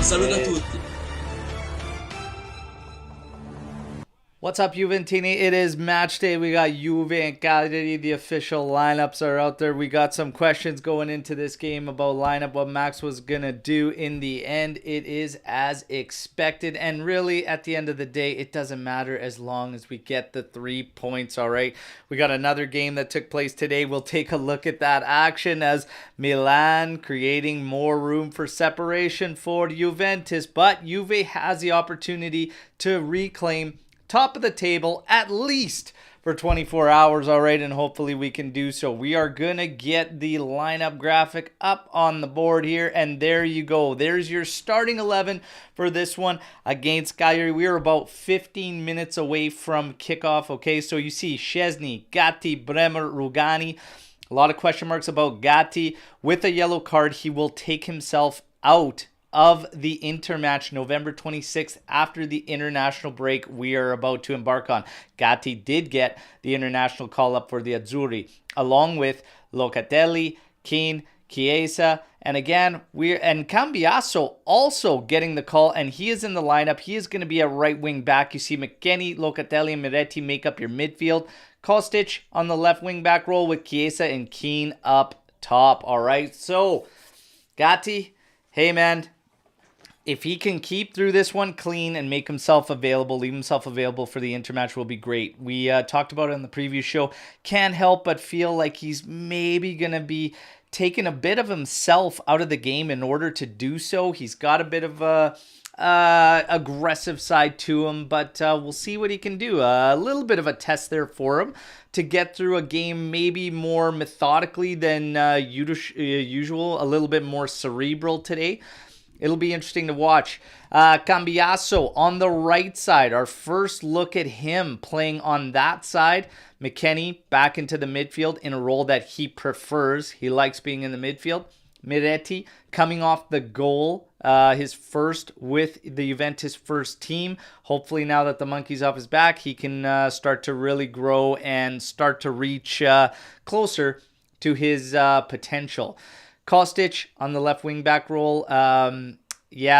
Saluto a tutti. What's up, Juventini? It is match day. We got Juve and Cagliari. The official lineups are out there. We got some questions going into this game about lineup, what Max was going to do in the end. It is as expected. And really, at the end of the day, it doesn't matter as long as we get the 3 points, all right? We got another game that took place today. We'll take a look at that action as Milan creating more room for separation for Juventus. But Juve has the opportunity to reclaim top of the table at least for 24 hours, all right, and hopefully we can do so. We are going to get the lineup graphic up on the board here, and there you go. There's your starting 11 for this one against Cagliari. We are about 15 minutes away from kickoff, okay? So you see Szczesny, Gatti, Bremer, Rugani. A lot of question marks about Gatti. With a yellow card, he will take himself out of the intermatch November 26th after the international break we are about to embark on. Gatti did get the international call-up for the Azzurri, along with Locatelli, Keane, Chiesa, and again, Cambiasso also getting the call, and he is in the lineup. He is going to be a right wing back. You see McKennie, Locatelli, and Miretti make up your midfield. Kostic on the left wing back role with Chiesa and Keane up top. All right, so Gatti, hey man, if he can keep through this one clean and make himself available, leave himself available for the intermatch will be great. We talked about it on the previous show. Can't help but feel like he's maybe going to be taking a bit of himself out of the game in order to do so. He's got a bit of a aggressive side to him, but we'll see what he can do. A little bit of a test there for him to get through a game maybe more methodically than usual, a little bit more cerebral today. It'll be interesting to watch. Cambiasso on the right side. Our first look at him playing on that side. McKennie back into the midfield in a role that he prefers. He likes being in the midfield. Miretti coming off the goal, his first with the Juventus first team. Hopefully now that the monkey's off his back, he can start to really grow and start to reach closer to his potential. Kostic on the left wing back role.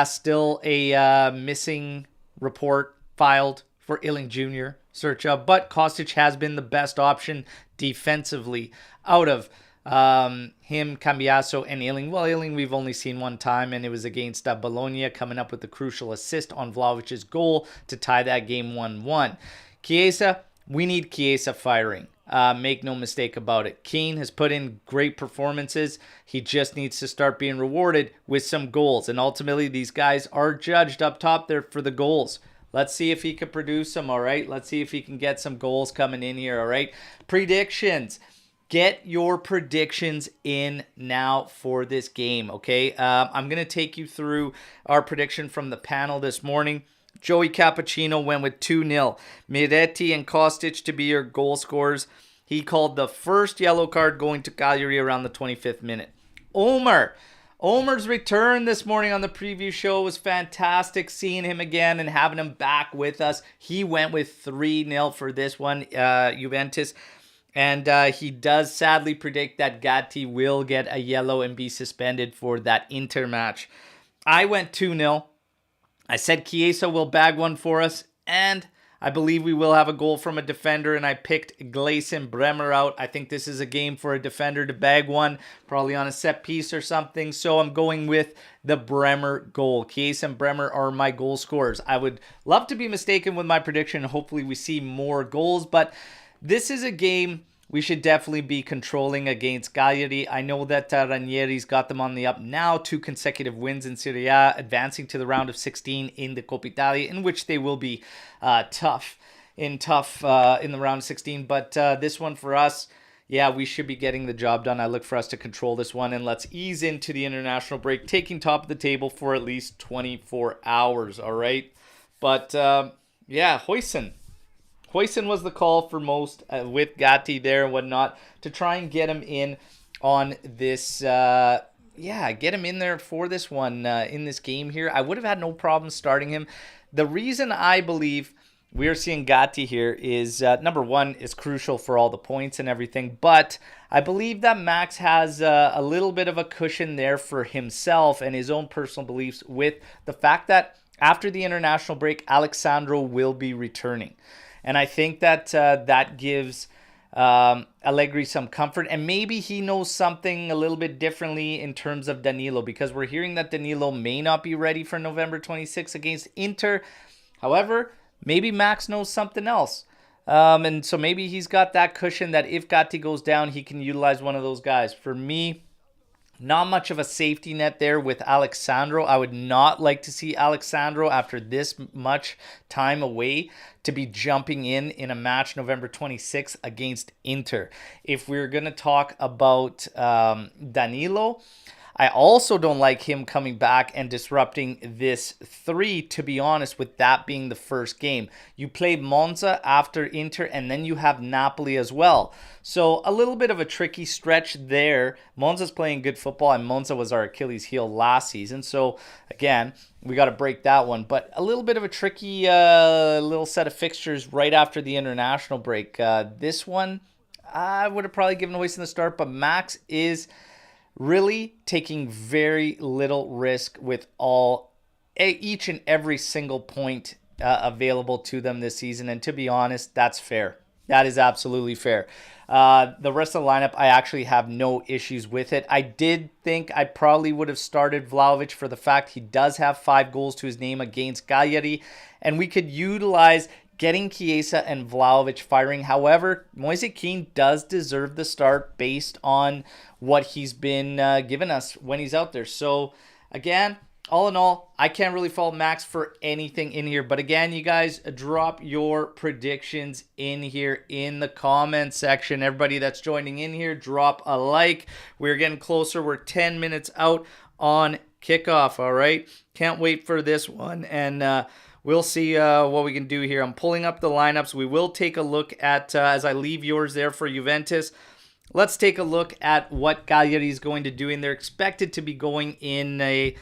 Still a missing report filed for Illing Jr. search up, but Kostic has been the best option defensively out of him, Cambiasso, and Illing. Well, Illing we've only seen one time, and it was against Bologna, coming up with the crucial assist on Vlahovic's goal to tie that game 1-1. Chiesa, we need Chiesa firing. Make no mistake about it. Keane has put in great performances. He just needs to start being rewarded with some goals. And ultimately, these guys are judged up top there for the goals. Let's see if he can produce them, all right? Let's see if he can get some goals coming in here, all right? Predictions. Get your predictions in now for this game, okay? I'm going to take you through our prediction from the panel this morning. Joey Cappuccino went with 2-0. Miretti and Kostic to be your goal scorers. He called the first yellow card going to Cagliari around the 25th minute. Omer's return this morning on the preview show was fantastic. Seeing him again and having him back with us. He went with 3-0 for this one, Juventus. And he does sadly predict that Gatti will get a yellow and be suspended for that Inter match. I went 2-0. I said Chiesa will bag one for us, and I believe we will have a goal from a defender, and I picked Gleison Bremer out. I think this is a game for a defender to bag one, probably on a set piece or something, so I'm going with the Bremer goal. Chiesa and Bremer are my goal scorers. I would love to be mistaken with my prediction. Hopefully we see more goals, but this is a game we should definitely be controlling against Cagliari. I know that Ranieri's got them on the up now, 2 consecutive wins in Serie A, advancing to the round of 16 in the Coppa Italia, in which they will be tough in the round of 16. But this one for us, yeah, we should be getting the job done. I look for us to control this one, and let's ease into the international break, taking top of the table for at least 24 hours, all right? But, Huijsen. Huijsen was the call for most with Gatti there and whatnot to try and get him in on this, get him in there for this one in this game here. I would have had no problem starting him. The reason I believe we are seeing Gatti here is, number one, is crucial for all the points and everything. But I believe that Max has a little bit of a cushion there for himself and his own personal beliefs with the fact that after the international break, Alexandro will be returning. And I think that that gives Allegri some comfort, and maybe he knows something a little bit differently in terms of Danilo, because we're hearing that Danilo may not be ready for November 26th against Inter. However, maybe Max knows something else. And so maybe he's got that cushion that if Gatti goes down, he can utilize one of those guys. For me, not much of a safety net there with Alexandro. I would not like to see Alexandro, after this much time away, to be jumping in a match November 26th against Inter. If we're going to talk about Danilo, I also don't like him coming back and disrupting this 3, to be honest, with that being the first game. You play Monza after Inter, and then you have Napoli as well. So a little bit of a tricky stretch there. Monza's playing good football, and Monza was our Achilles heel last season. So again, we got to break that one. But a little bit of a tricky little set of fixtures right after the international break. This one, I would have probably given away in the start, but Max is really taking very little risk with each and every single point available to them this season. And to be honest, that's fair. That is absolutely fair. The rest of the lineup, I actually have no issues with it. I did think I probably would have started Vlahovic for the fact he does have 5 goals to his name against Cagliari, and we could utilize getting Chiesa and Vlahovic firing. However, Moise Kean does deserve the start based on what he's been giving us when he's out there. So, again, all in all, I can't really fault Max for anything in here. But again, you guys, drop your predictions in here in the comment section. Everybody that's joining in here, drop a like. We're getting closer. We're 10 minutes out on kickoff, all right? Can't wait for this one. And we'll see what we can do here. I'm pulling up the lineups. We will take a look at, as I leave yours there for Juventus, let's take a look at what Cagliari is going to do. And they're expected to be going in a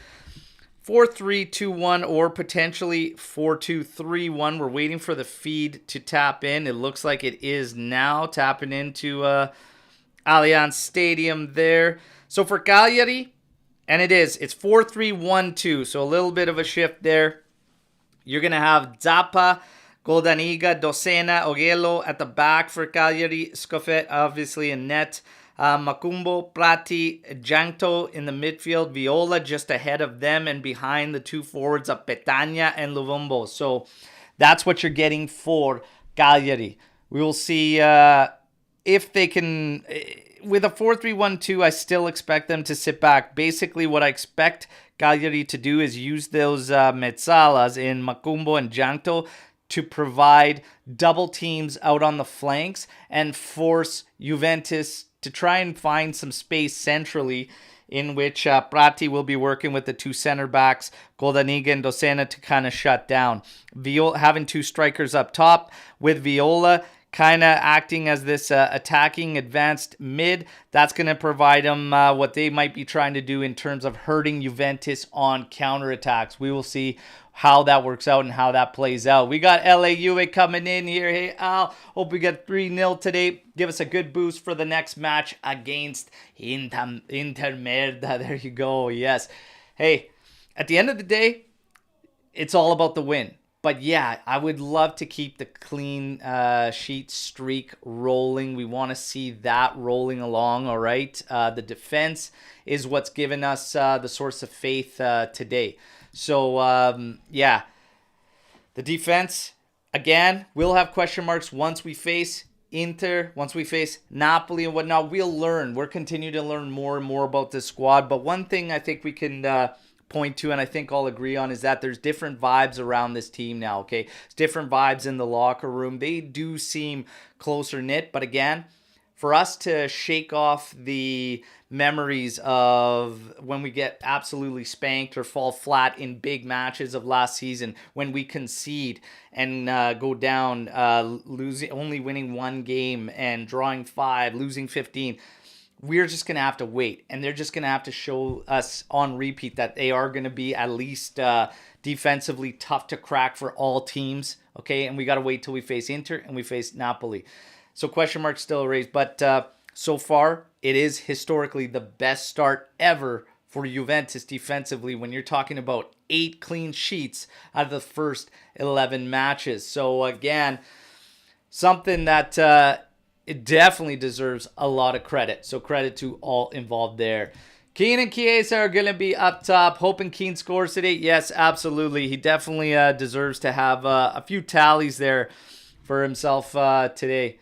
4-3-2-1 or potentially 4-2-3-1. We're waiting for the feed to tap in. It looks like it is now tapping into Allianz Stadium there. So for Cagliari, and it's 4-3-1-2. So a little bit of a shift there. You're going to have Zappa, Goldaniga, Dosena, Ogello at the back for Cagliari. Scoffet, obviously, in net. Macumbo, Prati, Gianto in the midfield. Viola just ahead of them, and behind the 2 forwards of Petagna and Luvumbo. So that's what you're getting for Cagliari. We will see if they can... With a 4-3-1-2, I still expect them to sit back. Basically, what I expect Cagliari to do is use those mezzalas in Macumbo and Gianto to provide double teams out on the flanks and force Juventus to try and find some space centrally, in which Prati will be working with the 2 center backs, Goldaniga and Dosena, to kind of shut down. Viola, having 2 strikers up top, with Viola kind of acting as this attacking advanced mid. That's going to provide them what they might be trying to do in terms of hurting Juventus on counterattacks. We will see how that works out and how that plays out. We got LA Juve coming in here. Hey, Al, hope we get 3-0 today. Give us a good boost for the next match against Inter Merda. There you go. Yes. Hey, at the end of the day, it's all about the win. But yeah, I would love to keep the clean sheet streak rolling. We want to see that rolling along, all right? The defense is what's given us the source of faith today. So, yeah, the defense, again, we'll have question marks once we face Inter, once we face Napoli and whatnot. We'll learn. We're continuing to learn more and more about this squad. But one thing I think we can point to, and I think I'll agree on, is that there's different vibes around this team now, okay? It's different vibes in the locker room. They do seem closer knit, but again, for us to shake off the memories of when we get absolutely spanked or fall flat in big matches of last season, when we concede and go down, only winning 1 game and drawing 5, losing 15, we're just going to have to wait, and they're just going to have to show us on repeat that they are going to be at least defensively tough to crack for all teams, Okay, and we got to wait till we face Inter and we face Napoli. So question marks still raised. But so far, it is historically the best start ever for Juventus defensively when you're talking about 8 clean sheets out of the first 11 matches. So again, something that it definitely deserves a lot of credit. So credit to all involved there. Keane and Chiesa are going to be up top. Hoping Keane scores today. Yes, absolutely. He definitely deserves to have a few tallies there for himself today.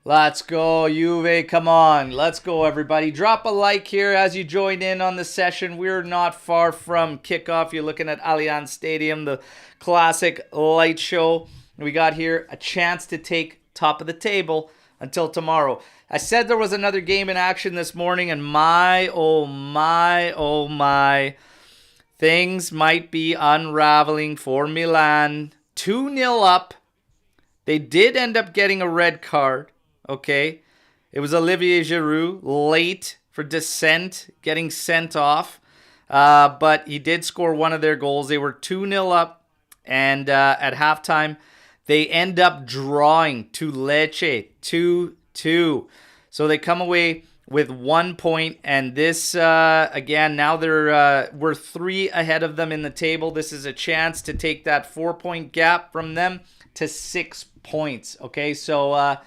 Let's go, Juve. Come on. Let's go, everybody. Drop a like here as you join in on the session. We're not far from kickoff. You're looking at Allianz Stadium, the classic light show. We got here a chance to take top of the table until tomorrow. I said there was another game in action this morning, and my, oh my, things might be unraveling for Milan. 2-0 up. They did end up getting a red card. Okay, it was Olivier Giroud late for dissent, getting sent off, but he did score one of their goals. They were 2-0 up, and at halftime, they end up drawing to Lecce 2-2. So they come away with 1 point, and this, again, now we're 3 ahead of them in the table. This is a chance to take that 4-point gap from them to 6 points, okay? So,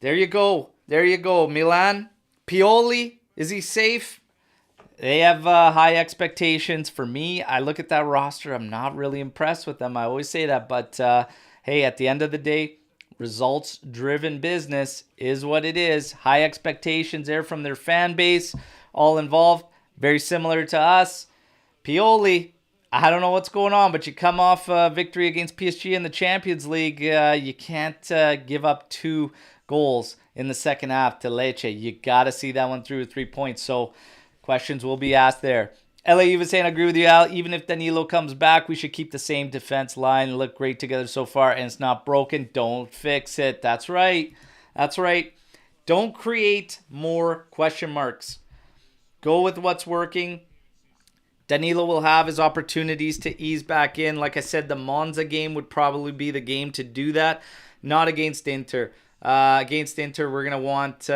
there you go. There you go. Milan. Pioli, is he safe? They have high expectations. For me, I look at that roster. I'm not really impressed with them. I always say that. But, hey, at the end of the day, results-driven business is what it is. High expectations there from their fan base. All involved. Very similar to us. Pioli, I don't know what's going on, but you come off a victory against PSG in the Champions League. You can't give up 2 goals in the second half to Lecce. You got to see that one through with 3 points. So questions will be asked there. LA Juve saying, I agree with you, Al. Even if Danilo comes back, we should keep the same defense line. Look great together so far, and it's not broken. Don't fix it. That's right. That's right. Don't create more question marks. Go with what's working. Danilo will have his opportunities to ease back in. Like I said, the Monza game would probably be the game to do that. Not against Inter. Against Inter, we're going to want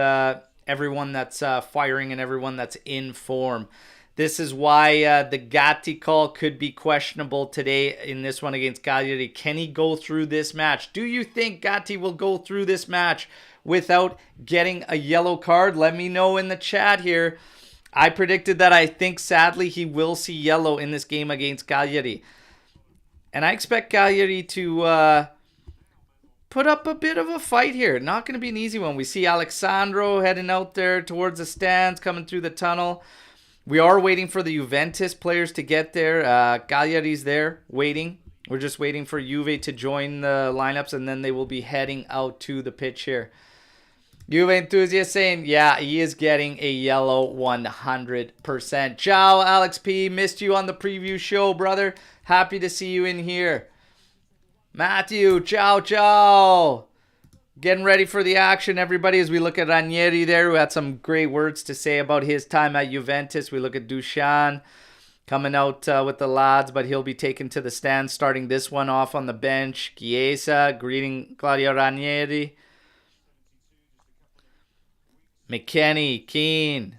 everyone that's firing and everyone that's in form. This is why the Gatti call could be questionable today in this one against Cagliari. Can he go through this match? Do you think Gatti will go through this match without getting a yellow card? Let me know in the chat here. I predicted that I think, sadly, he will see yellow in this game against Cagliari. And I expect Cagliari to put up a bit of a fight here. Not going to be an easy one. We see Alexandro heading out there towards the stands, coming through the tunnel. We are waiting for the Juventus players to get there. Cagliari's there waiting. We're just waiting for Juve to join the lineups, and then they will be heading out to the pitch here. Juve enthusiast saying, yeah, he is getting a yellow 100%. Ciao, Alex P. Missed you on the preview show, brother. Happy to see you in here. Matthew, ciao. Getting ready for the action, everybody, as we look at Ranieri there, who had some great words to say about his time at Juventus. We look at Dusan coming out with the lads, but he'll be taken to the stand, starting this one off on the bench. Chiesa greeting Claudio Ranieri. McKennie, Keane,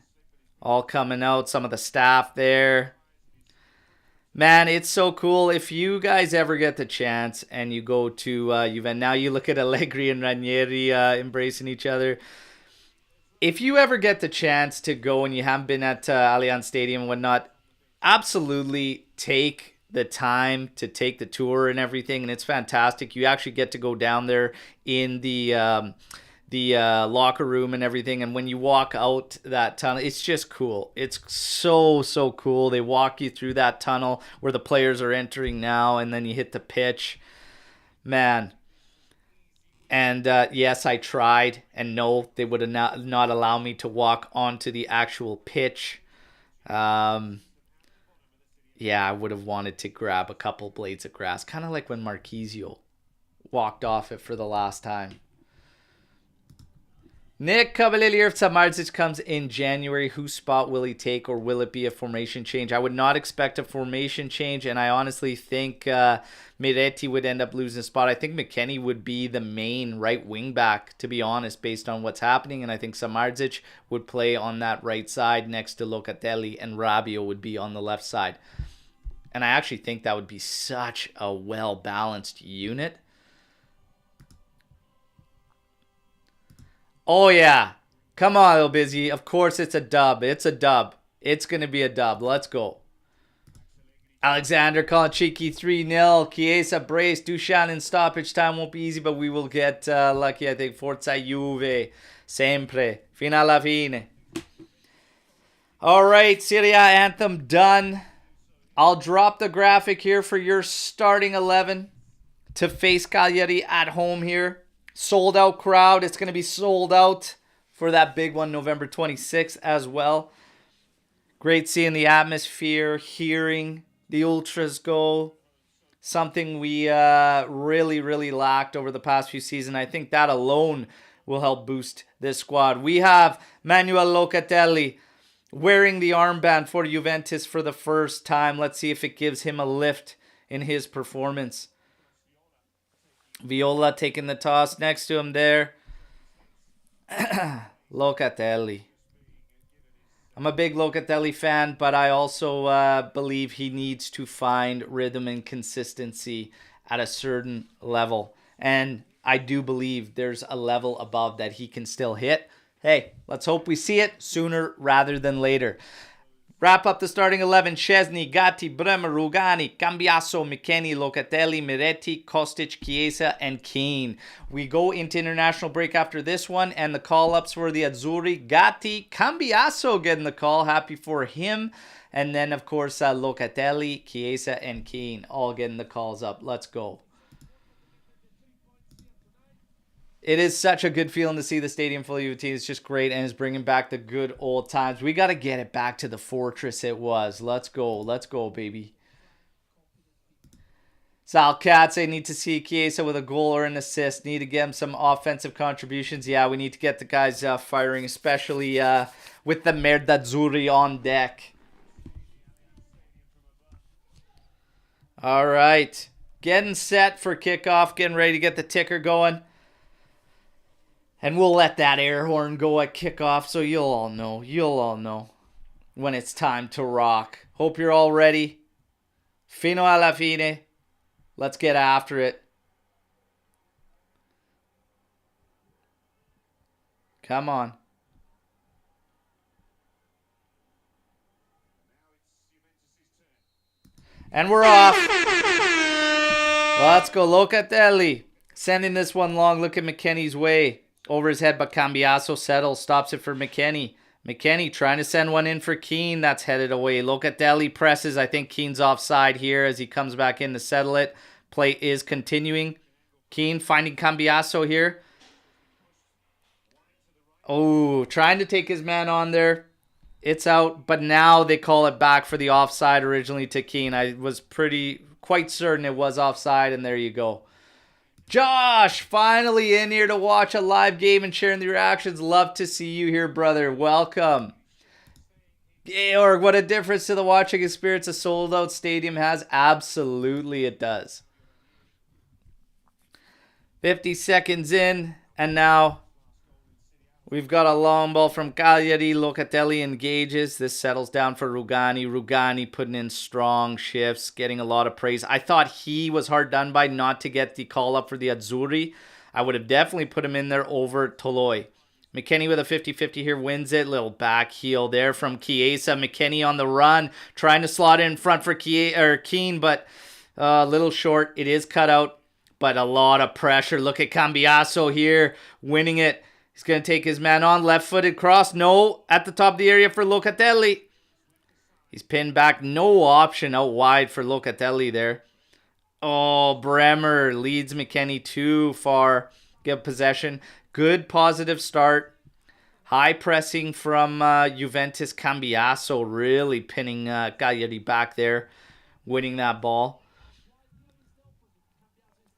all coming out. Some of the staff there. Man, it's so cool. If you guys ever get the chance and you go to Juve, now you look at Allegri and Ranieri embracing each other. If you ever get the chance to go and you haven't been at Allianz Stadium and whatnot, absolutely take the time to take the tour and everything, and it's fantastic. You actually get to go down there in the locker room and everything, and when you walk out that tunnel, it's just cool. It's so cool. They walk you through that tunnel where the players are entering now, and then you hit the pitch. Man. And yes, I tried, and no, they would have not allow me to walk onto the actual pitch. Yeah, I would have wanted to grab a couple blades of grass, kind of like when Marquisio walked off it for the last time. Nick Cavalier, if Samardzic comes in January, whose spot will he take, or will it be a formation change? I would not expect a formation change, and I honestly think Miretti would end up losing a spot. I think McKennie would be the main right wing back, to be honest, based on what's happening, and I think Samardzic would play on that right side next to Locatelli, and Rabiot would be on the left side. And I actually think that would be such a well-balanced unit. Oh, yeah. Come on, little busy. Of course it's a dub. It's a dub. It's going to be a dub. Let's go. Alexander calling cheeky 3-0. Chiesa brace. Dushan in stoppage time. Won't be easy, but we will get lucky, I think. Forza Juve. Sempre. Fino alla fine. All right. Serie A anthem done. I'll drop the graphic here for your starting 11 to face Cagliari at home here. Sold out crowd. It's going to be sold out for that big one, November 26th as well. Great seeing the atmosphere, hearing the Ultras go. Something we really, really lacked over the past few seasons. I think that alone will help boost this squad. We have Manuel Locatelli wearing the armband for Juventus for the first time. Let's see if it gives him a lift in his performance. Viola taking the toss next to him there. Locatelli. I'm a big Locatelli fan, but I also believe he needs to find rhythm and consistency at a certain level. And I do believe there's a level above that he can still hit. Hey, let's hope we see it sooner rather than later. Wrap up the starting 11. Szczesny, Gatti, Bremer, Rugani, Cambiasso, McKennie, Locatelli, Miretti, Kostic, Chiesa, and Keane. We go into international break after this one, and the call-ups for the Azzurri. Gatti, Cambiasso getting the call. Happy for him. And then, of course, Locatelli, Chiesa, and Keane all getting the calls up. Let's go. It is such a good feeling to see the stadium full of UT. It's just great, and it's bringing back the good old times. We got to get it back to the fortress it was. Let's go. Let's go, baby. Sal Katze, need to see Chiesa with a goal or an assist. Need to get him some offensive contributions. Yeah, we need to get the guys firing, especially with the Merda Azzurri on deck. All right. Getting set for kickoff. Getting ready to get the ticker going. And we'll let that air horn go at kickoff so you'll all know. You'll all know when it's time to rock. Hope you're all ready. Fino alla fine. Let's get after it. Come on. And we're off. Let's go. Locatelli. Sending this one long. Look at McKennie's way. Over his head, but Cambiasso settles. Stops it for McKennie. McKennie trying to send one in for Keane. That's headed away. Locatelli presses. I think Keane's offside here as he comes back in to settle it. Play is continuing. Keane finding Cambiasso here. Oh, trying to take his man on there. It's out, but now they call it back for the offside originally to Keane. I was quite certain it was offside, and there you go. Josh, finally in here to watch a live game and sharing the reactions. Love to see you here, brother. Welcome. Georg, what a difference to the watching experience a sold-out stadium has. Absolutely it does. 50 seconds in, and now we've got a long ball from Cagliari. Locatelli engages. This settles down for Rugani. Rugani putting in strong shifts, getting a lot of praise. I thought he was hard done by not to get the call up for the Azzurri. I would have definitely put him in there over Toloi. McKennie with a 50-50 here wins it. Little back heel there from Chiesa. McKennie on the run, trying to slot in front for Keane, but a little short. It is cut out, but a lot of pressure. Look at Cambiasso here, winning it. He's going to take his man on. Left-footed cross. No. At the top of the area for Locatelli. He's pinned back. No option out wide for Locatelli there. Oh, Bremer leads McKennie too far. Get possession. Good positive start. High pressing from Juventus. Cambiasso really pinning Cagliari back there. Winning that ball.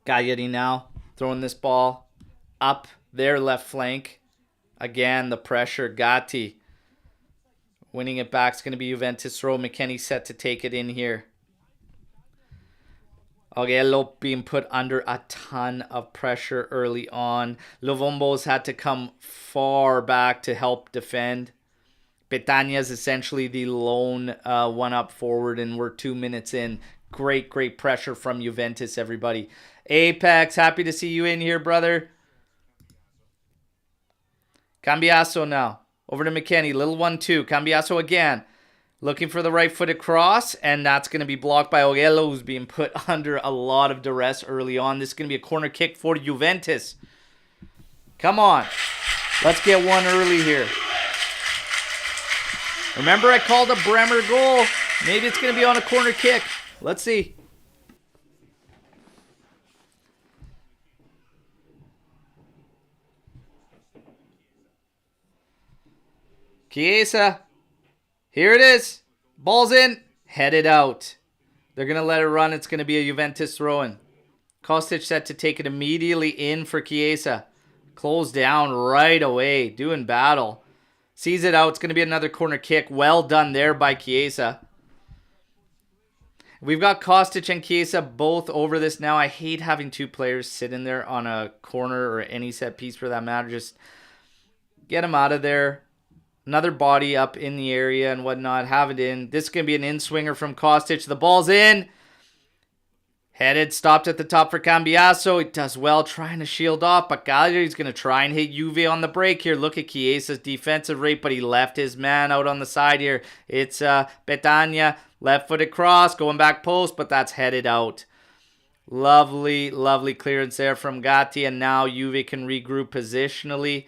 Cagliari now throwing this ball up their left flank. Again, the pressure. Gatti. Winning it back is going to be Juventus throw. McKennie set to take it in here. Augello being put under a ton of pressure early on. Luvumbo's had to come far back to help defend. Petagna is essentially the lone one-up forward, and we're 2 minutes in. Great pressure from Juventus, everybody. Apex, happy to see you in here, brother. Cambiasso now. Over to McKennie. Little 1-2. Cambiasso again. Looking for the right-footed cross, and that's going to be blocked by Augello, who's being put under a lot of duress early on. This is going to be a corner kick for Juventus. Come on. Let's get one early here. Remember I called a Bremer goal. Maybe it's going to be on a corner kick. Let's see. Chiesa. Here it is. Ball's in. Headed out. They're going to let it run. It's going to be a Juventus throw-in. Kostic set to take it immediately in for Chiesa. Closed down right away. Doing battle. Sees it out. It's going to be another corner kick. Well done there by Chiesa. We've got Kostic and Chiesa both over this now. I hate having two players sit in there on a corner or any set piece for that matter. Just get them out of there. Another body up in the area and whatnot. Have it in. This is going to be an in-swinger from Kostic. The ball's in. Headed. Stopped at the top for Cambiasso. It does well trying to shield off. But Cagliari's going to try and hit Juve on the break here. Look at Chiesa's defensive rate. But he left his man out on the side here. It's Petagna. Left-footed cross. Going back post. But that's headed out. Lovely clearance there from Gatti. And now Juve can regroup positionally.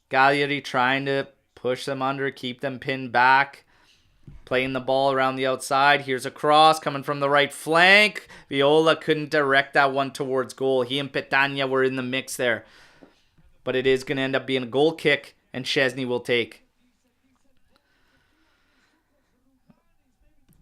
Cagliari trying to push them under, keep them pinned back. Playing the ball around the outside. Here's a cross coming from the right flank. Viola couldn't direct that one towards goal. He and Petagna were in the mix there. But it is going to end up being a goal kick, and Szczesny will take.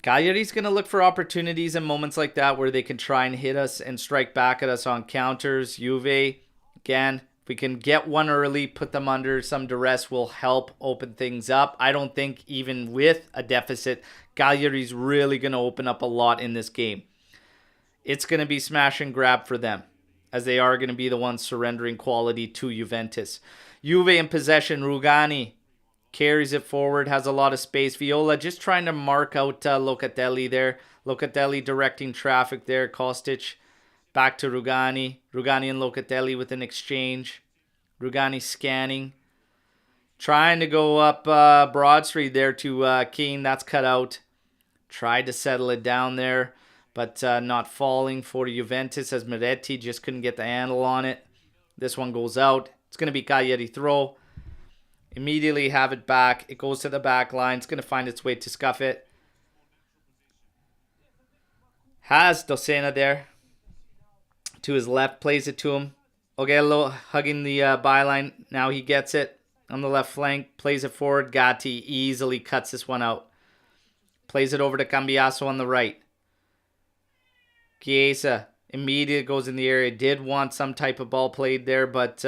Cagliari's going to look for opportunities and moments like that where they can try and hit us and strike back at us on counters. Juve, again, if we can get one early, put them under some duress, will help open things up. I don't think even with a deficit, Cagliari's really going to open up a lot in this game. It's going to be smash and grab for them, as they are going to be the ones surrendering quality to Juventus. Juve in possession. Rugani carries it forward, has a lot of space. Viola just trying to mark out Locatelli there. Locatelli directing traffic there. Kostic back to Rugani. Rugani and Locatelli with an exchange. Rugani scanning. Trying to go up Broad Street there to Keane. That's cut out. Tried to settle it down there, but not falling for Juventus as Moretti just couldn't get the handle on it. This one goes out. It's going to be Cagliari throw. Immediately have it back. It goes to the back line. It's going to find its way to scuff it. Has Docena there. To his left, plays it to him. Augello hugging the byline. Now he gets it on the left flank. Plays it forward. Gatti easily cuts this one out. Plays it over to Cambiasso on the right. Chiesa immediately goes in the area. Did want some type of ball played there, but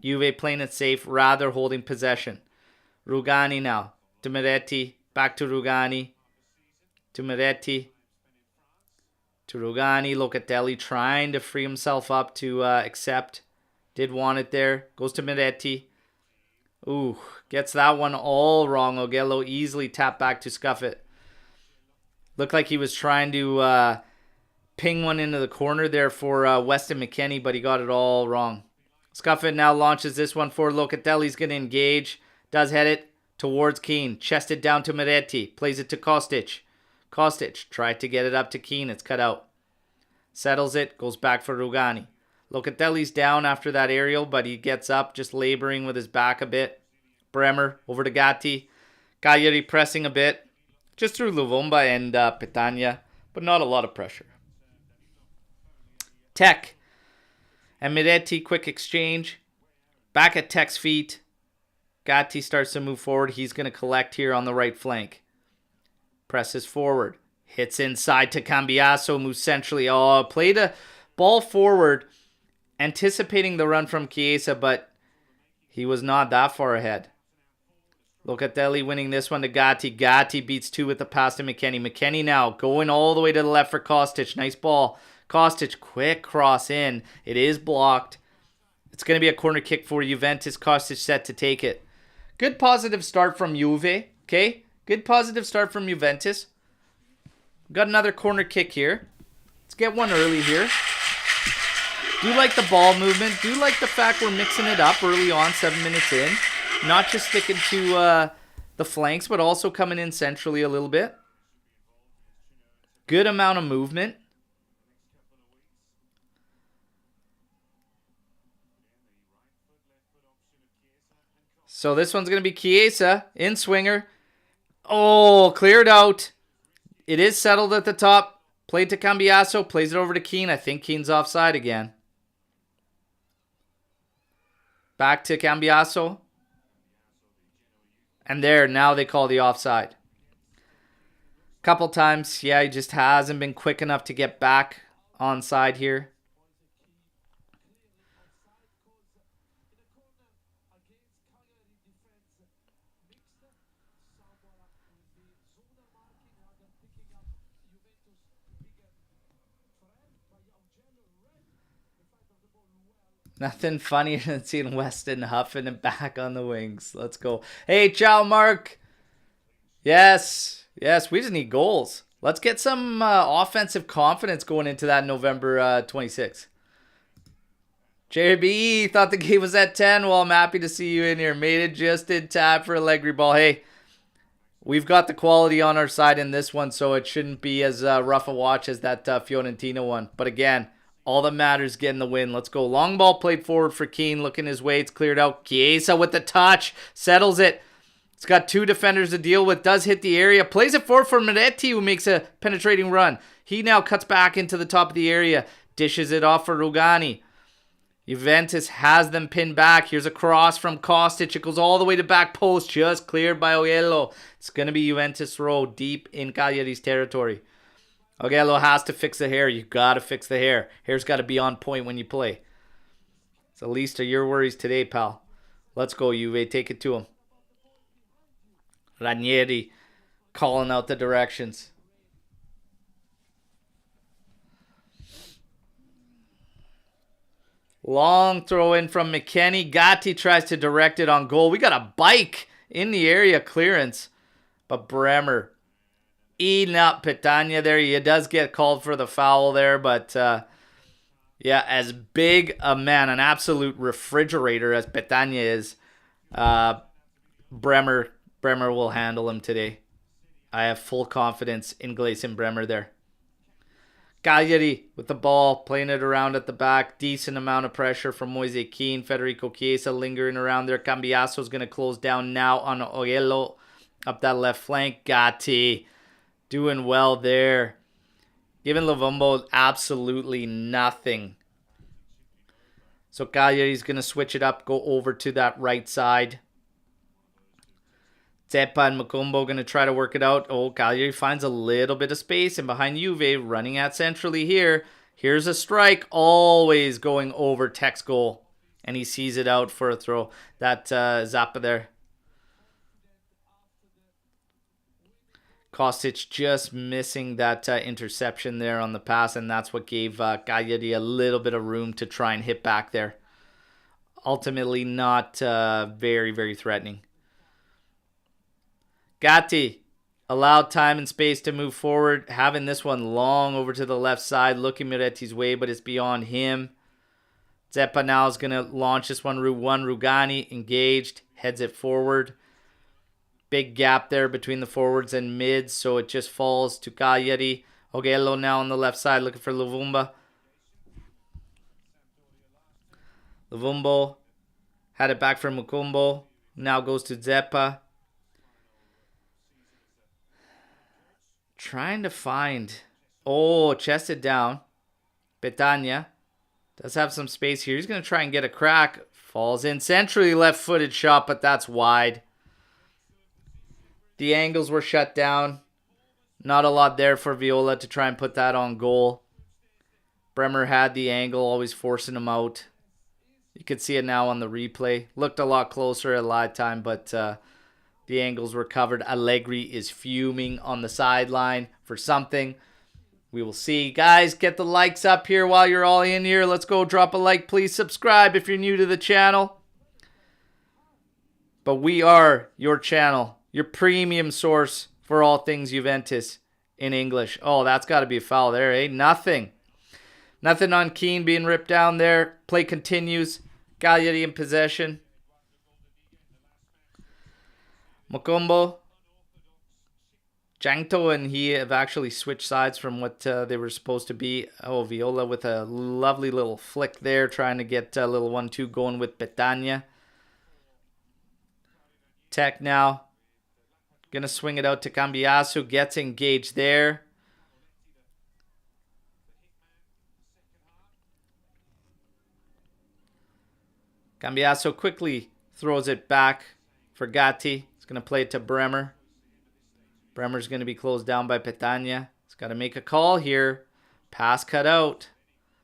Juve playing it safe, rather holding possession. Rugani now. To Moretti. Back to Rugani. To Moretti. To Rugani. Locatelli trying to free himself up to accept. Did want it there. Goes to Moretti. Ooh, gets that one all wrong. Augello easily tapped back to scuff it. Looked like he was trying to ping one into the corner there for Weston McKennie, but he got it all wrong. Scuff it now launches this one for Locatelli's going to engage. Does head it towards Keane. Chest it down to Moretti. Plays it to Kostic. Kostic tried to get it up to Keane. It's cut out. Settles it. Goes back for Rugani. Locatelli's down after that aerial, but he gets up, just laboring with his back a bit. Bremer over to Gatti. Cagliari pressing a bit. Just through Luvumba and Petagna, but not a lot of pressure. Tech. And Moretti, quick exchange. Back at Tech's feet. Gatti starts to move forward. He's going to collect here on the right flank. Presses forward. Hits inside to Cambiasso. Moves centrally. Oh, played a ball forward. Anticipating the run from Chiesa, but He was not that far ahead. Locatelli winning this one to Gatti. Gatti beats 2 with the pass to McKennie. McKennie now going all the way to the left for Kostic. Nice ball. Kostic, quick cross in. It is blocked. It's going to be a corner kick for Juventus. Kostic set to take it. Good positive start from Juve. Okay? Good positive start from Juventus. Got another corner kick here. Let's get one early here. Do like the ball movement. Do like the fact we're mixing it up early on, 7 minutes in. Not just sticking to the flanks, but also coming in centrally a little bit. Good amount of movement. So this one's going to be Chiesa in swinger. Oh, cleared out. It is settled at the top. Played to Cambiaso. Plays it over to Keane. I think Keane's offside again. Back to Cambiaso. And there, now they call the offside. Couple times, yeah, he just hasn't been quick enough to get back onside here. Nothing funnier than seeing Weston huffing and back on the wings. Let's go. Hey, ciao, Mark. Yes. Yes, we just need goals. Let's get some offensive confidence going into that November 26th. JB thought the game was at 10. Well, I'm happy to see you in here. Made it just in time for Allegri ball. Hey, we've got the quality on our side in this one, so it shouldn't be as rough a watch as that Fiorentina one. But again, all that matters is getting the win. Let's go. Long ball played forward for Keane. Looking his way. It's cleared out. Chiesa with the touch. Settles it. It's got 2 defenders to deal with. Does hit the area. Plays it forward for Miretti, who makes a penetrating run. He now cuts back into the top of the area. Dishes it off for Rugani. Juventus has them pinned back. Here's a cross from Kostic. It goes all the way to back post. Just cleared by Ogello. It's going to be Juventus row deep in Cagliari's territory. Ogello has to fix the hair. You got to fix the hair. Hair's got to be on point when you play. It's the least of your worries today, pal. Let's go, Juve. Take it to him. Ranieri calling out the directions. Long throw in from McKennie. Gatti tries to direct it on goal. We got a bike in the area clearance. But Bremer eating up Petagna there. He does get called for the foul there. But yeah, as big a man, an absolute refrigerator as Petagna is, Bremer will handle him today. I have full confidence in Gleison Bremer there. Cagliari with the ball, playing it around at the back. Decent amount of pressure from Moise Keane. Federico Chiesa lingering around there. Cambiaso is going to close down now on Ogello up that left flank. Gatti doing well there. Giving Lovumbo absolutely nothing. So Cagliari's going to switch it up, go over to that right side. Zeppa and Mukumbo going to try to work it out. Oh, Cagliari finds a little bit of space. And behind Juve, running at centrally here. Here's a strike. Always going over Tech's goal. And he sees it out for a throw. That Zappa there. Kostic just missing that interception there on the pass. And that's what gave Cagliari a little bit of room to try and hit back there. Ultimately not very, very threatening. Gatti allowed time and space to move forward. Having this one long over to the left side. Looking Miretti's way, but it's beyond him. Zeppa now is going to launch this one. Rugani engaged. Heads it forward. Big gap there between the forwards and mids. So it just falls to Cagliari. Ogello now on the left side looking for Lovumba. Lovumbo had it back for Mukumbo. Now goes to Zeppa. Trying to find... Oh, chested down. Petagna does have some space here. He's going to try and get a crack. Falls in centrally, left-footed shot, but that's wide. The angles were shut down. Not a lot there for Viola to try and put that on goal. Bremer had the angle, always forcing him out. You could see it now on the replay. Looked a lot closer at live time, but the angles were covered. Allegri is fuming on the sideline for something. We will see. Guys, get the likes up here while you're all in here. Let's go. Drop a like. Please subscribe if you're new to the channel. But we are your channel, your premium source for all things Juventus in English. Oh, that's got to be a foul there, eh? Nothing. Nothing on Keane being ripped down there. Play continues. Cagliari in possession. Mokombo. Jankto and he have actually switched sides from what they were supposed to be. Oh, Viola with a lovely little flick there, trying to get a little 1-2 going with Petagna. Tech now. Going to swing it out to Cambiasso. Gets engaged there. Cambiasso quickly throws it back for Gatti. He's going to play it to Bremer. Bremer's going to be closed down by Petagna. He's got to make a call here. Pass cut out.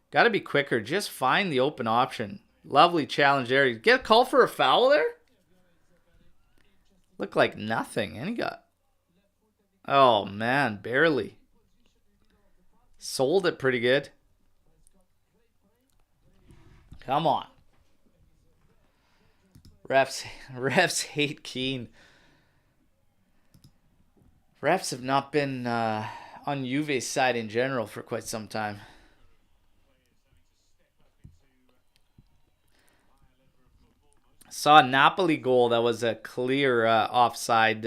Got to be quicker. Just find the open option. Lovely challenge there. Get a call for a foul there? Looked like nothing. And he got... Oh, man. Barely. Sold it pretty good. Come on. Refs hate Keane. Refs have not been on Juve's side in general for quite some time. Saw a Napoli goal that was a clear offside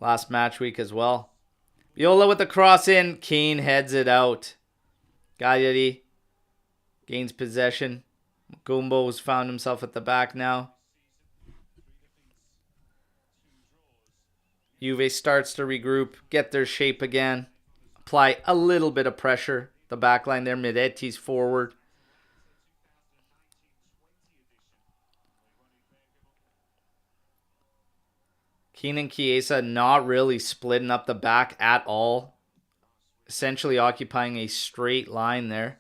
last match week as well. Viola with the cross in. Keane heads it out. Cagliari gains possession. Gumbo has found himself at the back now. Juve starts to regroup, get their shape again, apply a little bit of pressure. The back line there, Miretti's forward. Keane and Chiesa not really splitting up the back at all. Essentially occupying a straight line there.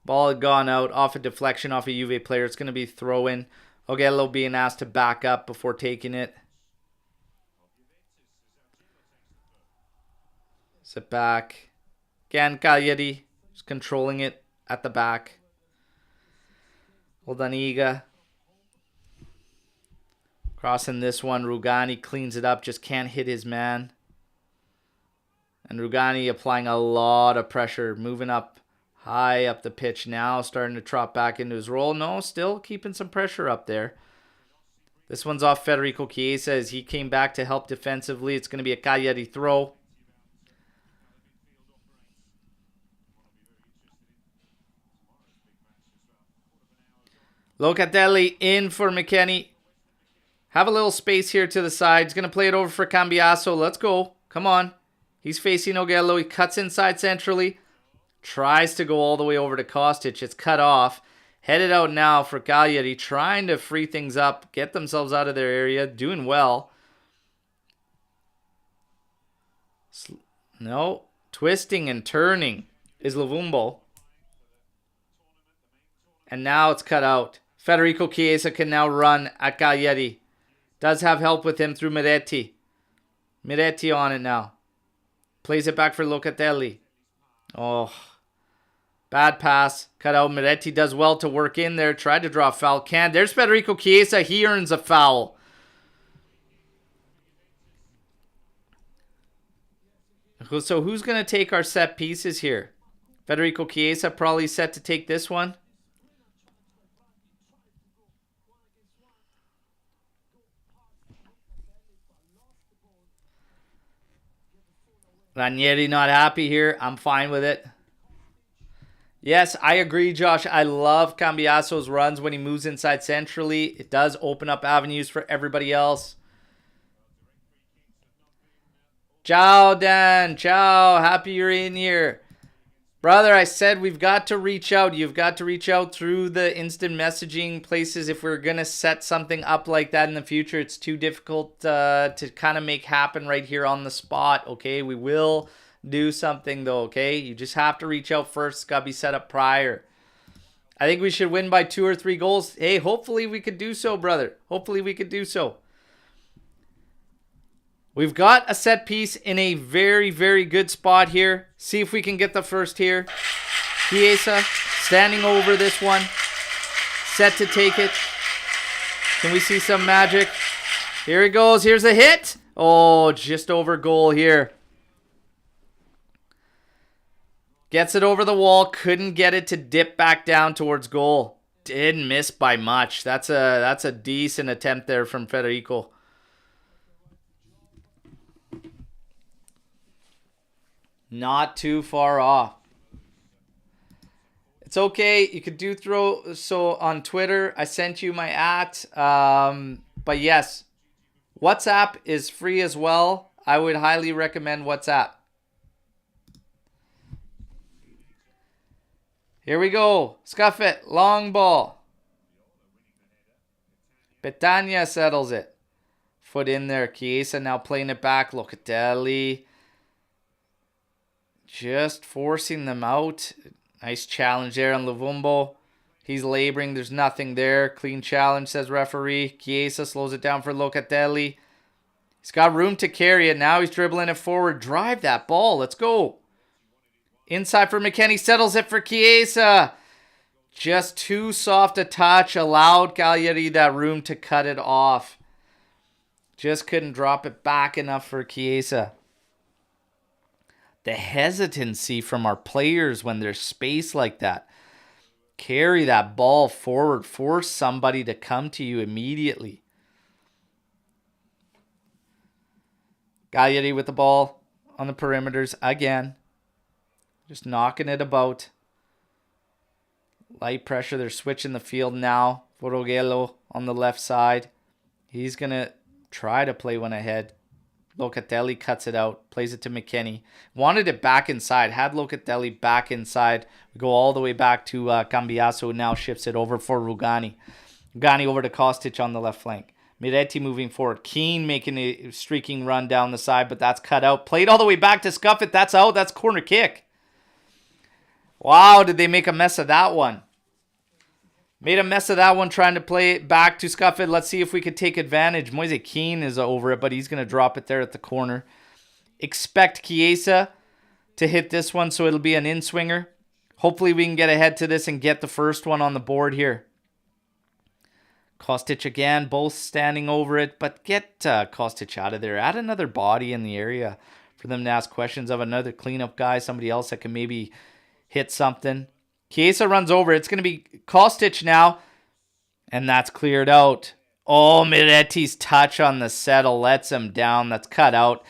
Ball had gone out off a deflection off a Juve player. It's going to be throw-in. Ogello being asked to back up before taking it. Sit back. Again, Cagliari just controlling it at the back. Oldaniga. Crossing this one. Rugani cleans it up. Just can't hit his man. And Rugani applying a lot of pressure. Moving up. High up the pitch now, starting to trot back into his role. No, still keeping some pressure up there. This one's off Federico Chiesa as he came back to help defensively. It's going to be a Cagliari throw. Locatelli in for McKennie. Have a little space here to the side. He's going to play it over for Cambiasso. Let's go. Come on. He's facing Ogello. He cuts inside centrally. Tries to go all the way over to Kostic. It's cut off. Headed out now for Cagliari. Trying to free things up. Get themselves out of their area. Doing well. No. Twisting and turning is Lovumbo. And now it's cut out. Federico Chiesa can now run at Cagliari. Does have help with him through Miretti. Miretti on it now. Plays it back for Locatelli. Oh. Bad pass. Cut out. Miretti does well to work in there. Tried to draw a foul. Can't. There's Federico Chiesa. He earns a foul. So who's going to take our set pieces here? Federico Chiesa probably set to take this one. Ranieri not happy here. I'm fine with it. Yes, I agree, Josh. I love Cambiasso's runs when he moves inside centrally. It does open up avenues for everybody else. Ciao, Dan. Ciao. Happy you're in here. Brother, I said we've got to reach out. You've got to reach out through the instant messaging places if we're going to set something up like that in the future. It's too difficult to kind of make happen right here on the spot. Okay, we will do something, though, okay? You just have to reach out first. It's got to be set up prior. I think we should win by 2 or 3 goals. Hey, hopefully we could do so, brother. Hopefully we could do so. We've got a set piece in a very, very good spot here. See if we can get the first here. Chiesa standing over this one. Set to take it. Can we see some magic? Here he goes. Here's a hit. Oh, just over goal here. Gets it over the wall. Couldn't get it to dip back down towards goal. Didn't miss by much. That's a decent attempt there from Federico. Not too far off. It's okay. You could do throw so on Twitter. I sent you my @ but yes, WhatsApp is free as well. I would highly recommend WhatsApp. Here we go. Scuff it. Long ball. Petagna settles it. Foot in there. Chiesa now playing it back. Locatelli. Just forcing them out. Nice challenge there on Luvumbo. He's laboring. There's nothing there. Clean challenge, says referee. Chiesa slows it down for Locatelli. He's got room to carry it. Now he's dribbling it forward. Drive that ball. Let's go. Inside for McKennie. Settles it for Chiesa. Just too soft a touch. Allowed Cagliari that room to cut it off. Just couldn't drop it back enough for Chiesa. The hesitancy from our players when there's space like that. Carry that ball forward. Force somebody to come to you immediately. Cagliari with the ball on the perimeters again. Just knocking it about. Light pressure. They're switching the field now. Voroghello on the left side. He's going to try to play one ahead. Locatelli cuts it out. Plays it to McKennie. Wanted it back inside. Had Locatelli back inside. We go all the way back to Cambiaso. Now shifts it over for Rugani. Rugani over to Kostic on the left flank. Miretti moving forward. Keane making a streaking run down the side, but that's cut out. Played all the way back to Scuff it. That's out. That's corner kick. Wow, did they make a mess of that one? Made a mess of that one trying to play it back to Scuff it. Let's see if we could take advantage. Moise Keane is over it, but he's going to drop it there at the corner. Expect Chiesa to hit this one, so it'll be an in-swinger. Hopefully we can get ahead to this and get the first one on the board here. Kostic again, both standing over it, but get Kostic out of there. Add another body in the area for them to ask questions of, another cleanup guy, somebody else that can maybe hit something. Chiesa runs over. It's going to be Kostic now. And that's cleared out. Oh, Miretti's touch on the settle lets him down. That's cut out.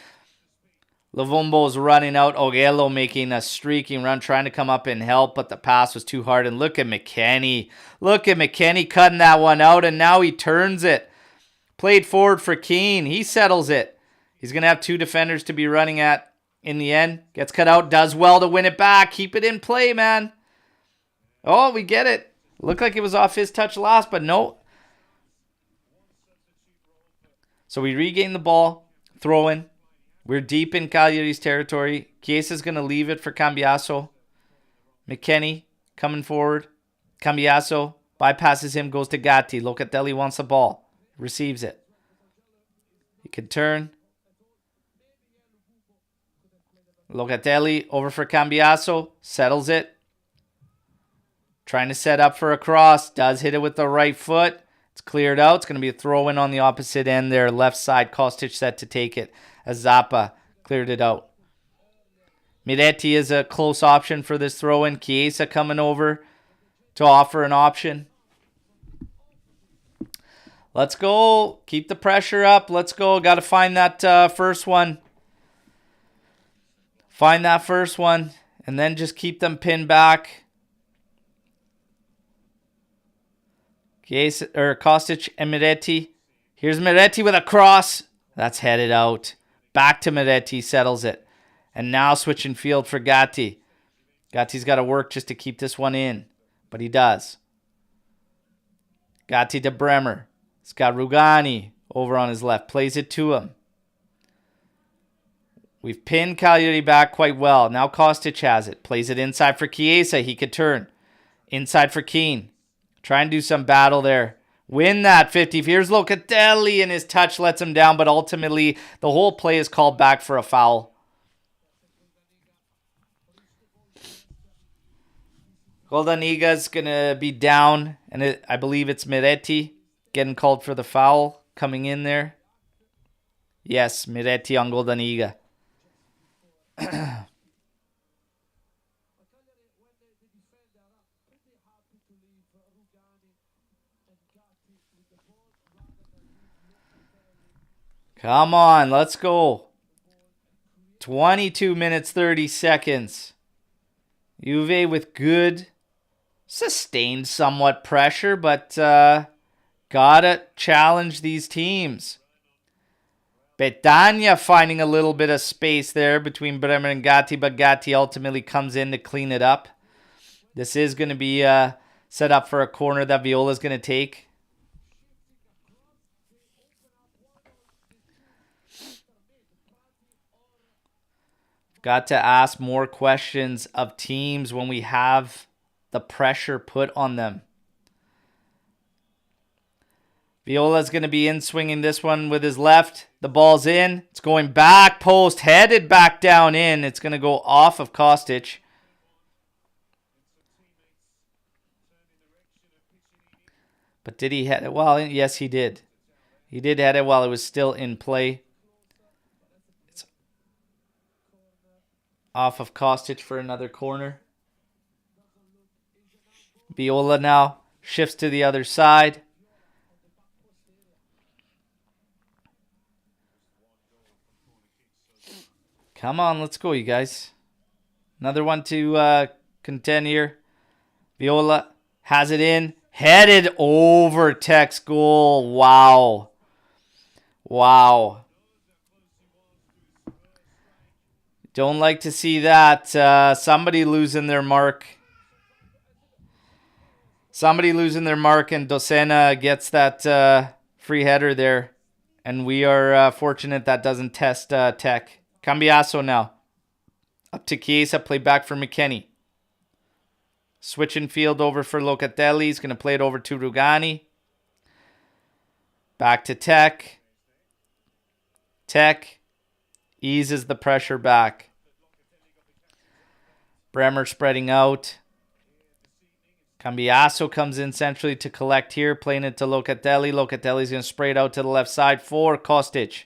Luvumbo's running out. Oghello making a streaking run, trying to come up and help, but the pass was too hard. And look at McKennie. Look at McKennie cutting that one out, and now he turns it. Played forward for Keane. He settles it. He's going to have 2 defenders to be running at in the end. Gets cut out. Does well to win it back. Keep it in play, man. Oh, we get it. Looked like it was off his touch last, but no. So we regain the ball. Throw in. We're deep in Cagliari's territory. Chiesa's going to leave it for Cambiaso. McKennie coming forward. Cambiaso bypasses him, goes to Gatti. Locatelli wants the ball. Receives it. He can turn. Locatelli over for Cambiaso. Settles it. Trying to set up for a cross. Does hit it with the right foot. It's cleared out. It's going to be a throw-in on the opposite end there. Left side. Kostic set to take it as Zappa cleared it out. Miretti is a close option for this throw-in. Chiesa coming over to offer an option. Let's go. Keep the pressure up. Let's go. Got to find that first one. Find that first one. And then just keep them pinned back. Kostic and Miretti. Here's Miretti with a cross. That's headed out. Back to Miretti. Settles it. And now switching field for Gatti. Gatti's got to work just to keep this one in. But he does. Gatti to Bremer. It's got Rugani over on his left. Plays it to him. We've pinned Cagliari back quite well. Now Kostic has it. Plays it inside for Chiesa. He could turn. Inside for Keane. Try and do some battle there. Win that 50. Here's Locatelli, and his touch lets him down, but ultimately the whole play is called back for a foul. Goldaniga's going to be down, and I believe it's Miretti getting called for the foul coming in there. Yes, Miretti on Goldaniga. Come on, let's go. 22 minutes, 30 seconds. Juve with good, sustained somewhat pressure, but gotta challenge these teams. Petagna finding a little bit of space there between Bremer and Gatti, but Gatti ultimately comes in to clean it up. This is going to be set up for a corner that Viola's going to take. Got to ask more questions of teams when we have the pressure put on them. Viola's going to be in swinging this one with his left. The ball's in. It's going back post, headed back down in. It's going to go off of Kostic. But did he head it? Well, yes, he did. He did head it while it was still in play. It's off of Kostic for another corner. Viola now shifts to the other side. Come on, let's go, you guys. Another one to contend here. Viola has it in. Headed over Tech's goal. Wow. Wow. Don't like to see that. Somebody losing their mark. Somebody losing their mark, and Docena gets that free header there. And we are fortunate that doesn't test Tech. Cambiasso now. Up to Chiesa. Play back for McKennie. Switching field over for Locatelli. He's going to play it over to Rugani. Back to Tech. Tech eases the pressure back. Bremer spreading out. Cambiasso comes in centrally to collect here. Playing it to Locatelli. Locatelli's going to spray it out to the left side for Kostic.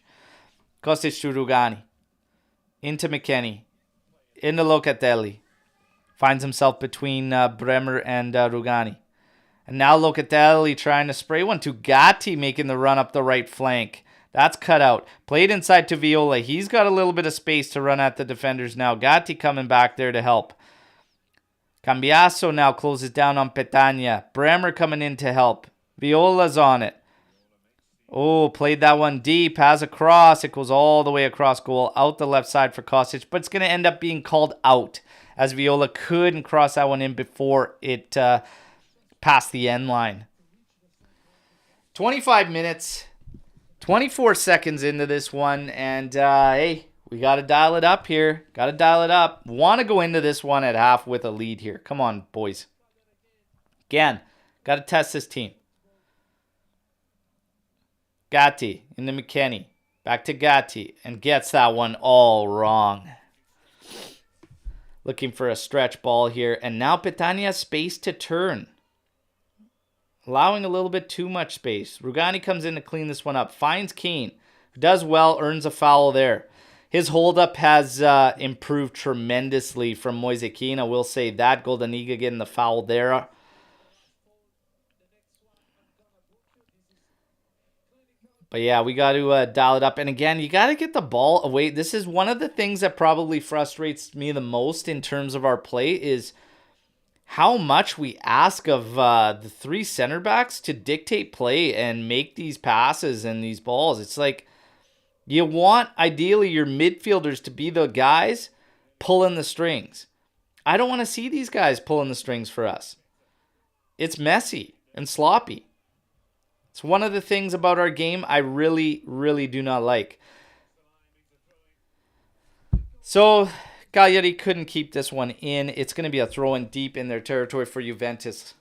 Kostic to Rugani. Into McKennie. Into Locatelli. Finds himself between Bremer and Rugani. And now Locatelli trying to spray one to Gatti, making the run up the right flank. That's cut out. Played inside to Viola. He's got a little bit of space to run at the defenders now. Gatti coming back there to help. Cambiasso now closes down on Petagna. Bremer coming in to help. Viola's on it. Oh, played that one deep. Has a cross. It goes all the way across goal. Out the left side for Kostic. But it's going to end up being called out, as Viola couldn't cross that one in before it passed the end line. 25 minutes. 24 seconds into this one. And, hey, we got to dial it up here. Got to dial it up. Want to go into this one at half with a lead here. Come on, boys. Again, got to test this team. Gatti into McKennie. Back to Gatti. And gets that one all wrong. Looking for a stretch ball here. And now Petagna has space to turn. Allowing a little bit too much space. Rugani comes in to clean this one up. Finds Keane. Does well. Earns a foul there. His holdup has improved tremendously from Moise Keane. I will say that. Goldaniga getting the foul there. But yeah, we got to dial it up. And again, you got to get the ball away. This is one of the things that probably frustrates me the most in terms of our play is how much we ask of the three center backs to dictate play and make these passes and these balls. It's like you want, ideally, your midfielders to be the guys pulling the strings. I don't want to see these guys pulling the strings for us. It's messy and sloppy. It's one of the things about our game I really, really do not like. So Cagliari couldn't keep this one in. It's going to be a throw-in deep in their territory for Juventus.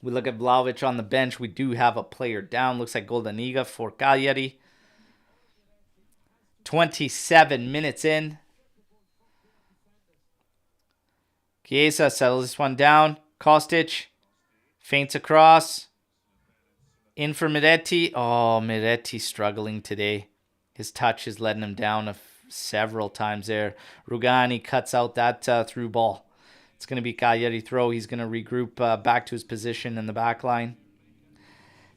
We look at Vlahovic on the bench. We do have a player down. Looks like Goldaniga for Cagliari. 27 minutes in. Chiesa settles this one down. Kostic feints across. In for Miretti. Oh, Miretti struggling today. His touch is letting him down several times there. Rugani cuts out that through ball. It's going to be Cagliari throw. He's going to regroup back to his position in the back line.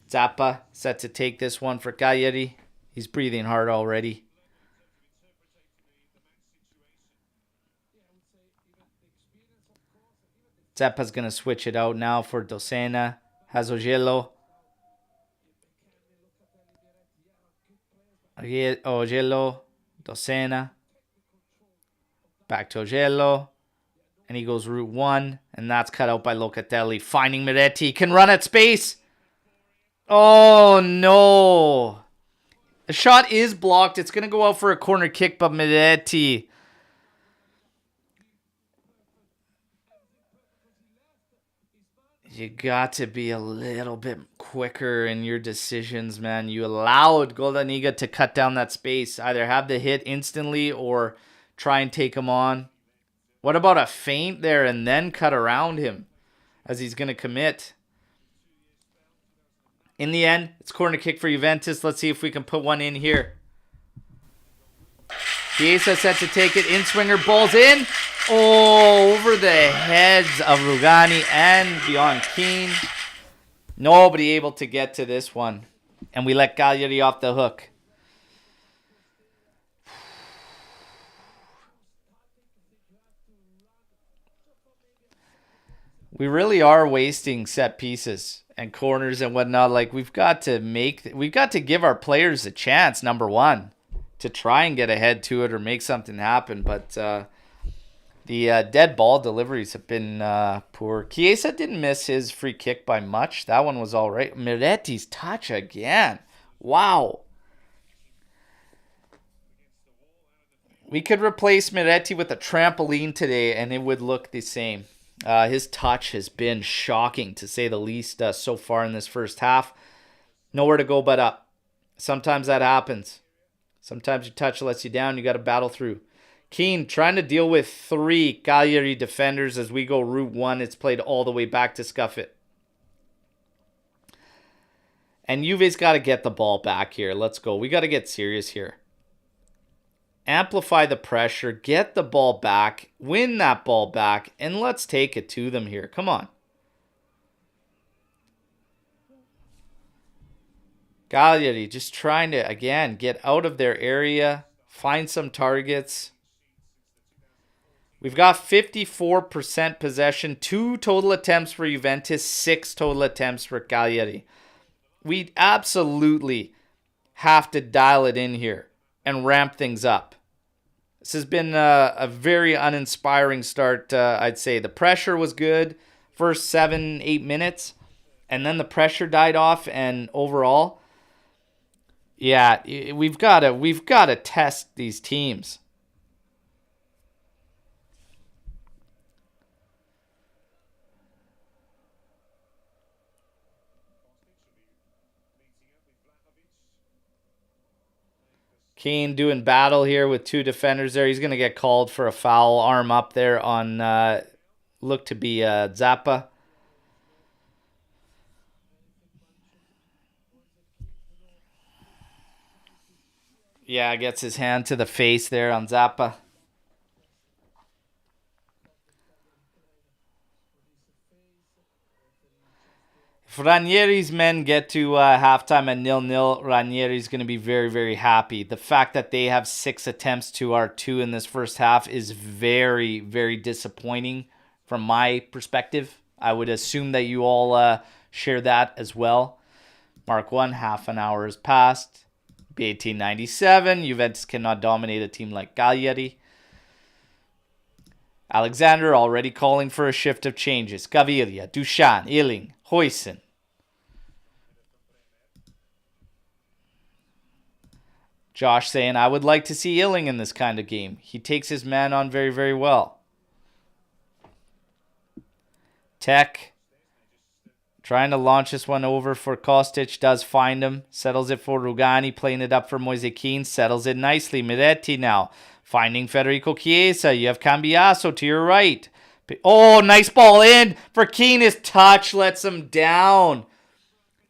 Zappa set to take this one for Cagliari. He's breathing hard already. Zappa's going to switch it out now for Dosena. Has Ogello. Ogello. Dosena. Back to Ogello. And he goes route one. And that's cut out by Locatelli. Finding Miretti. Can run at space. Oh, no. The shot is blocked. It's going to go out for a corner kick, but Miretti. You got to be a little bit quicker in your decisions, man. You allowed Goldaniga to cut down that space. Either have the hit instantly or try and take him on. What about a feint there and then cut around him as he's going to commit? In the end, it's corner kick for Juventus. Let's see if we can put one in here. Chiesa set to take it. In-swinger, balls in. Oh, over the heads of Rugani and beyond Keane. Nobody able to get to this one. And we let Cagliari off the hook. We really are wasting set pieces and corners and whatnot. Like we've got to give our players a chance, number one, to try and get ahead to it or make something happen. But the dead ball deliveries have been poor. Chiesa didn't miss his free kick by much. That one was all right. Miretti's touch again. Wow. We could replace Miretti with a trampoline today and it would look the same. His touch has been shocking, to say the least, so far in this first half. Nowhere to go but up. Sometimes that happens. Sometimes your touch lets you down. You got to battle through. Keane trying to deal with 3 Cagliari defenders as we go route 1. It's played all the way back to scuff it. And Juve's got to get the ball back here. Let's go. We got to get serious here. Amplify the pressure, get the ball back, win that ball back, and let's take it to them here. Come on. Cagliari just trying to, again, get out of their area, find some targets. We've got 54% possession, 2 total attempts for Juventus, 6 total attempts for Cagliari. We absolutely have to dial it in here and ramp things up. This has been a very uninspiring start, I'd say. The pressure was good first 7-8 minutes, and then the pressure died off, and overall, yeah, we've got to test these teams. Keane doing battle here with 2 defenders there. He's going to get called for a foul. Arm up there on, look to be Zappa. Yeah, gets his hand to the face there on Zappa. If Ranieri's men get to halftime at 0-0, Ranieri's going to be very, very happy. The fact that they have 6 attempts to our 2 in this first half is very, very disappointing from my perspective. I would assume that you all share that as well. Mark 1, half an hour has passed. B1897, Juventus cannot dominate a team like Cagliari. Alexander already calling for a shift of changes. Gaviria, Duchan, Illing, Huysen. Josh saying, I would like to see Illing in this kind of game. He takes his man on very, very well. Tech trying to launch this one over for Kostic. Does find him. Settles it for Rugani. Playing it up for Moise Kean. Settles it nicely. Miretti now. Finding Federico Chiesa. You have Cambiaso to your right. Oh, nice ball in for Kean. His touch lets him down.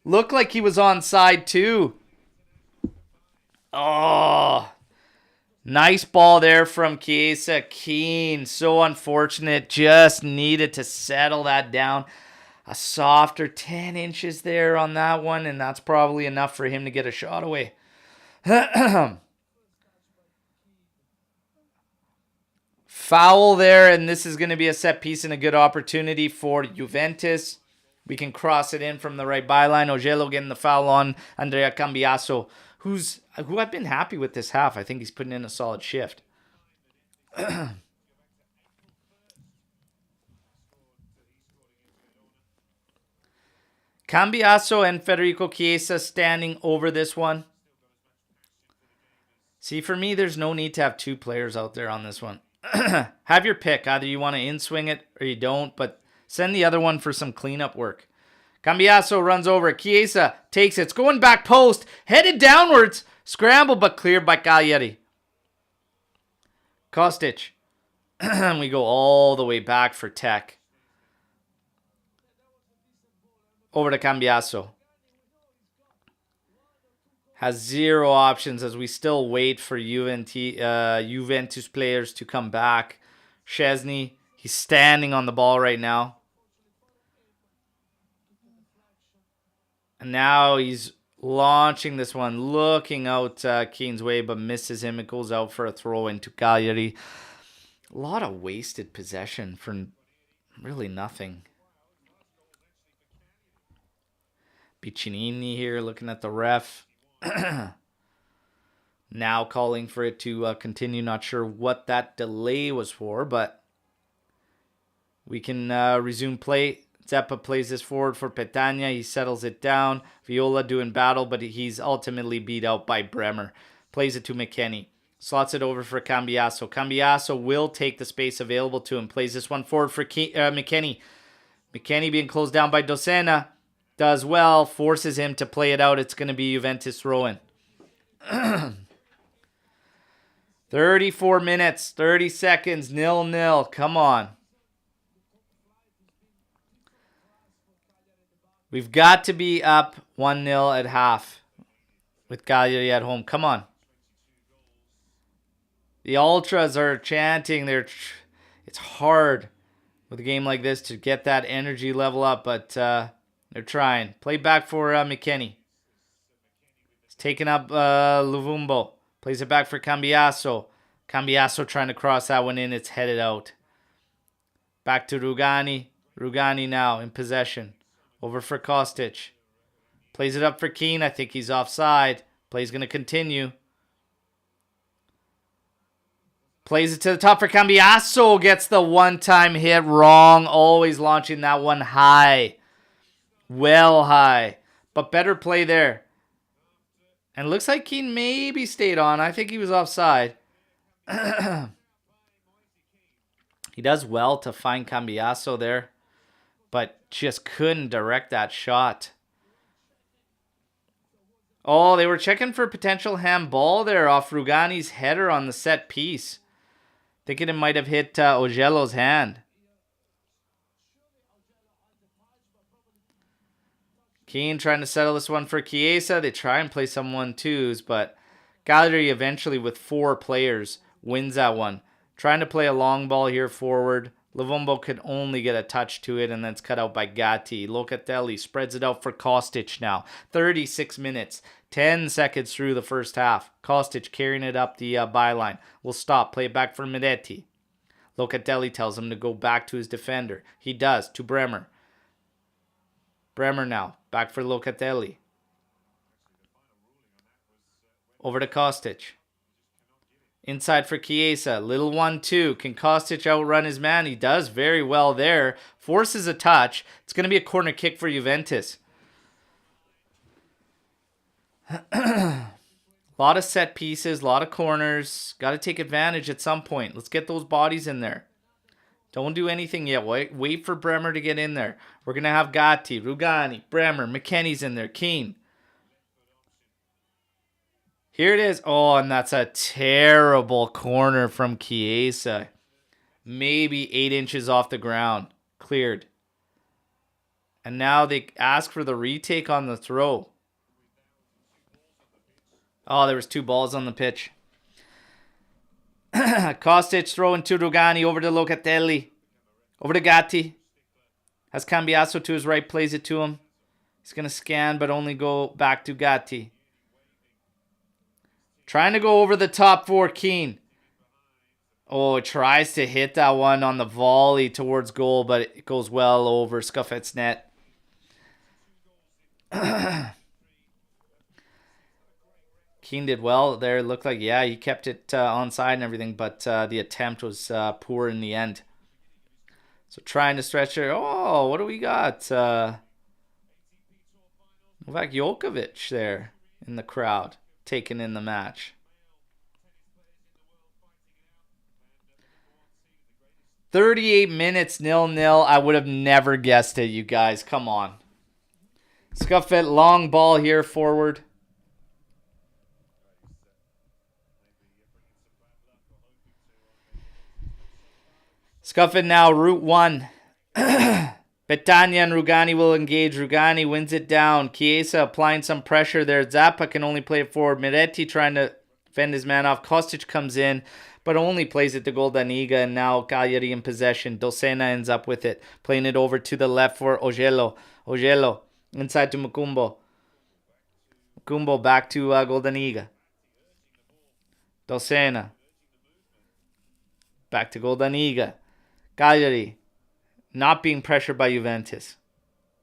Looked like he was onside too. Oh, nice ball there from Chiesa. Kean, so unfortunate. Just needed to settle that down. A softer 10 inches there on that one, and that's probably enough for him to get a shot away. Foul there, and this is going to be a set piece and a good opportunity for Juventus. We can cross it in from the right byline. Ogello getting the foul on Andrea Cambiaso, who I've been happy with this half. I think he's putting in a solid shift. Cambiaso and Federico Chiesa standing over this one. See, for me, there's no need to have two players out there on this one. Have your pick. Either you want to in-swing it or you don't, but send the other one for some cleanup work. Cambiaso runs over. Chiesa takes it. It's going back post. Headed downwards. Scramble, but cleared by Cagliari. Kostic. We go all the way back for Tech. Over to Cambiaso. Has zero options as we still wait for Juventus players to come back. Szczesny, he's standing on the ball right now. And now he's launching this one, looking out Keane's way, but misses him. It goes out for a throw into Cagliari. A lot of wasted possession for really nothing. Piccinini here looking at the ref. Now calling for it to continue. Not sure what that delay was for, but we can resume play. Zeppa plays this forward for Petagna. He settles it down. Viola doing battle, but he's ultimately beat out by Bremer. Plays it to McKennie. Slots it over for Cambiaso. Cambiaso will take the space available to him. Plays this one forward for McKennie. McKennie being closed down by Dosena. Does well. Forces him to play it out. It's going to be Juventus throw-in. 34 minutes. 30 seconds. 0-0. Come on. We've got to be up 1-0 at half with Cagliari at home. Come on. The Ultras are chanting. It's hard with a game like this to get that energy level up, but they're trying. Play back for McKennie. He's taking up Luvumbo. Plays it back for Cambiaso. Cambiaso trying to cross that one in. It's headed out. Back to Rugani. Rugani now in possession. Over for Kostic. Plays it up for Keane. I think he's offside. Play's going to continue. Plays it to the top for Cambiaso. Gets the one-time hit wrong. Always launching that one high. Well high. But better play there. And looks like Keane maybe stayed on. I think he was offside. He does well to find Cambiaso there. But just couldn't direct that shot. Oh, they were checking for potential handball there off Rugani's header on the set piece. Thinking it might have hit Ogello's hand. Keane trying to settle this one for Chiesa. They try and play some 1-2s, but Cagliari eventually with 4 players wins that one. Trying to play a long ball here forward. Luvumbo could only get a touch to it, and then it's cut out by Gatti. Locatelli spreads it out for Kostic now. 36 minutes, 10 seconds through the first half. Kostic carrying it up the byline. Will stop, play it back for Miretti. Locatelli tells him to go back to his defender. He does, to Bremer. Bremer now, back for Locatelli. Over to Kostic. Inside for Chiesa. Little 1-2. Can Kostic outrun his man? He does very well there. Forces a touch. It's going to be a corner kick for Juventus. A lot of set pieces, a lot of corners. Got to take advantage at some point. Let's get those bodies in there. Don't do anything yet. Wait for Bremer to get in there. We're going to have Gatti, Rugani, Bremer, McKennie's in there, Keane. Here it is. Oh, and that's a terrible corner from Chiesa. Maybe 8 inches off the ground. Cleared. And now they ask for the retake on the throw. Oh, there was 2 balls on the pitch. Kostic throwing to Rugani, over to Locatelli. Over to Gatti. Has Cambiasso to his right, plays it to him. He's going to scan, but only go back to Gatti. Trying to go over the top for Keane. Oh, it tries to hit that one on the volley towards goal, but it goes well over Scuffet's net. Keane did well there. It looked like, yeah, he kept it onside and everything, but the attempt was poor in the end. So trying to stretch it. Oh, what do we got? Novak Jokovic there in the crowd, taking in the match. 38 minutes, 0-0. I would have never guessed it, you guys. Come on. Scuffet, long ball here forward. Scuffet now, route 1. Petagna and Rugani will engage. Rugani wins it down. Chiesa applying some pressure there. Zappa can only play it forward. Miretti trying to fend his man off. Kostic comes in, but only plays it to Goldaniga, and now Cagliari in possession. Dosena ends up with it, playing it over to the left for Ogello. Ogello inside to Mukumbo. Mukumbo back to Goldaniga. Dosena. Back to Goldaniga. Cagliari not being pressured by Juventus.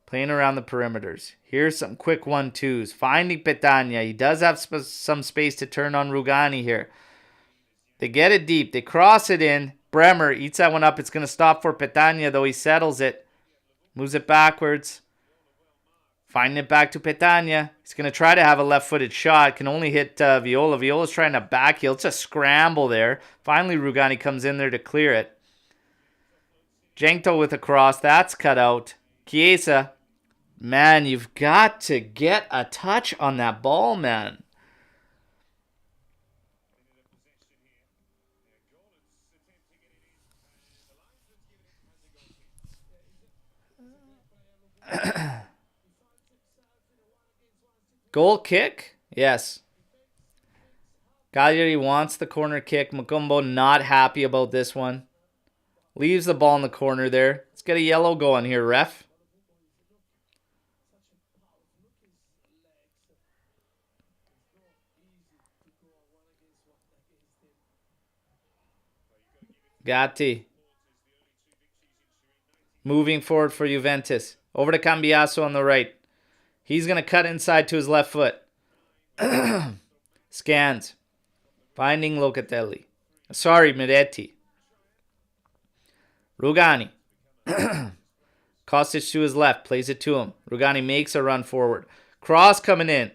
Playing around the perimeters. Here's some quick 1-2s. Finding Petagna. He does have some space to turn on Rugani here. They get it deep. They cross it in. Bremer eats that one up. It's going to stop for Petagna, though he settles it. Moves it backwards. Finding it back to Petagna. He's going to try to have a left-footed shot. Can only hit Viola. Viola's trying to backheel. It's a scramble there. Finally, Rugani comes in there to clear it. Jenkto with a cross. That's cut out. Chiesa. Man, you've got to get a touch on that ball, man. Goal kick? Yes. Cagliari wants the corner kick. Mukumbo not happy about this one. Leaves the ball in the corner there. Let's get a yellow going here, ref. Gatti. Moving forward for Juventus. Over to Cambiasso on the right. He's going to cut inside to his left foot. Scans. Finding Locatelli. Sorry, Miretti. Rugani. Kostic to his left. Plays it to him. Rugani makes a run forward. Cross coming in.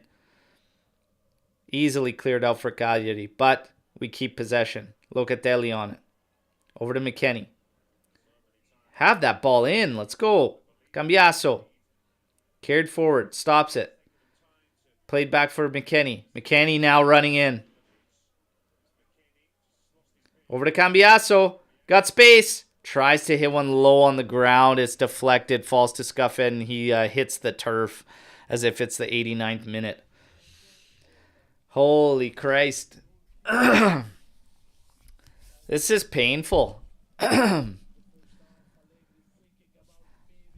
Easily cleared out for Cagliari. But we keep possession. Locatelli on it. Over to McKennie. Have that ball in. Let's go. Cambiasso. Carried forward. Stops it. Played back for McKennie. McKennie now running in. Over to Cambiasso. Got space. Tries to hit one low on the ground. It's deflected. Falls to Scuffet, and he hits the turf as if it's the 89th minute. Holy Christ. This is painful. Very,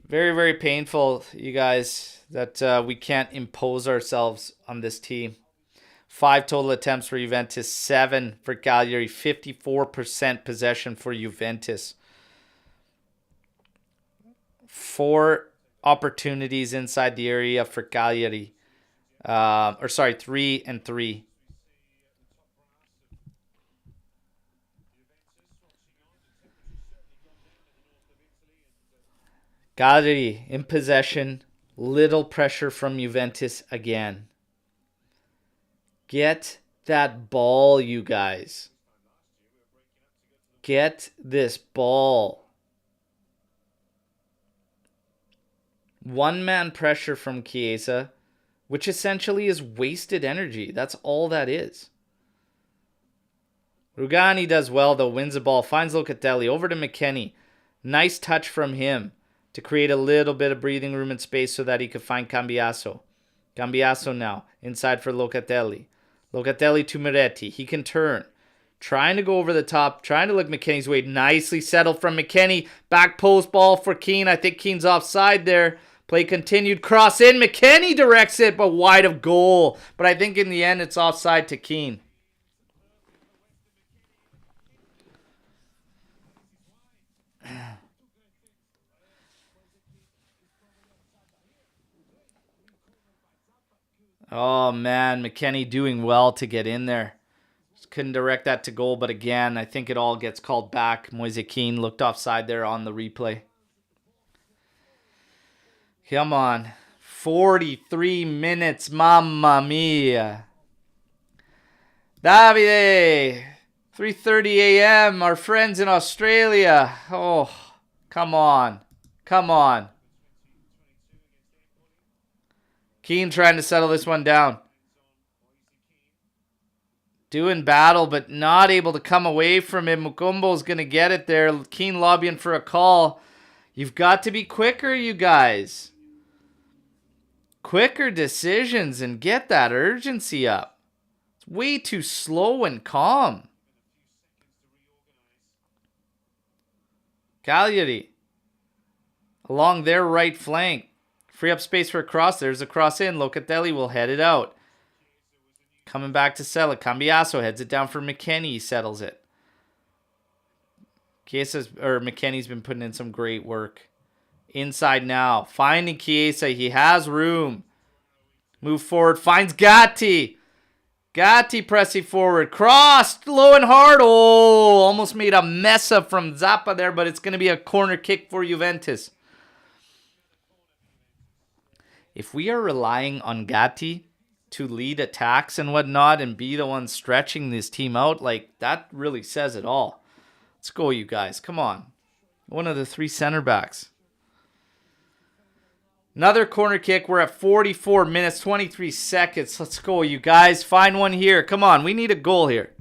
very painful, you guys, that we can't impose ourselves on this team. 5 total attempts for Juventus, 7 for Cagliari, 54% possession for Juventus. 4 opportunities inside the area for Cagliari. 3 and 3. Cagliari in possession. Little pressure from Juventus again. Get that ball, you guys. Get this ball. One-man pressure from Chiesa, which essentially is wasted energy. That's all that is. Rugani does well, though. Wins the ball. Finds Locatelli. Over to McKennie. Nice touch from him to create a little bit of breathing room and space so that he could find Cambiaso. Cambiaso now. Inside for Locatelli. Locatelli to Moretti. He can turn. Trying to go over the top. Trying to look McKennie's way. Nicely settled from McKennie. Back post ball for Keane. I think Keane's offside there. Play continued. Cross in. McKennie directs it, but wide of goal. But I think in the end, it's offside to Keane. Oh, man. McKennie doing well to get in there. Just couldn't direct that to goal, but again, I think it all gets called back. Moise Keane looked offside there on the replay. Come on. 43 minutes. Mamma mia. Davide. 3:30 a.m. Our friends in Australia. Oh, come on. Come on. Keane trying to settle this one down. Doing battle, but not able to come away from it. Mukumbo's going to get it there. Keane lobbying for a call. You've got to be quicker, you guys. Quicker decisions and get that urgency up. It's way too slow and calm. Cagliari. Along their right flank. Free up space for a cross. There's a cross in. Locatelli will head it out. Coming back to sell it. Cambiaso heads it down for McKennie. He settles it. McKennie's been putting in some great work. Inside now. Finding Chiesa. He has room. Move forward. Finds Gatti. Gatti pressing forward. Crossed. Low and hard. Oh, almost made a mess up from Zappa there, but it's going to be a corner kick for Juventus. If we are relying on Gatti to lead attacks and whatnot and be the one stretching this team out, like, that really says it all. Let's go, you guys. Come on. One of the three center backs. Another corner kick. We're at 44 minutes, 23 seconds. Let's go, you guys. Find one here. Come on. We need a goal here.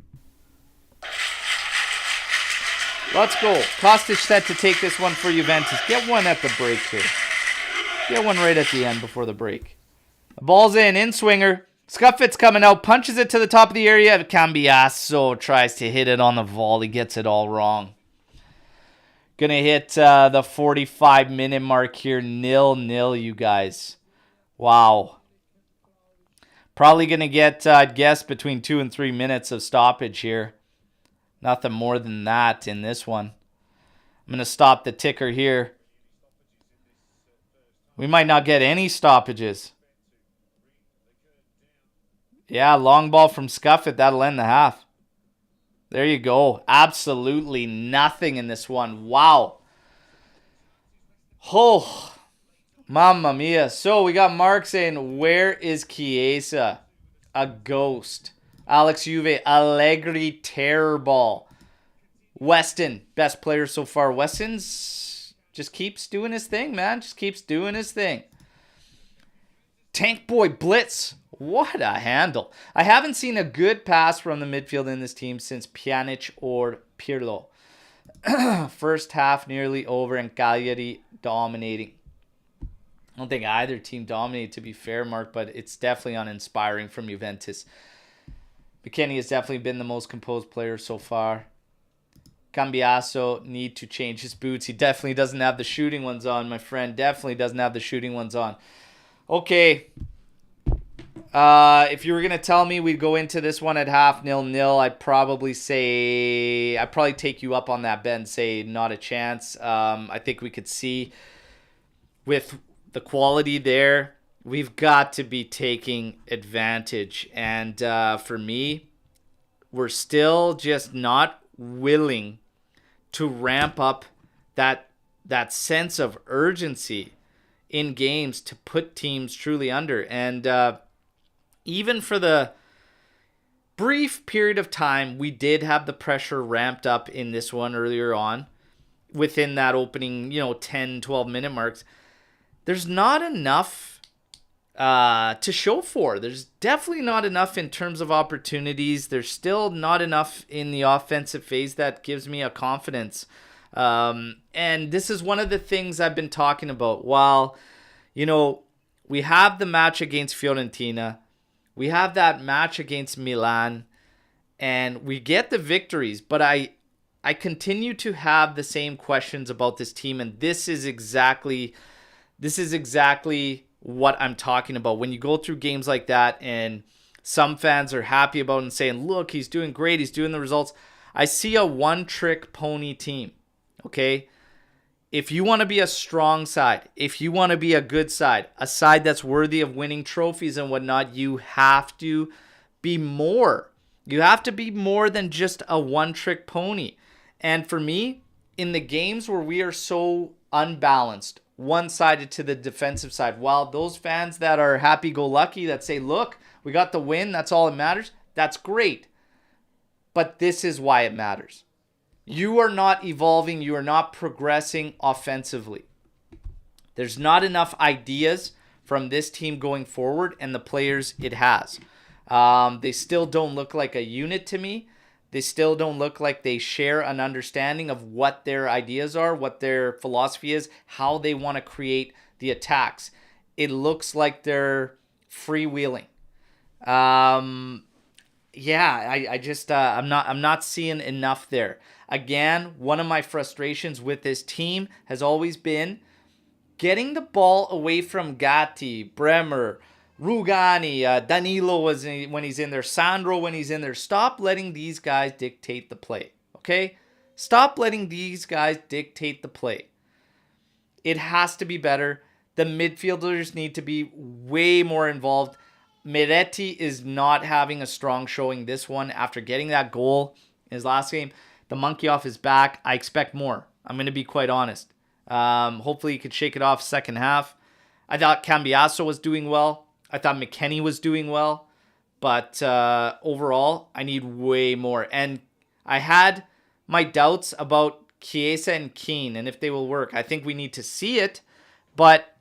Let's go. Kostic set to take this one for Juventus. Get one at the break here. Get one right at the end before the break. The ball's in swinger. Scuffit's coming out, punches it to the top of the area. Cambiaso tries to hit it on the volley, gets it all wrong. Gonna hit the 45-minute mark here. 0-0, you guys. Wow. Probably gonna get, I'd guess, between 2 and 3 minutes of stoppage here. Nothing more than that in this one. I'm gonna stop the ticker here. We might not get any stoppages. Yeah, long ball from Scuffit. That'll end the half. There you go. Absolutely nothing in this one. Wow. Oh, mamma mia. So we got Mark saying, where is Chiesa? A ghost. Alex Juve, Allegri, terror ball. Weston, best player so far. Weston's just keeps doing his thing, man. Just keeps doing his thing. Tank Boy Blitz. What a handle. I haven't seen a good pass from the midfield in this team since Pjanic or Pirlo. First half nearly over and Cagliari dominating. I don't think either team dominated, to be fair, Mark, but it's definitely uninspiring from Juventus. McKennie has definitely been the most composed player so far. Cambiaso need to change his boots. He definitely doesn't have the shooting ones on, my friend. Definitely doesn't have the shooting ones on. Okay. If you were going to tell me we'd go into this one at half 0-0, I'd probably take you up on that bet and say not a chance. I think we could see with the quality there, we've got to be taking advantage. And for me, we're still just not willing to ramp up that sense of urgency in games to put teams truly under. And even for the brief period of time, we did have the pressure ramped up in this one earlier on within that opening, 10, 12-minute marks. There's not enough to show for. There's definitely not enough in terms of opportunities. There's still not enough in the offensive phase that gives me a confidence. And this is one of the things I've been talking about. While, we have the match against Fiorentina, we have that match against Milan, and we get the victories, but I continue to have the same questions about this team, and this is exactly what I'm talking about. When you go through games like that and some fans are happy about it and saying, look, he's doing great, he's doing the results. I see a one-trick pony team, okay? If you want to be a strong side, if you want to be a good side, a side that's worthy of winning trophies and whatnot, you have to be more. You have to be more than just a one-trick pony. And for me, in the games where we are so unbalanced, one-sided to the defensive side, while those fans that are happy-go-lucky that say, look, we got the win, that's all that matters, that's great. But this is why it matters. You are not evolving. You are not progressing offensively. There's not enough ideas from this team going forward and the players it has. They still don't look like a unit to me. They still don't look like they share an understanding of what their ideas are, what their philosophy is, how they want to create the attacks. It looks like they're freewheeling. I'm not seeing enough there. Again, one of my frustrations with this team has always been getting the ball away from Gatti, Bremer, Rugani, Danilo when he's in there, Sandro when he's in there. Stop letting these guys dictate the play, okay? Stop letting these guys dictate the play. It has to be better. The midfielders need to be way more involved. Miretti is not having a strong showing this one after getting that goal in his last game. The monkey off his back. I expect more. I'm going to be quite honest. Hopefully he could shake it off second half. I thought Cambiasso was doing well. I thought McKennie was doing well. But overall, I need way more. And I had my doubts about Chiesa and Keane and if they will work. I think we need to see it. But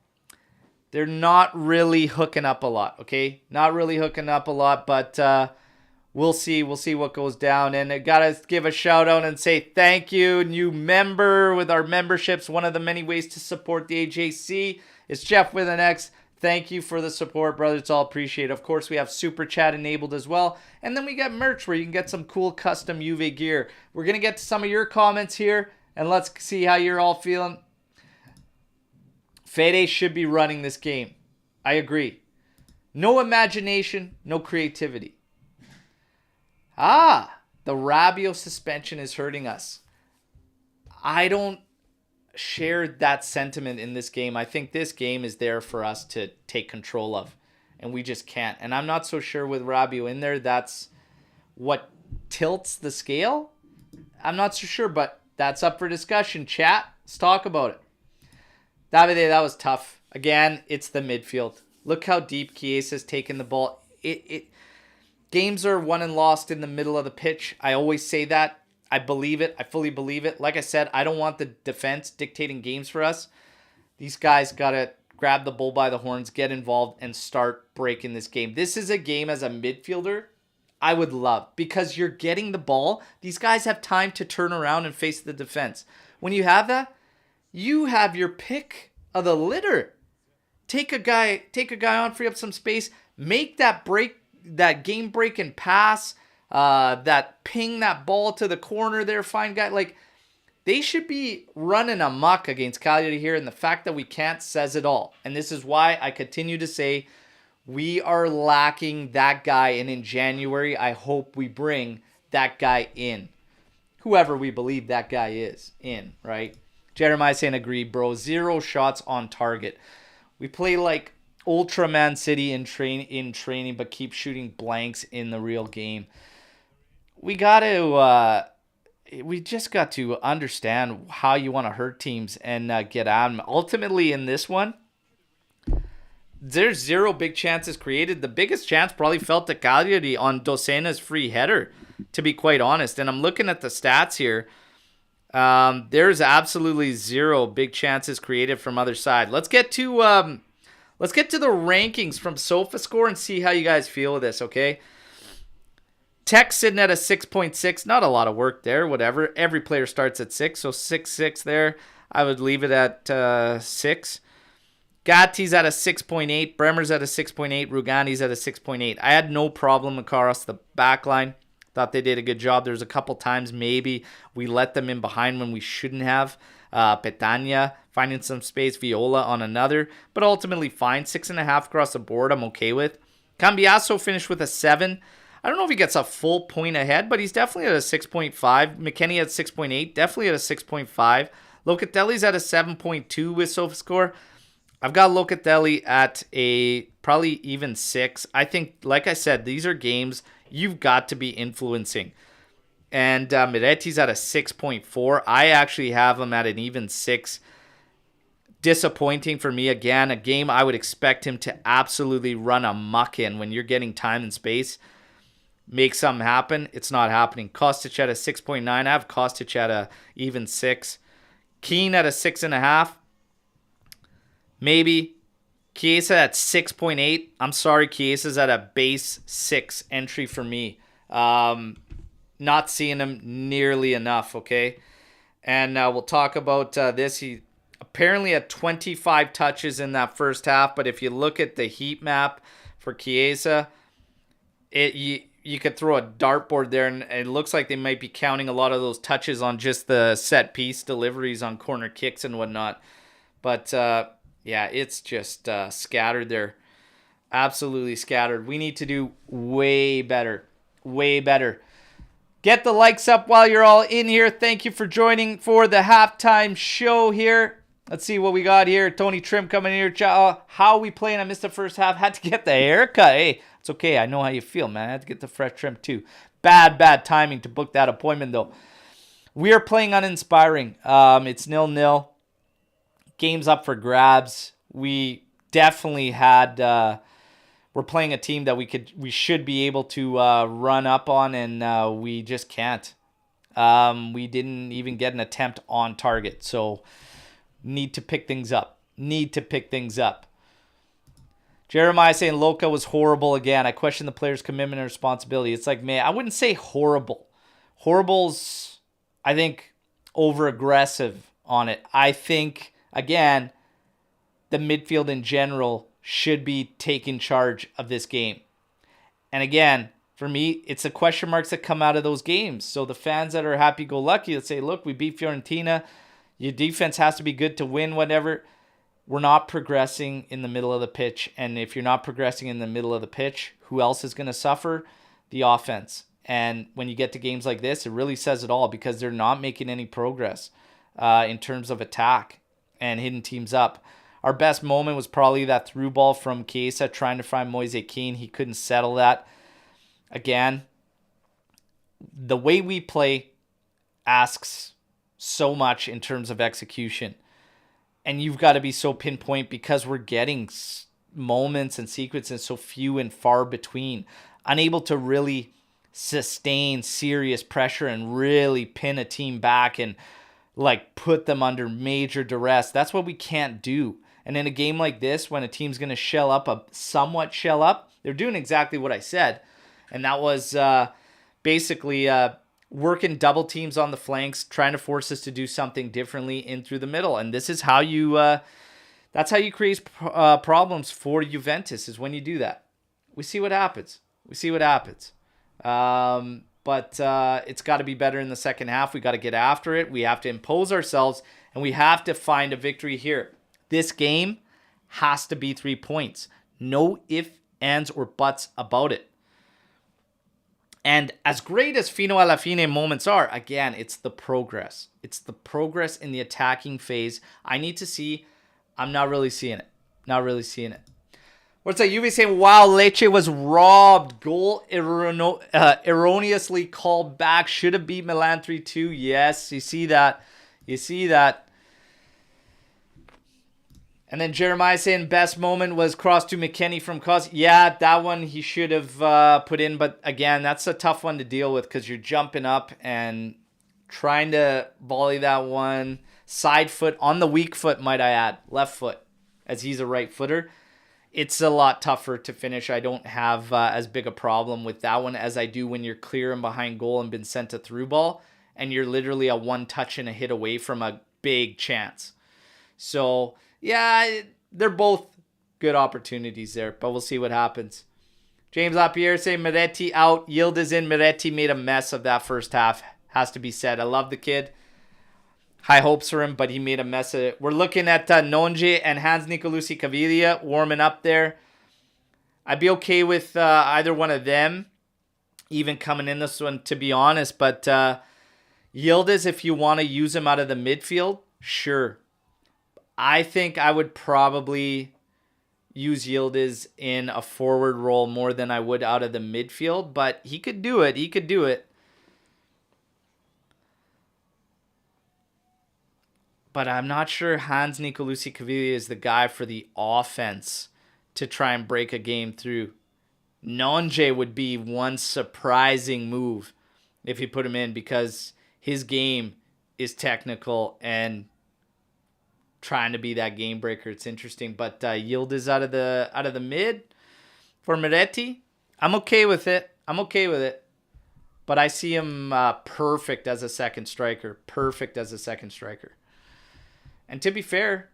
they're not really hooking up a lot, okay? Not really hooking up a lot, but we'll see. We'll see what goes down. And I got to give a shout out and say thank you, new member with our memberships. One of the many ways to support the AJC is Jeff with an X. Thank you for the support, brother. It's all appreciated. Of course, we have Super Chat enabled as well. And then we got merch where you can get some cool custom Juve gear. We're going to get to some of your comments here, and let's see how you're all feeling. Fede should be running this game. I agree. No imagination, no creativity. The Rabiot suspension is hurting us. I don't share that sentiment in this game. I think this game is there for us to take control of, and we just can't. And I'm not so sure with Rabiot in there that's what tilts the scale. I'm not so sure, but that's up for discussion. Chat, let's talk about it. Davide, that was tough. Again, it's the midfield. Look how deep Chiesa's taken the ball. Games are won and lost in the middle of the pitch. I always say that. I believe it. I fully believe it. Like I said, I don't want the defense dictating games for us. These guys got to grab the bull by the horns, get involved, and start breaking this game. This is a game as a midfielder I would love because you're getting the ball. These guys have time to turn around and face the defense. When you have that, you have your pick of the litter. Take a guy on, free up some space, make that game-breaking pass, that ping that ball to the corner there, fine guy. Like, they should be running amok against Cagliari here, and the fact that we can't says it all. And this is why I continue to say we are lacking that guy, and in January, I hope we bring that guy in. Whoever we believe that guy is in, right? Jeremiah saying agreed, bro. 0 shots on target. We play like Ultraman City in training, but keep shooting blanks in the real game. We just got to understand how you want to hurt teams and get at them. Ultimately, in this one, there's zero big chances created. The biggest chance probably felt to Cagliari on Dosena's free header, to be quite honest. And I'm looking at the stats here. There's absolutely zero big chances created from other side. Let's get to the rankings from SofaScore and see how you guys feel with this, okay? Tech sitting at a 6.6. Not a lot of work there, whatever. Every player starts at 6, so 6.6 there. I would leave it at 6. Gatti's at a 6.8. Bremer's at a 6.8. Rugani's at a 6.8. I had no problem across the back line. Thought they did a good job. There's a couple times maybe we let them in behind when we shouldn't have. Petagna finding some space. Viola on another. But ultimately fine. 6.5 across the board I'm okay with. Cambiaso finished with a 7. I don't know if he gets a full point ahead, but he's definitely at a 6.5. McKennie at 6.8. Definitely at a 6.5. Locatelli's at a 7.2 with SofaScore. I've got Locatelli at a probably even 6. I think, like I said, these are games you've got to be influencing. And Miretti's at a 6.4. I actually have him at an even 6. Disappointing for me. Again, a game I would expect him to absolutely run amok in when you're getting time and space. Make something happen. It's not happening. Kostic at a 6.9. I have Kostic at a even 6. Keane at a 6.5. Maybe. Chiesa at 6.8. I'm sorry, Chiesa's at a base 6 entry for me. Not seeing him nearly enough, okay? And we'll talk about this. He apparently had 25 touches in that first half, but if you look at the heat map for Chiesa, you could throw a dartboard there, and it looks like they might be counting a lot of those touches on just the set piece deliveries on corner kicks and whatnot. But yeah, it's just scattered there. Absolutely scattered. We need to do way better. Way better. Get the likes up while you're all in here. Thank you for joining for the halftime show here. Let's see what we got here. Tony Trim coming in here. How are we playing? I missed the first half. Had to get the haircut. Hey, it's okay. I know how you feel, man. I had to get the fresh trim too. Bad timing to book that appointment, though. We are playing uninspiring. It's 0-0. Game's up for grabs. We definitely had... we're playing a team that we should be able to run up on, and we just can't. We didn't even get an attempt on target, so need to pick things up. Jeremiah saying Luca was horrible again. I question the player's commitment and responsibility. It's like, man, I wouldn't say horrible. Horrible's, I think, over-aggressive on it. I think, again, the midfield in general should be taking charge of this game. And again, for me, it's the question marks that come out of those games. So the fans that are happy-go-lucky that say, look, we beat Fiorentina. Your defense has to be good to win, whatever. We're not progressing in the middle of the pitch. And if you're not progressing in the middle of the pitch, who else is going to suffer? The offense. And when you get to games like this, it really says it all because they're not making any progress in terms of attack and hitting teams up. Our best moment was probably that through ball from Chiesa trying to find Moise Kean. He couldn't settle that. Again, the way we play asks so much in terms of execution. And you've got to be so pinpoint because we're getting moments and sequences so few and far between. Unable to really sustain serious pressure and really pin a team back and like put them under major duress. That's what we can't do. And in a game like this, when a team's going to somewhat shell up, they're doing exactly what I said. And that was basically working double teams on the flanks, trying to force us to do something differently in through the middle. And this is how you, that's how you create problems for Juventus, is when you do that. We see what happens. But it's got to be better in the second half. We got to get after it. We have to impose ourselves, and we have to find a victory here. This game has to be 3 points. No ifs, ands, or buts about it. And as great as Fino alla fine moments are, again, it's the progress. It's the progress in the attacking phase. I need to see. I'm not really seeing it. What's that? Juve saying, wow, Lecce was robbed. Goal erroneously called back. Should have beat Milan 3-2. Yes, you see that. And then Jeremiah saying best moment was cross to McKennie from Cos. Yeah, that one he should have put in. But again, that's a tough one to deal with because you're jumping up and trying to volley that one. Side foot on the weak foot, might I add. Left foot, as he's a right footer. It's a lot tougher to finish. I don't have as big a problem with that one as I do when you're clear and behind goal and been sent a through ball. And you're literally a one touch and a hit away from a big chance. So, yeah, they're both good opportunities there, but we'll see what happens. James Lapierre saying Moretti out. Yildiz in. Moretti made a mess of that first half, has to be said. I love the kid. High hopes for him, but he made a mess of it. We're looking at Nonje and Hans Nicolucci Caviglia warming up there. I'd be okay with either one of them even coming in this one, to be honest. But Yildiz, if you want to use him out of the midfield, sure. I think I would probably use Yildiz in a forward role more than I would out of the midfield, but he could do it. He could do it. But I'm not sure Hans Nicolucci Caviglia is the guy for the offense to try and break a game through. Nonje would be one surprising move if you put him in because his game is technical and trying to be that game breaker. It's interesting, but Yildiz out of the mid for Moretti, I'm okay with it. But I see him perfect as a second striker. And to be fair,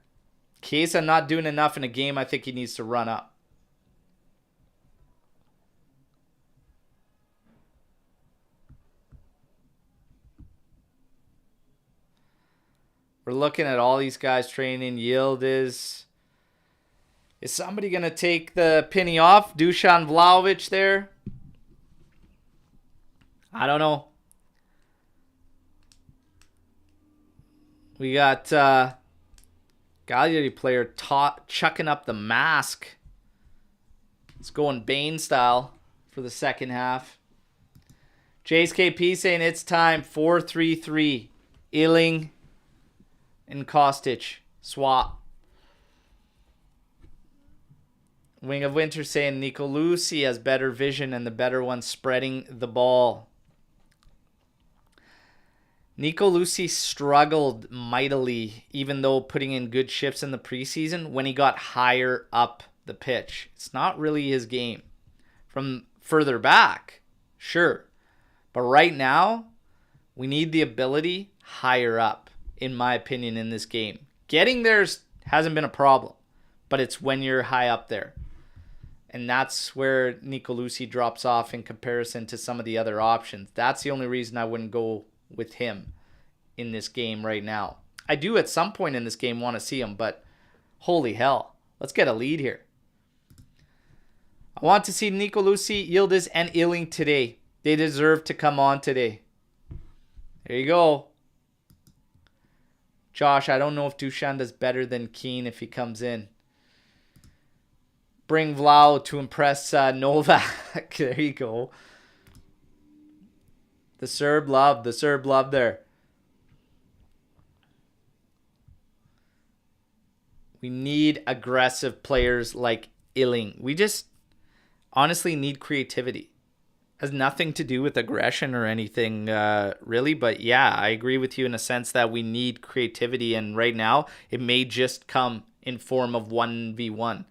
Chiesa not doing enough in a game. I think he needs to run up. We're looking at all these guys training. Yildiz. Is somebody going to take the penny off? Dusan Vlahovic there? I don't know. We got Cagliari player chucking up the mask. It's going Bane style for the second half. Jace KP saying it's time. 4-3-3. Illing and Kostic. Swap. Wing of Winter saying Nicolucci has better vision and the better one spreading the ball. Nicolucci struggled mightily, even though putting in good shifts in the preseason when he got higher up the pitch. It's not really his game. From further back, sure. But right now, we need the ability higher up, in my opinion, in this game. Getting there hasn't been a problem, but it's when you're high up there. And that's where Nicolucci drops off in comparison to some of the other options. That's the only reason I wouldn't go with him in this game right now. I do at some point in this game want to see him, but holy hell. Let's get a lead here. I want to see Nicolucci, Yildiz, and Illing today. They deserve to come on today. There you go. Josh, I don't know if Dusan does better than Keane if he comes in. Bring Vlau to impress Novak. There you go. The Serb love there. We need aggressive players like Illing. We just honestly need creativity. Has nothing to do with aggression or anything really, but yeah, I agree with you in a sense that we need creativity, and right now it may just come in form of 1v1.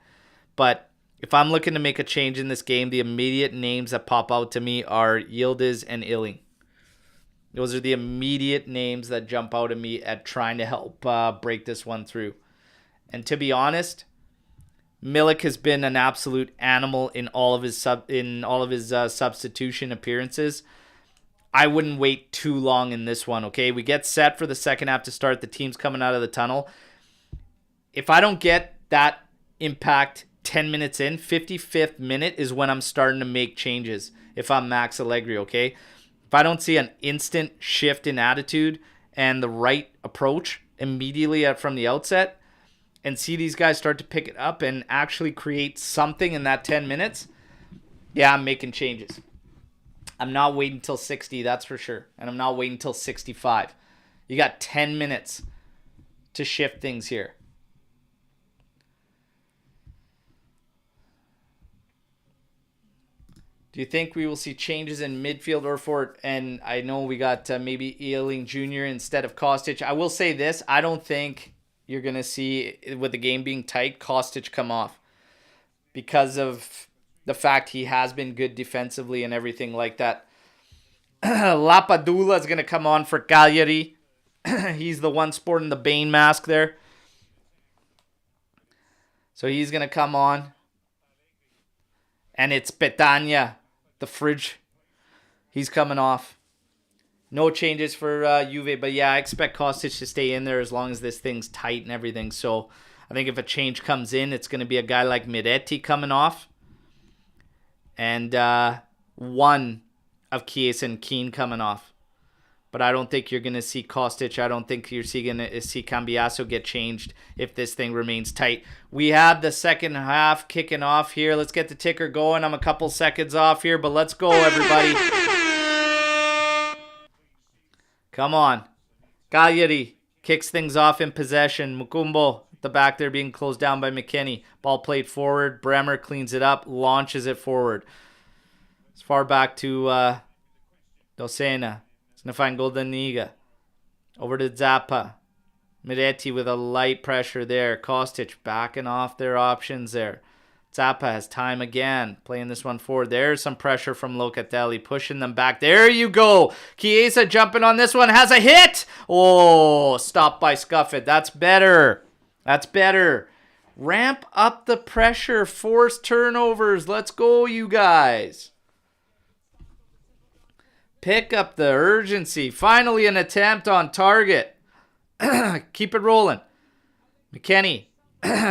But if I'm looking to make a change in this game, the immediate names that pop out to me are Yildiz and Illing. Those are the immediate names that jump out at me at trying to help break this one through. And to be honest, Milik has been an absolute animal in all of his substitution appearances. I wouldn't wait too long in this one, okay? We get set for the second half to start. The team's coming out of the tunnel. If I don't get that impact 10 minutes in, 55th minute is when I'm starting to make changes if I'm Max Allegri, okay? If I don't see an instant shift in attitude and the right approach immediately from the outset and see these guys start to pick it up and actually create something in that 10 minutes, yeah, I'm making changes. I'm not waiting till 60, that's for sure. And I'm not waiting till 65. You got 10 minutes to shift things here. Do you think we will see changes in midfield or forward? And I know we got maybe Ealing Jr. instead of Kostic. I will say this. I don't think you're going to see, with the game being tight, Kostic come off. Because of the fact he has been good defensively and everything like that. Lapadula is going to come on for Cagliari. He's the one sporting the Bane mask there. So he's going to come on. And it's Petagna, the fridge. He's coming off. No changes for Juve. But yeah, I expect Kostic to stay in there as long as this thing's tight and everything. So I think if a change comes in, it's going to be a guy like Miretti coming off. And one of Chiesa and Keane coming off. But I don't think you're going to see Kostic. I don't think you're going to see Cambiaso get changed if this thing remains tight. We have the second half kicking off here. Let's get the ticker going. I'm a couple seconds off here, but let's go, everybody. Come on. Cagliari kicks things off in possession. Mukumbo at the back there being closed down by McKinney. Ball played forward. Bremer cleans it up, launches it forward. As far back to Dosena. He's going to find Goldaniga. Over to Zappa. Miretti with a light pressure there. Kostic backing off their options there. Zappa has time again. Playing this one forward. There's some pressure from Locatelli. Pushing them back. There you go. Chiesa jumping on this one. Has a hit. Oh, stopped by Scuffit. That's better. That's better. Ramp up the pressure. Force turnovers. Let's go, you guys. Pick up the urgency. Finally an attempt on target. Keep it rolling. McKinney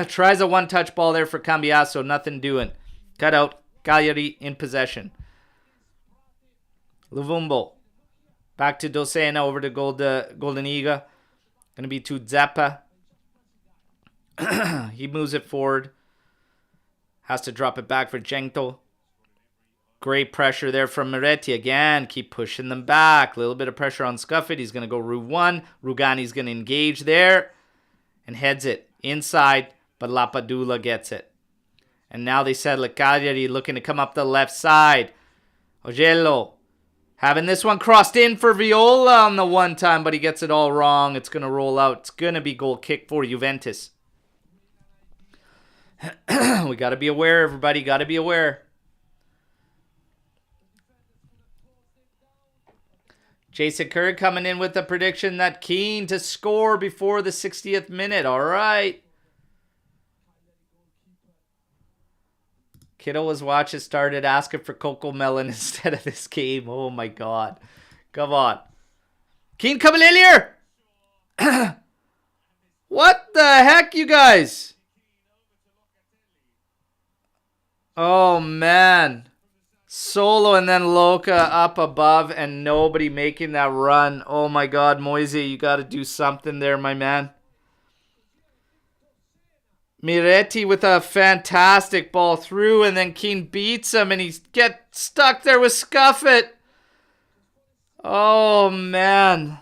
tries a one-touch ball there for Cambiaso. Nothing doing. Cut out. Cagliari in possession. Luvumbo. Back to Dosena. Over to Goldaniga. Going to be to Zappa. He moves it forward. Has to drop it back for Gento. Great pressure there from Miretti. Again, keep pushing them back. A little bit of pressure on Scuffit. He's going to go route one. Rugani's going to engage there. And heads it inside. But Lapadula gets it. And now they settle it. Cagliari looking to come up the left side. Ogello having this one crossed in for Viola on the one time. But he gets it all wrong. It's going to roll out. It's going to be goal kick for Juventus. We got to be aware, everybody. Got to be aware. Jason Kerr coming in with the prediction that Keane to score before the 60th minute. All right. Kiddo was watching, started asking for Coco Melon instead of this game. Oh, my God. Come on. Keane coming in here. What the heck, you guys? Oh, man. Solo and then Luca up above and nobody making that run. Oh my God, Moise, you got to do something there, my man. Miretti with a fantastic ball through and then Keane beats him and he gets stuck there with Scuffit. Oh man.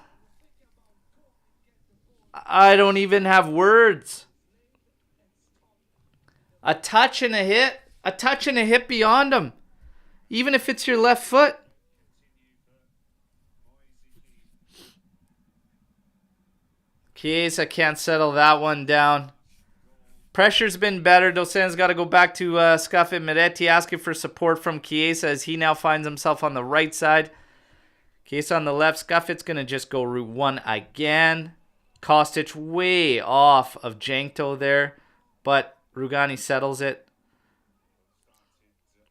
I don't even have words. A touch and a hit. A touch and a hit beyond him. Even if it's your left foot. Chiesa can't settle that one down. Pressure's been better. Dosena's got to go back to Scuffit. Miretti asking for support from Chiesa as he now finds himself on the right side. Chiesa on the left. Scuffit's going to just go route one again. Kostic way off of Gento there. But Rugani settles it.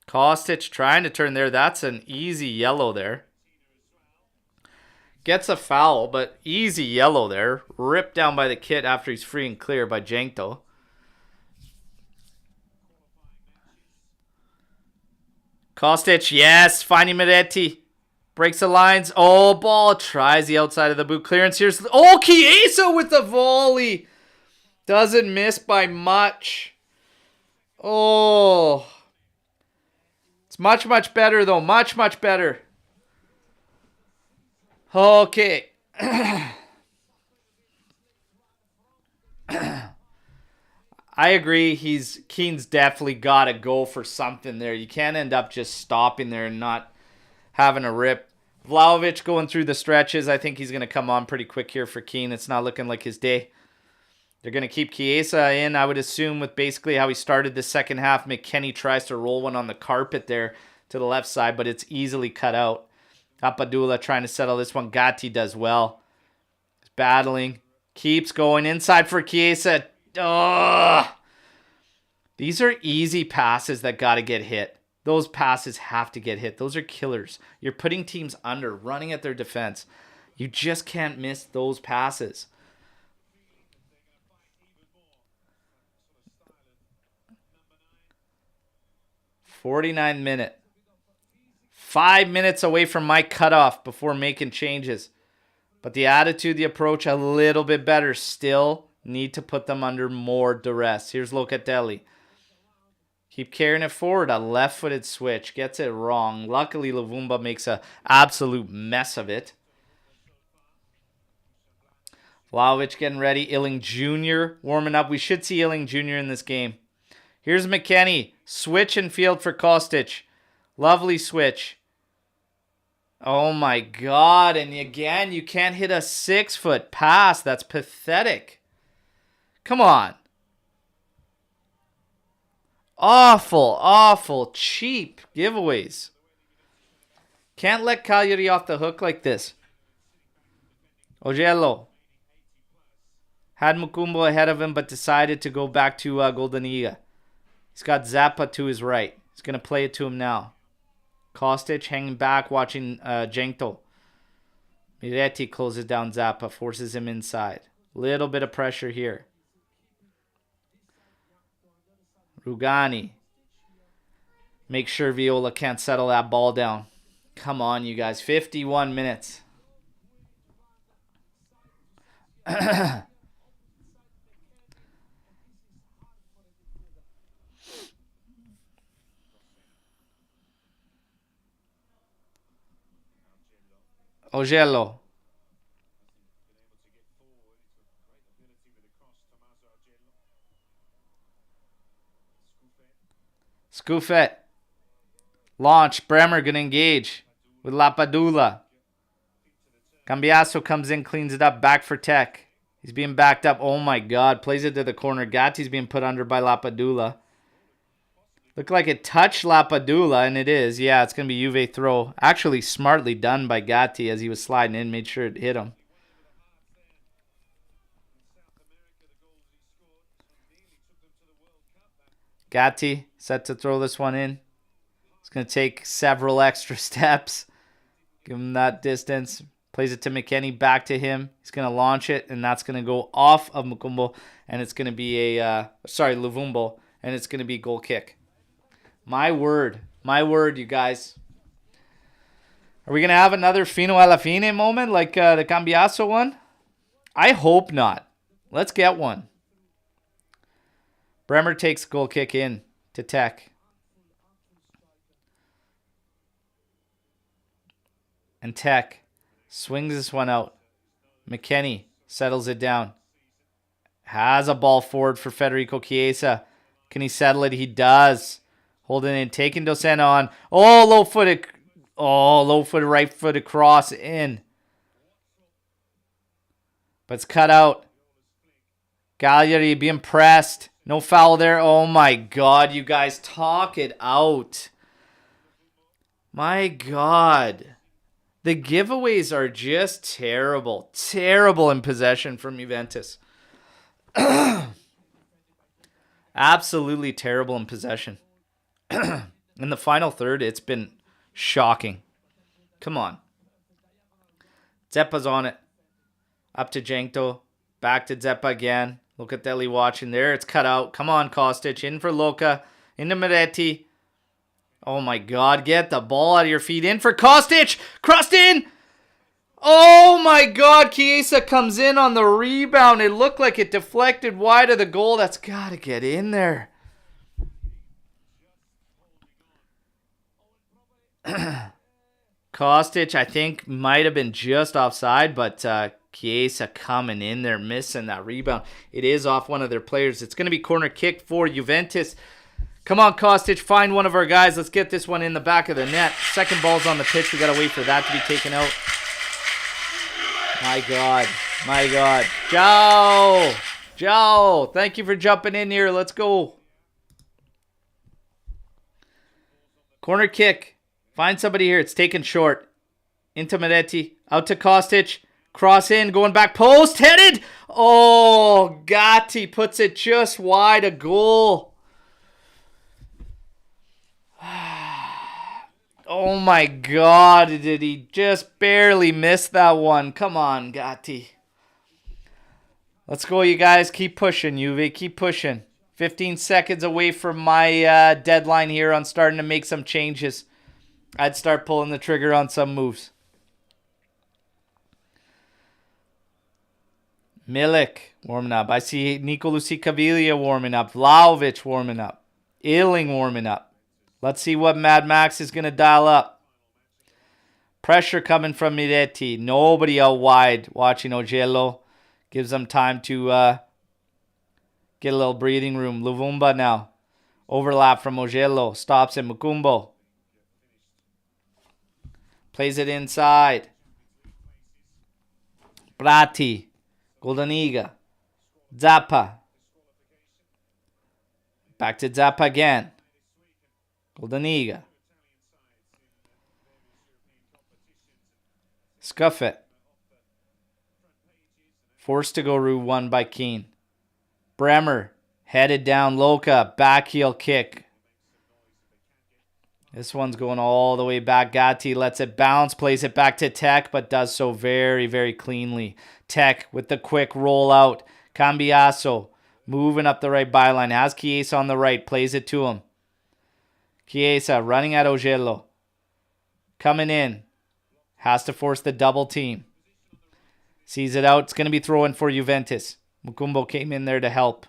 Kostic trying to turn there. That's an easy yellow there. Gets a foul, but easy yellow there. Ripped down by the kit after he's free and clear by Gento. Kostic, yes. Finding Miretti. Breaks the lines. Oh, ball. Tries the outside of the boot clearance. Here's... Oh, Chiesa with the volley. Doesn't miss by much. Oh... Much, much better, though. Much, much better. Okay. I agree. Keane's definitely got to go for something there. You can't end up just stopping there and not having a rip. Vlahovic going through the stretches. I think he's going to come on pretty quick here for Keane. It's not looking like his day. They're going to keep Chiesa in, I would assume, with basically how he started the second half. McKennie tries to roll one on the carpet there to the left side, but it's easily cut out. Apadula trying to settle this one. Gatti does well. He's battling. Keeps going inside for Chiesa. Ugh. These are easy passes that got to get hit. Those passes have to get hit. Those are killers. You're putting teams under, running at their defense. You just can't miss those passes. 49 minute. 5 minutes away from my cutoff before making changes. But the attitude, the approach, a little bit better. Still need to put them under more duress. Here's Locatelli. Keep carrying it forward. A left-footed switch. Gets it wrong. Luckily, Luvumba makes an absolute mess of it. Vlahovic getting ready. Illing Jr. warming up. We should see Illing Jr. in this game. Here's McKennie. Switch and field for Kostic. Lovely switch. Oh my God. And again, you can't hit a 6-foot pass. That's pathetic. Come on. Awful, cheap giveaways. Can't let Cagliari off the hook like this. Ogello. Had Mukumbo ahead of him, but decided to go back to Goldaniga. He's got Zappa to his right. He's going to play it to him now. Kostic hanging back, watching Gento. Miretti closes down Zappa, forces him inside. Little bit of pressure here. Rugani. Make sure Viola can't settle that ball down. Come on, you guys. 51 minutes. Ogello. Scoufet. Launch. Bremer going to engage with Lapadula. Cambiasso comes in, cleans it up. Back for Tech. He's being backed up. Oh my God. Plays it to the corner. Gatti's being put under by Lapadula. Looked like it touched Lapadula, and it is. Yeah, it's going to be Juve throw. Actually, smartly done by Gatti as he was sliding in. Made sure it hit him. Gatti set to throw this one in. It's going to take several extra steps. Give him that distance. Plays it to McKennie. Back to him. He's going to launch it, and that's going to go off of Mukumbo, and it's going to be a... Luvumbo, and it's going to be a goal kick. My word, you guys. Are we going to have another Fino alla fine moment like the Cambiasso one? I hope not. Let's get one. Bremer takes goal kick in to Tech. And Tech swings this one out. McKennie settles it down. Has a ball forward for Federico Chiesa. Can he settle it? He does. Holding in, taking Dosena on. Oh, low-footed right-footed cross in. But it's cut out. Cagliari being pressed. No foul there. Oh my God, you guys, talk it out. My God. The giveaways are just terrible. Terrible in possession from Juventus. Absolutely terrible in possession. In the final third, it's been shocking. Come on. Zeppa's on it. Up to Gento. Back to Zeppa again. Locatelli watching there. It's cut out. Come on, Kostic. In for Luca. Into Miretti. Oh my God. Get the ball out of your feet. In for Kostic. Crossed in. Oh my God. Chiesa comes in on the rebound. It looked like it deflected wide of the goal. That's got to get in there. Kostic, I think, might have been just offside, but Chiesa coming in there, missing that rebound. It is off one of their players. It's going to be corner kick for Juventus. Come on, Kostic, find one of our guys. Let's get this one in the back of the net. Second ball's on the pitch. We got to wait for that to be taken out. My God. My God. Joe, thank you for jumping in here. Let's go. Corner kick. Find somebody here. It's taken short. Into Miretti. Out to Kostic. Cross in. Going back post. Headed. Oh, Gatti puts it just wide. A goal. Oh my God, did he just barely miss that one? Come on, Gatti. Let's go, you guys. Keep pushing, Juve. Keep pushing. 15 seconds away from my deadline here on starting to make some changes. I'd start pulling the trigger on some moves. Milik warming up. I see Nicolucci Caviglia warming up. Vlahovic warming up. Illing warming up. Let's see what Mad Max is going to dial up. Pressure coming from Miretti. Nobody out wide watching Ogello. Gives them time to get a little breathing room. Luvumba now. Overlap from Ogello. Stops it. Mukumbo. Plays it inside. Prati. Goldaniga. Zappa. Back to Zappa again. Goldaniga. Scuff it. Forced to go Route 1 by Keane. Bremer. Headed down. Luca. Back heel kick. This one's going all the way back. Gatti lets it bounce. Plays it back to Tech. But does so very, very cleanly. Tech with the quick rollout. Cambiaso. Moving up the right byline. Has Chiesa on the right. Plays it to him. Chiesa running at Ogello. Coming in. Has to force the double team. Sees it out. It's going to be throwing for Juventus. Mukumbo came in there to help.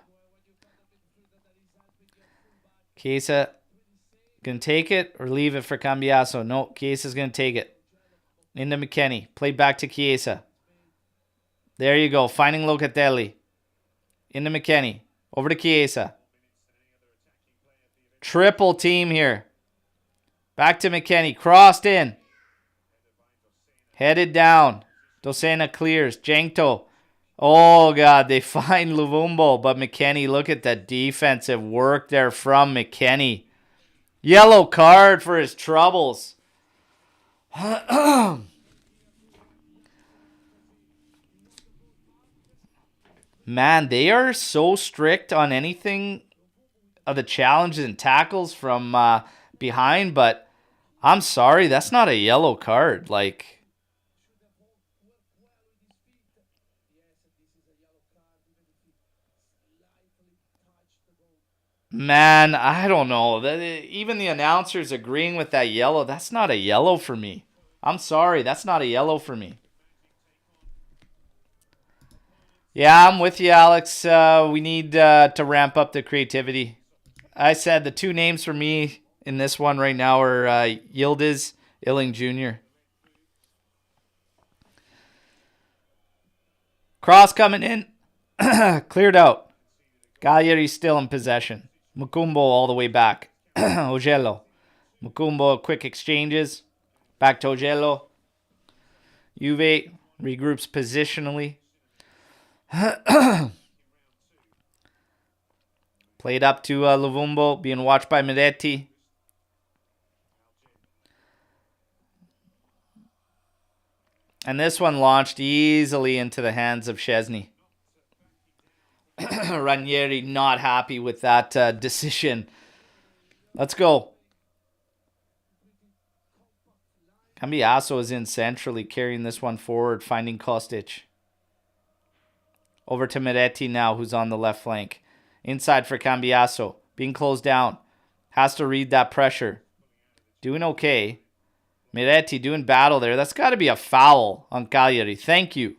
Chiesa going to take it or leave it for Cambiaso. No, Chiesa's going to take it. Into McKennie. Play back to Chiesa. There you go. Finding Locatelli. Into McKennie. Over to Chiesa. Triple team here. Back to McKennie. Crossed in. Headed down. Dosena clears. Jankto. Oh, God. They find Luvumbo. But McKennie, look at the defensive work there from McKennie. Yellow card for his troubles. Man, they are so strict on anything of the challenges and tackles from behind, but I'm sorry, that's not a yellow card. Like, man, I don't know. Even the announcers agreeing with that yellow, that's not a yellow for me. I'm sorry, that's not a yellow for me. Yeah, I'm with you, Alex. We need to ramp up the creativity. I said the two names for me in this one right now are Yildiz, Illing Jr. Cross coming in. Cleared out. Cagliari still in possession. Mukumbo all the way back. Ogello. Mukumbo, quick exchanges. Back to Ogello. Juve regroups positionally. Played up to Luvumbo, being watched by Miretti. And this one launched easily into the hands of Szczesny. Ranieri not happy with that decision. Let's go. Cambiaso is in centrally, carrying this one forward, finding Kostic. Over to Miretti now, who's on the left flank. Inside for Cambiaso. Being closed down. Has to read that pressure. Doing okay. Miretti doing battle there. That's got to be a foul on Cagliari. Thank you.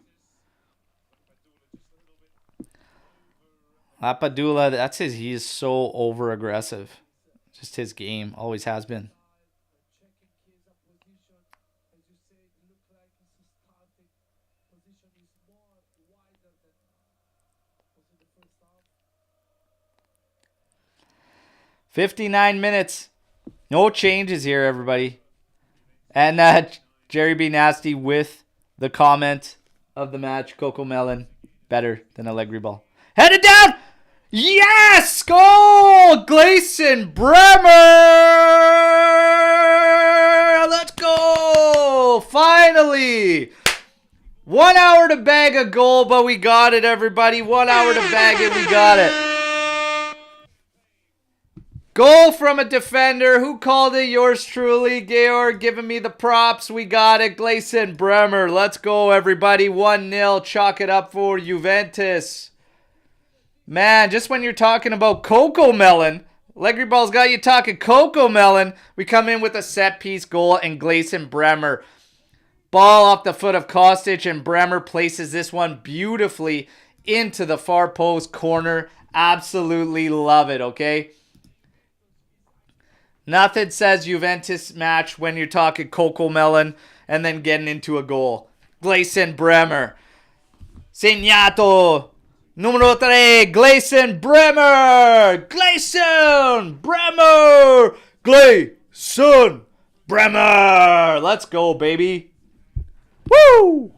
Lapadula, that's his. He is so over-aggressive. Just his game. Always has been. 59 minutes. No changes here, everybody. And Jerry B. Nasty with the comment of the match. Coco Melon better than Allegri ball. Headed down. Yes! Goal! Gleison Bremer! Let's go! Finally! 1 hour to bag a goal, but we got it, everybody. 1 hour to bag it, we got it. Goal from a defender. Who called it? Yours truly, Georg, giving me the props. We got it. Gleison Bremer. Let's go, everybody. 1-0. Chalk it up for Juventus. Man, just when you're talking about Coco Melon, Allegri Ball's got you talking Coco Melon. We come in with a set-piece goal and Gleison Bremer. Ball off the foot of Kostic, and Bremer places this one beautifully into the far post corner. Absolutely love it, okay? Nothing says Juventus match when you're talking Coco Melon and then getting into a goal. Gleison Bremer. Segnato. Numero 3. Gleison Bremer. Gleison Bremer. Gleison Bremer. Let's go, baby. Woo!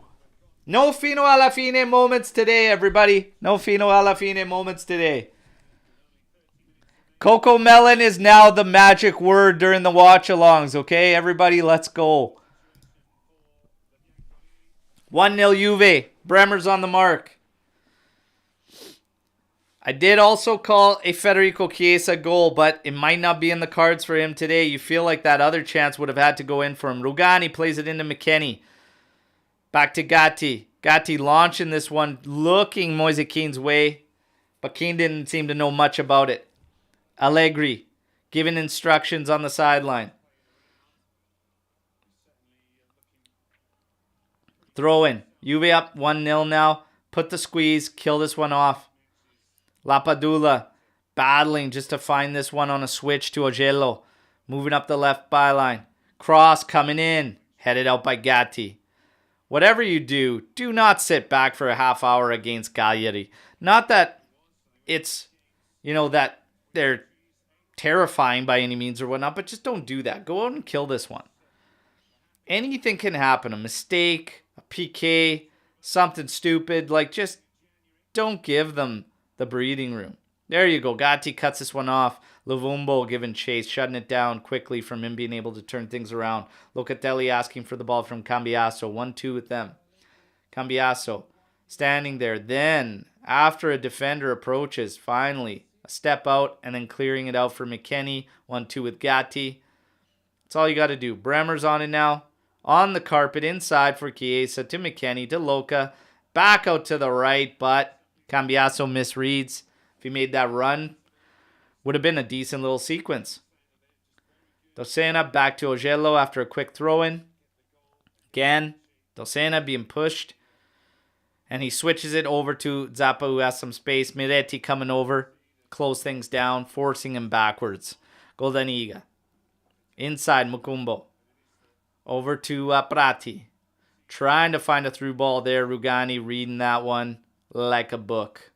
No fino alla fine moments today, everybody. No fino alla fine moments today. Coco Melon is now the magic word during the watch-alongs, okay? Everybody, let's go. 1-0 Juve. Bremer's on the mark. I did also call a Federico Chiesa goal, but it might not be in the cards for him today. You feel like that other chance would have had to go in for him. Rugani plays it into McKennie. Back to Gatti. Gatti launching this one, looking Moise Keane's way, but Keane didn't seem to know much about it. Allegri giving instructions on the sideline. Throw in. Juve up 1-0 now. Put the squeeze. Kill this one off. Lapadula battling just to find this one on a switch to Ogello. Moving up the left byline. Cross coming in. Headed out by Gatti. Whatever you do, do not sit back for a half hour against Cagliari. Not that it's, that they're terrifying by any means or whatnot, but just don't do that. Go out and kill this one. Anything can happen. A mistake, a PK, something stupid. Just don't give them the breathing room. There you go. Gatti cuts this one off. Lovumbo giving chase, shutting it down quickly from him being able to turn things around. Locatelli asking for the ball from Cambiaso. 1-2 with them. Cambiaso standing there. Then, after a defender approaches, finally, a step out and then clearing it out for McKennie. 1-2 with Gatti. That's all you got to do. Bremer's on it now. On the carpet, inside for Chiesa, to McKennie, to Luca. Back out to the right, but Cambiaso misreads. If he made that run, would have been a decent little sequence. Dosena back to Ogello after a quick throw-in. Again, Dosena being pushed. And he switches it over to Zappa, who has some space. Miretti coming over. Close things down, forcing him backwards. Goldaniga. Inside, Mukumbo. Over to Prati. Trying to find a through ball there. Rugani reading that one like a book.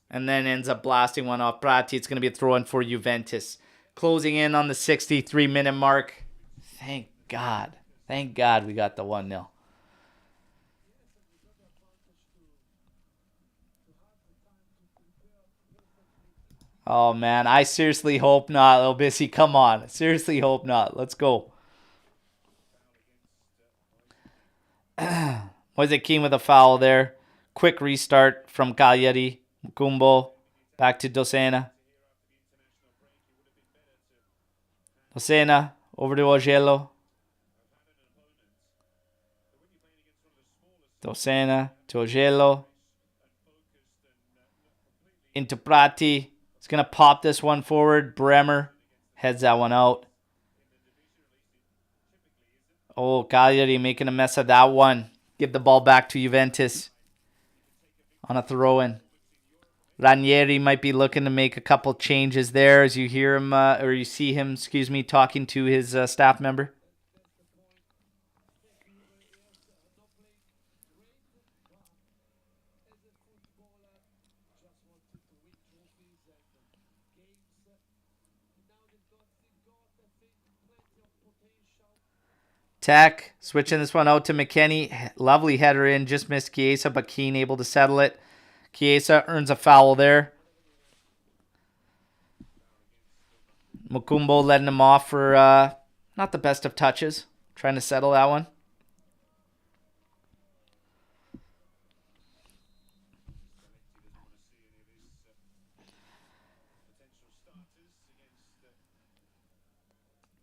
And then ends up blasting one off Prati. It's going to be a throw-in for Juventus. Closing in on the 63-minute mark. Thank God. Thank God we got the 1-0. Oh, man. I seriously hope not. Lil Bissy, come on. Seriously hope not. Let's go. Moise Keane with a foul there. Quick restart from Cagliari. Mukumbo. Back to Dosena. Dosena. Over to Ogello. Dosena to Ogello. Into Prati. He's going to pop this one forward. Bremer heads that one out. Oh, Cagliari making a mess of that one. Give the ball back to Juventus on a throw-in. Ranieri might be looking to make a couple changes there as you hear him, or you see him, talking to his staff member. Tech switching this one out to McKennie. Lovely header in. Just missed Chiesa, but Keane able to settle it. Chiesa earns a foul there. Mukumbo letting him off for not the best of touches. Trying to settle that one.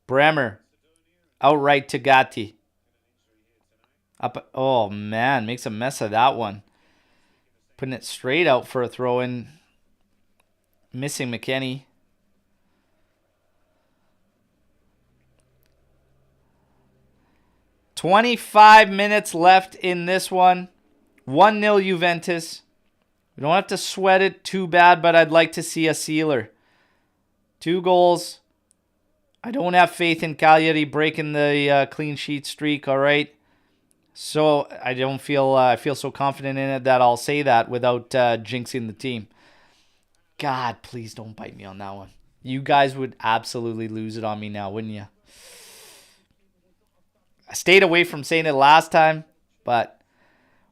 Bremer. Outright to Gatti. Up. Oh, man. Makes a mess of that one. Putting it straight out for a throw-in. Missing McKennie. $25 minutes left in this one. 1-0 Juventus. We don't have to sweat it too bad, but I'd like to see a sealer. 2 goals. I don't have faith in Cagliari breaking the clean sheet streak, all right? So I don't feel I feel so confident in it that I'll say that without jinxing the team. God, please don't bite me on that one. You guys would absolutely lose it on me now, wouldn't you? I stayed away from saying it last time, but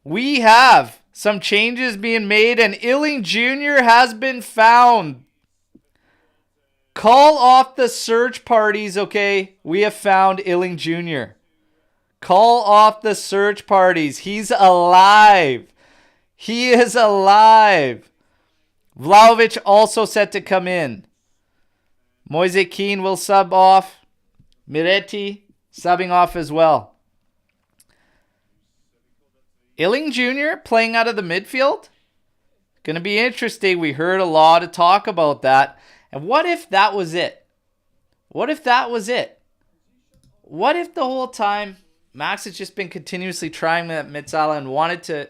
we have some changes being made, and Illing Jr. has been found. Call off the search parties, okay? We have found Illing Jr. Call off the search parties. He's alive. He is alive. Vlahovic also set to come in. Moise Keane will sub off. Miretti subbing off as well. Illing Jr. playing out of the midfield? Going to be interesting. We heard a lot of talk about that. And what if that was it? What if that was it? What if the whole time Max has just been continuously trying at Mezzala and wanted to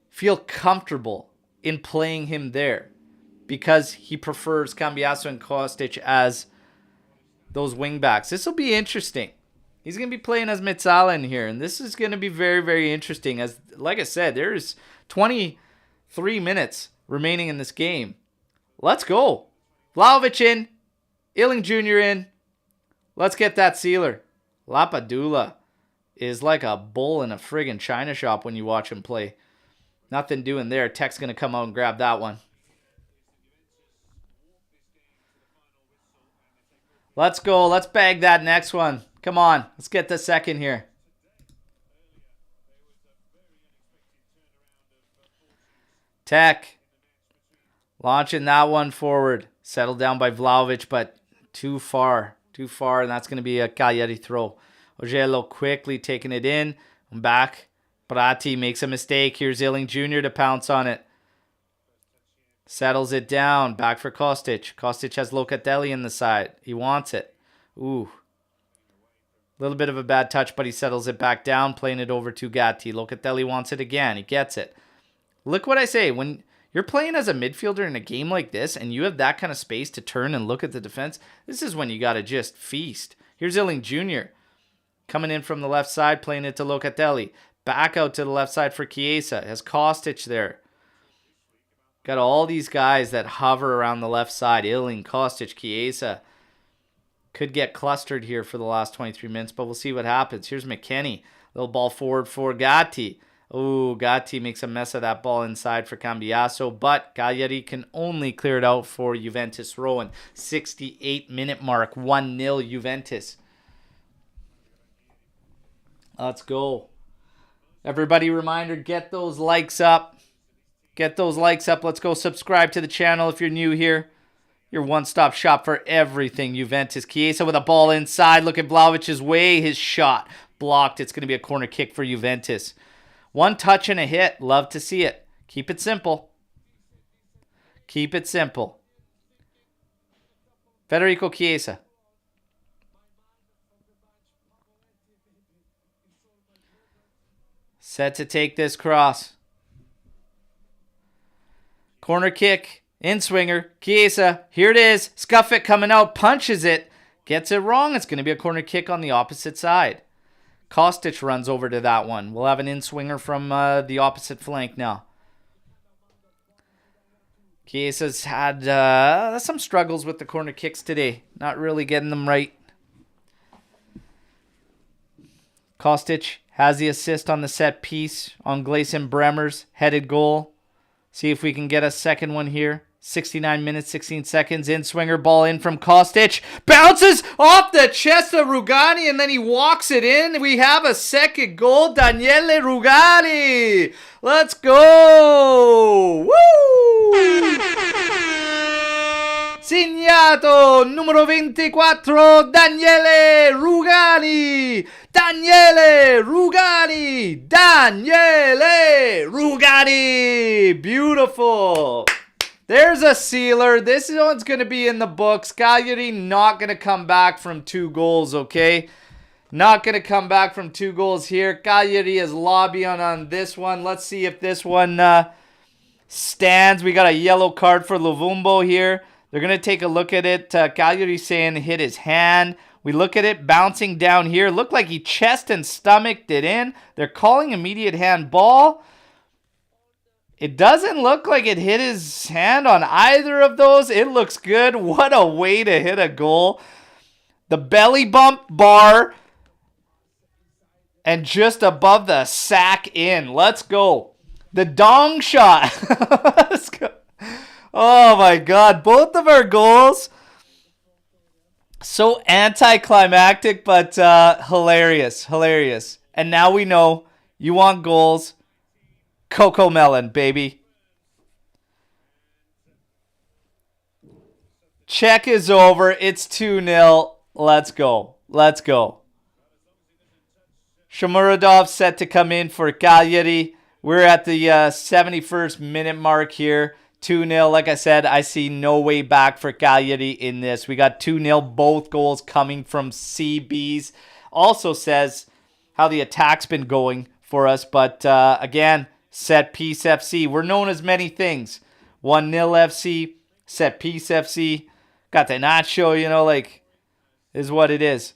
feel comfortable in playing him there because he prefers Cambiasso and Kostic as those wingbacks? This will be interesting. He's going to be playing as Mezzala in here, and this is going to be very, very interesting. As like I said, there's 23 minutes remaining in this game. Let's go. Vlahovic in. Illing Jr. in. Let's get that sealer. Lapadula is like a bull in a friggin' china shop when you watch him play. Nothing doing there. Tech's going to come out and grab that one. Let's go. Let's bag that next one. Come on. Let's get the second here. Tech. Launching that one forward. Settled down by Vlahovic, but too far. Too far, and that's going to be a Cagliari throw. Ogello quickly taking it in. Back. Prati makes a mistake. Here's Illing Jr. to pounce on it. Settles it down. Back for Kostic. Kostic has Locatelli in the side. He wants it. Ooh. A little bit of a bad touch, but he settles it back down, playing it over to Gatti. Locatelli wants it again. He gets it. Look what I say. When you're playing as a midfielder in a game like this and you have that kind of space to turn and look at the defense, this is when you got to just feast. Here's Illing Jr. coming in from the left side, playing it to Locatelli. Back out to the left side for Chiesa. Has Kostic there. Got all these guys that hover around the left side. Illing, Kostic, Chiesa. Could get clustered here for the last 23 minutes, but we'll see what happens. Here's McKennie. Little ball forward for Gatti. Oh, Gatti makes a mess of that ball inside for Cambiasso, but Cagliari can only clear it out for Juventus Rowan. 68-minute mark, 1-0 Juventus. Let's go. Everybody, reminder, get those likes up. Get those likes up. Let's go subscribe to the channel if you're new here. Your one-stop shop for everything Juventus. Chiesa with a ball inside. Look at Vlahovic's way. His shot blocked. It's going to be a corner kick for Juventus. One touch and a hit. Love to see it. Keep it simple. Keep it simple. Federico Chiesa. Set to take this cross. Corner kick. In-swinger. Chiesa. Here it is. Scuff it coming out. Punches it. Gets it wrong. It's going to be a corner kick on the opposite side. Kostic runs over to that one. We'll have an in-swinger from the opposite flank now. Chiesa's had some struggles with the corner kicks today. Not really getting them right. Kostic has the assist on the set piece on Gleison Bremer's headed goal. See if we can get a second one here. 69 minutes, 16 seconds. In swinger, ball in from Kostic. Bounces off the chest of Rugani, and then he walks it in. We have a second goal. Daniele Rugani. Let's go. Woo! Segnato numero 24, Daniele Rugani. Daniele Rugani. Daniele Rugani. Beautiful. There's a sealer. This one's going to be in the books. Cagliari not going to come back from 2 goals, okay? Not going to come back from 2 goals here. Cagliari is lobbying on this one. Let's see if this one stands. We got a yellow card for Lovumbo here. They're going to take a look at it. Cagliari saying hit his hand. We look at it bouncing down here. Looked like he chest and stomached it in. They're calling immediate hand ball. It doesn't look like it hit his hand on either of those. It looks good. What a way to hit a goal. The belly bump bar and just above the sack in. Let's go. The dong shot. Let's go. Oh my God. Both of our goals. So anticlimactic, but hilarious. Hilarious. And now we know you want goals. Coco Melon, baby. Check is over. It's 2-0. Let's go. Let's go. Shomurodov set to come in for Cagliari. We're at the 71st minute mark here. 2-0. Like I said, I see no way back for Cagliari in this. We got 2-0. Both goals coming from CBs. Also says how the attack's been going for us. But again, Set Piece FC. We're known as many things. 1-0 FC, Set Piece FC, Catenaccio, you know, like, is what it is.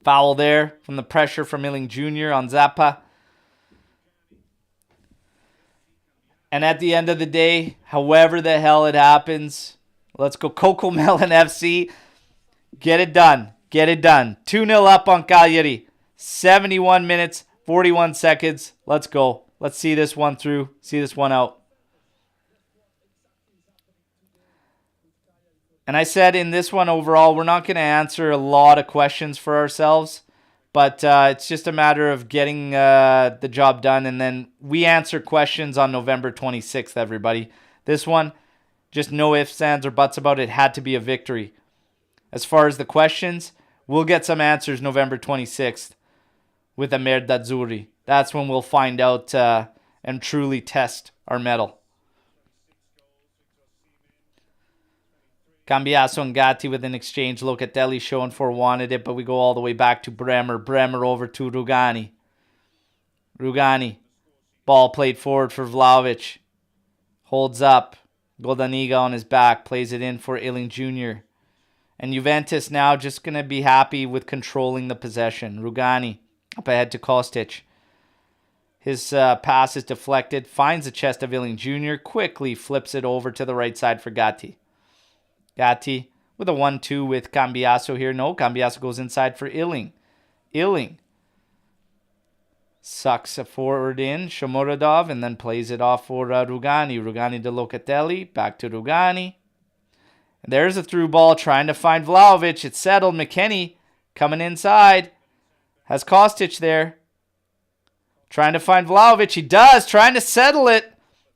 Foul there from the pressure from Illing Jr. on Zappa. And at the end of the day, however the hell it happens, let's go Coco Melon FC. Get it done. Get it done. 2-0 up on Cagliari. 71 minutes. 41 seconds. Let's go. Let's see this one through. See this one out. And I said in this one overall, we're not going to answer a lot of questions for ourselves. But it's just a matter of getting the job done. And then we answer questions on November 26th, everybody. This one, just no ifs, ands, or buts about it. Had to be a victory. As far as the questions, we'll get some answers November 26th. With Omer Dazzurri. That's when we'll find out and truly test our mettle. Cambiasso and Gatti with an exchange. Locatelli showing for wanted it, but we go all the way back to Bremer. Bremer over to Rugani. Rugani. Ball played forward for Vlahovic. Holds up. Goldaniga on his back. Plays it in for Illing Jr. And Juventus now just going to be happy with controlling the possession. Rugani. Up ahead to Kostic. His pass is deflected. Finds the chest of Illing Jr. Quickly flips it over to the right side for Gatti. Gatti with a 1-2 with Cambiasso here. No, Cambiasso goes inside for Illing. Illing sucks a forward in. Shomurodov and then plays it off for Rugani. Rugani to Locatelli. Back to Rugani. And there's a through ball trying to find Vlahovic. It's settled. McKennie coming inside. Has Kostic there. Trying to find Vlahovic. He does. Trying to settle it.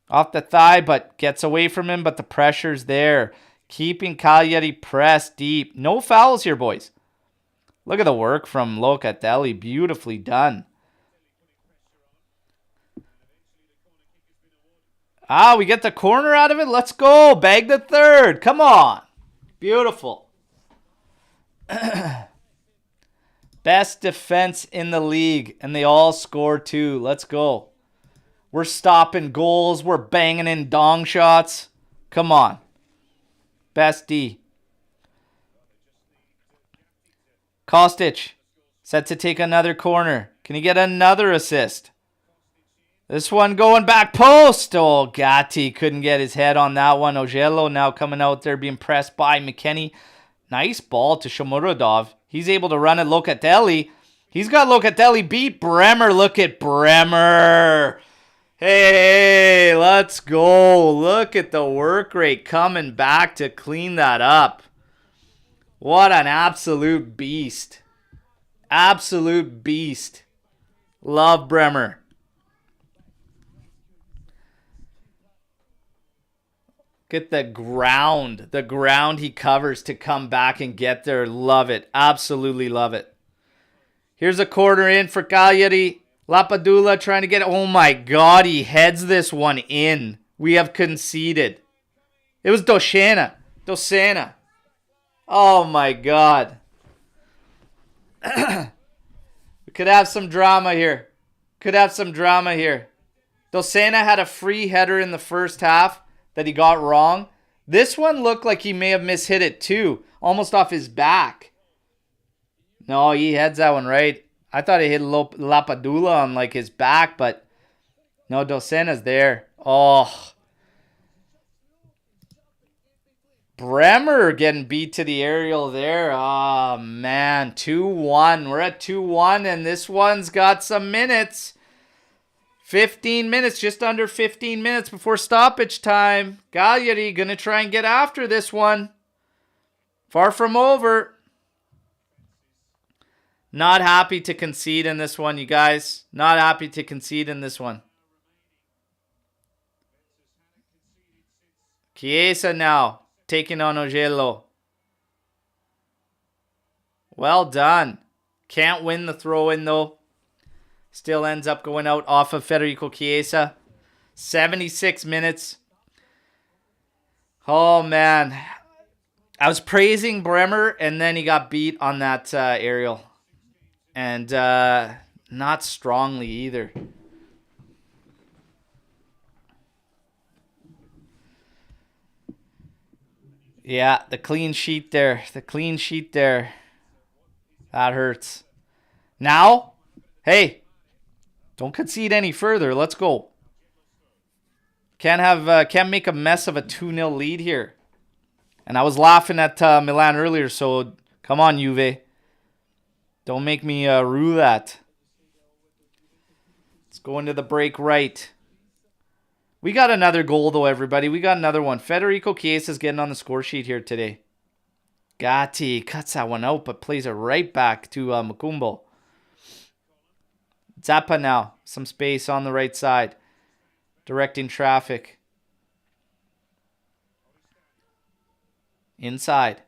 Off the thigh, but gets away from him. But the pressure's there. Keeping Cagliari pressed deep. No fouls here, boys. Look at the work from Locatelli. Beautifully done. We get the corner out of it. Let's go. Bag the third. Come on. Beautiful. Best defense in the league. And they all score too. Let's go. We're stopping goals. We're banging in dong shots. Come on. Best D. Kostic. Set to take another corner. Can he get another assist? This one going back post. Oh, Gatti couldn't get his head on that one. Ogello now coming out there being pressed by McKennie. Nice ball to Shomurodov. He's able to run at Locatelli. He's got Locatelli beat. Bremer, look at Bremer. Hey, let's go. Look at the work rate coming back to clean that up. What an absolute beast. Absolute beast. Love Bremer. Get the ground he covers to come back and get there. Love it. Absolutely love it. Here's a corner in for Cagliari. Lapadula trying to get it. Oh my God, he heads this one in. We have conceded. It was Doshena. Oh my God. We could have some drama here. Dosena had a free header in the first half that he got wrong. This one looked like he may have mishit it too. Almost off his back. No, he heads that one right. I thought he hit Lapadula on like his back, but no, Dosena's there. Oh. Bremer getting beat to the aerial there. Oh, man. 2-1. We're at 2-1, and this one's got some minutes. 15 minutes, just under 15 minutes before stoppage time. Cagliari going to try and get after this one. Far from over. Not happy to concede in this one, you guys. Not happy to concede in this one. Chiesa now taking on Ogello. Well done. Can't win the throw-in though. Still ends up going out off of Federico Chiesa. 76 minutes. Oh, man. I was praising Bremer, and then he got beat on that aerial. And not strongly either. Yeah, the clean sheet there. That hurts. Now, hey, don't concede any further. Let's go. Can't make a mess of a 2-0 lead here. And I was laughing at Milan earlier, so come on, Juve. Don't make me rue that. Let's go into the break right. We got another goal, though, everybody. We got another one. Federico Chiesa's getting on the score sheet here today. Gatti cuts that one out, but plays it right back to Mukumbo. Zappa now. Some space on the right side. Directing traffic. Inside.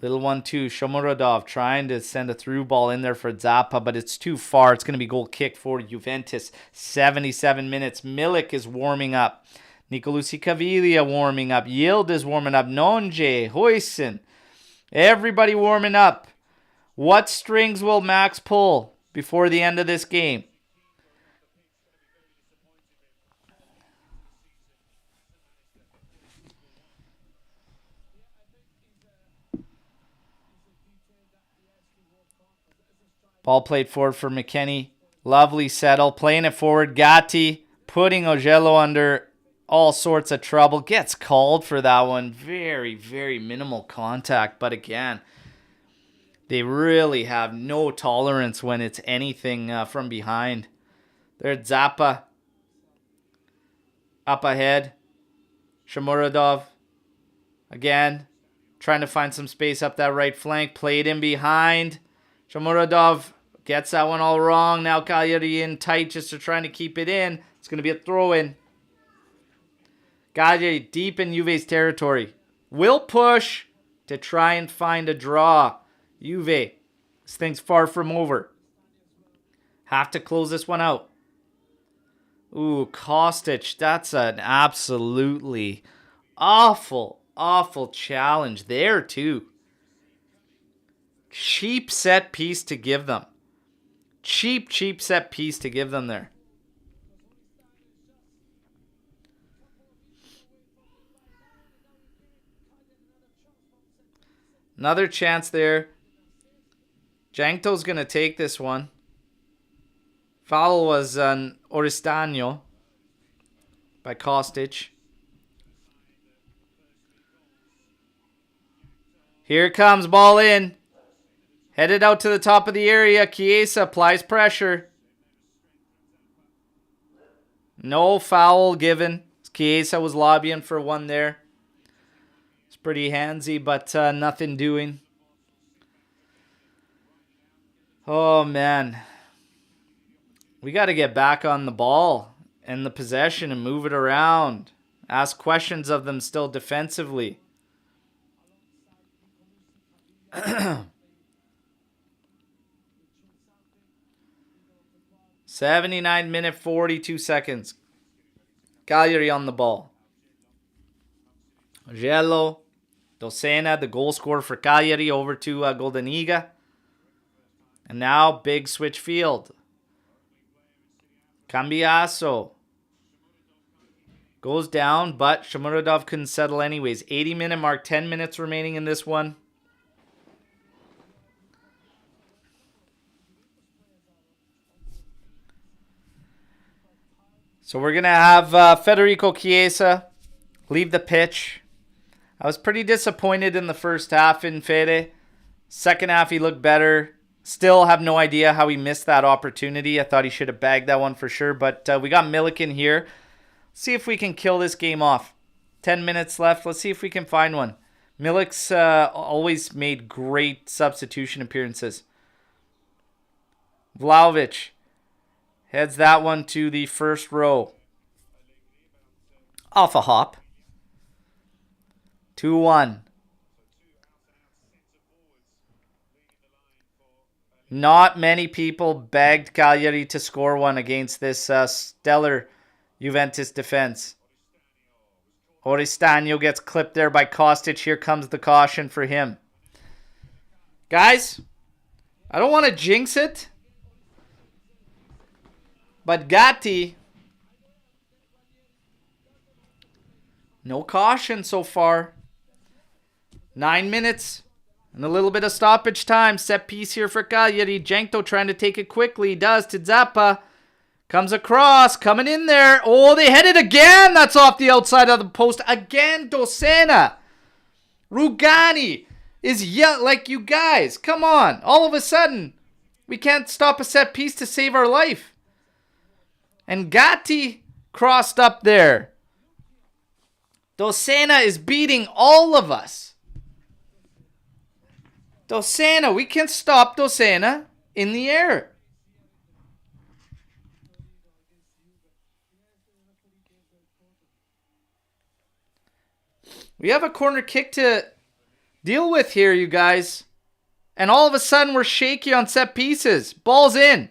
Little 1-2. Shomurodov trying to send a through ball in there for Zappa, but it's too far. It's going to be goal kick for Juventus. 77 minutes. Milik is warming up. Nicolucci Caviglia warming up. Yield is warming up. Nonje, Huijsen. Everybody warming up. What strings will Max pull before the end of this game? Ball played forward for McKennie. Lovely settle. Playing it forward. Gatti putting Ogello under all sorts of trouble. Gets called for that one. Very, very minimal contact. But again, they really have no tolerance when it's anything from behind. There's Zappa. Up ahead. Shomurodov. Again, trying to find some space up that right flank. Played in behind. Shomurodov gets that one all wrong. Now Cagliari in tight just to trying to keep it in. It's going to be a throw-in. Cagliari deep in Juve's territory. Will push to try and find a draw. Juve, this thing's far from over. Have to close this one out. Ooh, Kostic. That's an absolutely awful, awful challenge there too. Cheap set piece to give them. Cheap set piece to give them there. Another chance there. Jankto's going to take this one. Foul was an Oristano by Kostic. Here it comes, ball in. Headed out to the top of the area. Chiesa applies pressure. No foul given. Chiesa was lobbying for one there. It's pretty handsy, but nothing doing. Oh, man. We got to get back on the ball and the possession and move it around. Ask questions of them still defensively. 79-minute, 42 seconds. Cagliari on the ball. Gello, Dosena, the goal scorer for Cagliari, over to Goldeniga. And now, big switch field. Cambiaso goes down, but Shomurodov couldn't settle anyways. 80-minute mark, 10 minutes remaining in this one. So we're going to have Federico Chiesa leave the pitch. I was pretty disappointed in the first half in Fede. Second half, he looked better. Still have no idea how he missed that opportunity. I thought he should have bagged that one for sure. But we got Milik in here. See if we can kill this game off. 10 minutes left. Let's see if we can find one. Milik's always made great substitution appearances. Vlahovic heads that one to the first row. Off a hop. 2-1. Not many people begged Cagliari to score one against this stellar Juventus defense. Oristano gets clipped there by Kostic. Here comes the caution for him. Guys, I don't want to jinx it, but Gatti, no caution so far. 9 minutes and a little bit of stoppage time. Set piece here for Cagliari. Jankto trying to take it quickly. He does to Zappa. Comes across. Coming in there. Oh, they head it again. That's off the outside of the post. Again, Dosena. Rugani is like, you guys. Come on. All of a sudden, we can't stop a set piece to save our life. And Gatti crossed up there. Dosena is beating all of us. Dosena, we can stop Dosena in the air. We have a corner kick to deal with here, you guys. And all of a sudden, we're shaky on set pieces. Ball's in.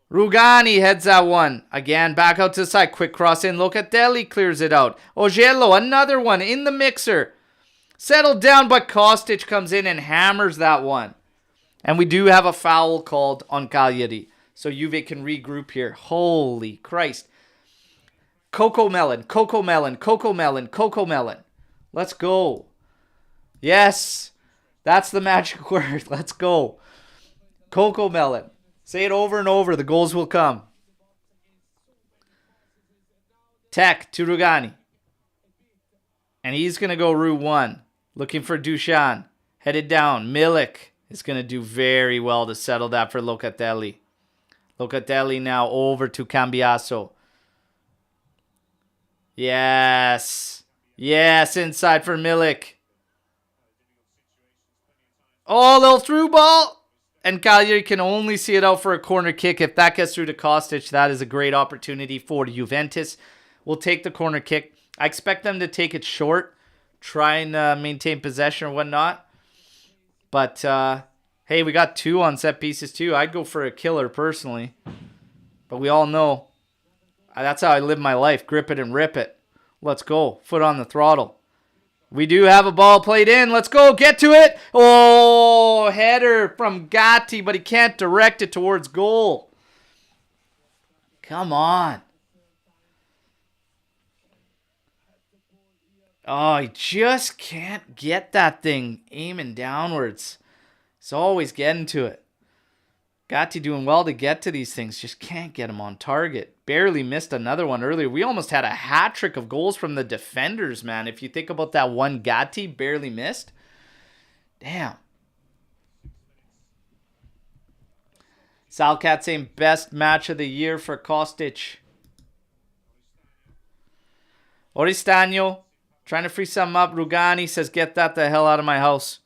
Rugani heads that one. Again, back out to the side. Quick cross in. Locatelli clears it out. Ogello, another one in the mixer. Settled down, but Kostic comes in and hammers that one. And we do have a foul called on Cagliari. So Juve can regroup here. Holy Christ. Coco Melon, Coco Melon, Coco Melon, Coco Melon. Let's go. Yes. That's the magic word. Let's go. Coco Melon. Say it over and over. The goals will come. Tech to Rugani. And he's going to go route one. Looking for Dushan. Headed down. Milik is going to do very well to settle that for Locatelli. Locatelli now over to Cambiaso. Yes. Yes, inside for Milik. Oh, little through ball. And Cagliari can only see it out for a corner kick. If that gets through to Kostic, that is a great opportunity for Juventus. We'll take the corner kick. I expect them to take it short. Try and maintain possession or whatnot. But, hey, we got 2 on set pieces too. I'd go for a killer personally. But we all know that's how I live my life. Grip it and rip it. Let's go. Foot on the throttle. We do have a ball played in. Let's go. Get to it. Oh, header from Gatti, but he can't direct it towards goal. Come on. Oh, he just can't get that thing aiming downwards. He's always getting to it. Gatti doing well to get to these things. Just can't get him on target. Barely missed another one earlier. We almost had a hat trick of goals from the defenders, man. If you think about that one Gatti barely missed. Damn. Salcat saying best match of the year for Kostic. Oristano trying to free something up. Rugani says, get that the hell out of my house.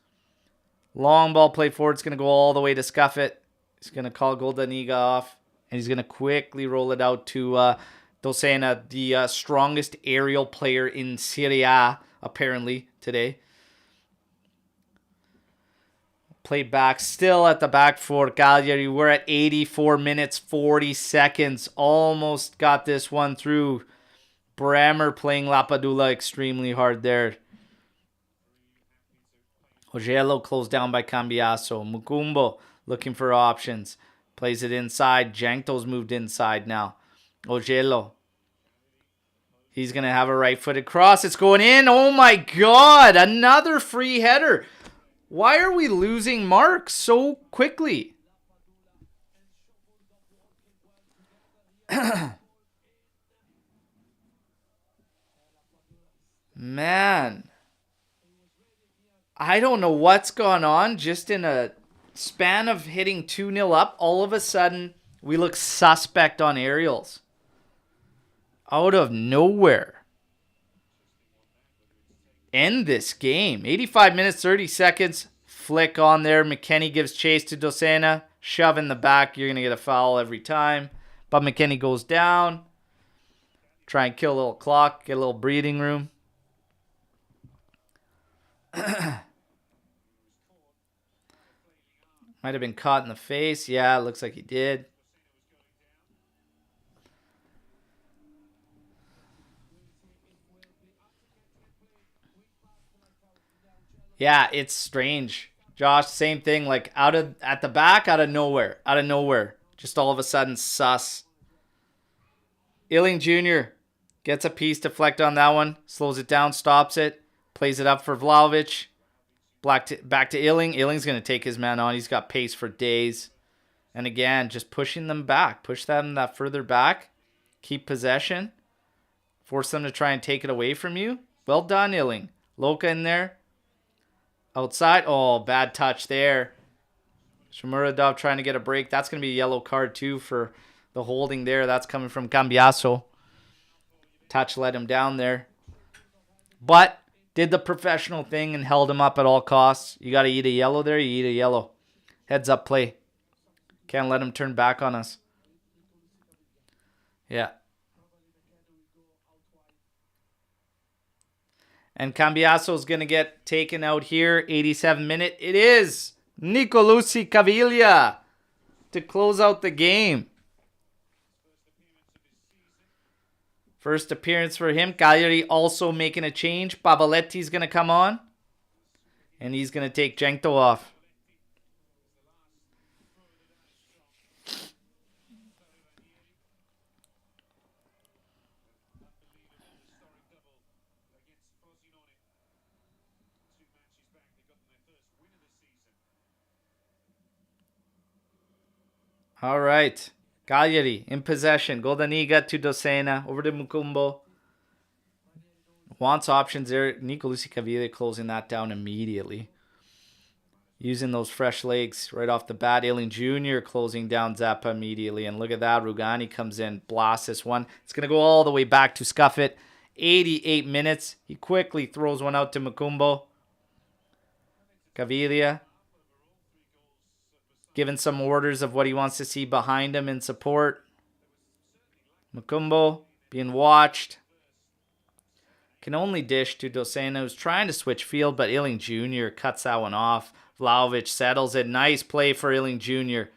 Long ball played forward. It's going to go all the way to Scuff It. He's going to call Goldaniga off. And he's going to quickly roll it out to Dosena, the strongest aerial player in Serie A, apparently, today. Played back, still at the back for Cagliari. We're at 84 minutes, 40 seconds. Almost got this one through. Bremer playing Lapadula extremely hard there. Ogello closed down by Cambiaso. Mukumbo looking for options. Plays it inside. Jankto's moved inside now. Ogello. He's going to have a right-footed cross. It's going in. Oh my God. Another free header. Why are we losing marks so quickly? Man. I don't know what's gone on. Just in a span of hitting 2-0 up, all of a sudden, we look suspect on aerials. Out of nowhere. End this game. 85 minutes, 30 seconds. Flick on there. McKennie gives chase to Dosena. Shove in the back. You're going to get a foul every time. But McKennie goes down. Try and kill a little clock. Get a little breathing room. Might have been caught in the face. Yeah, it looks like he did. Yeah, it's strange. Josh, same thing. Like at the back, out of nowhere. Just all of a sudden, sus. Illing Jr. gets a piece, deflect on that one. Slows it down, stops it. Plays it up for Vlahovic. Back to Illing. Illing's going to take his man on. He's got pace for days. And again, just pushing them back. Push them that further back. Keep possession. Force them to try and take it away from you. Well done, Illing. Luca in there. Outside. Oh, bad touch there. Shomurodov trying to get a break. That's going to be a yellow card too for the holding there. That's coming from Cambiaso. Touch let him down there. But did the professional thing and held him up at all costs. You got to eat a yellow there. You eat a yellow. Heads up play. Can't let him turn back on us. Yeah. And Cambiaso is going to get taken out here. 87 minute. It is Lucci Caviglia to close out the game. First appearance for him. Cagliari also making a change. Pavoletti's going to come on. And he's going to take Jankto off. All right. Cagliari in possession. Goldaniga to Dosena. Over to Mukumbo. Wants options there. Lucci Caviglia closing that down immediately. Using those fresh legs right off the bat. Illing Jr. closing down Zappa immediately. And look at that. Rugani comes in. Blasts this one. It's going to go all the way back to Scuff It. 88 minutes. He quickly throws one out to Mukumbo. Caviglia. Giving some orders of what he wants to see behind him in support. Mukumbo being watched. Can only dish to Dosena, who's trying to switch field, but Illing Jr. cuts that one off. Vlahovic settles it. Nice play for Illing Jr.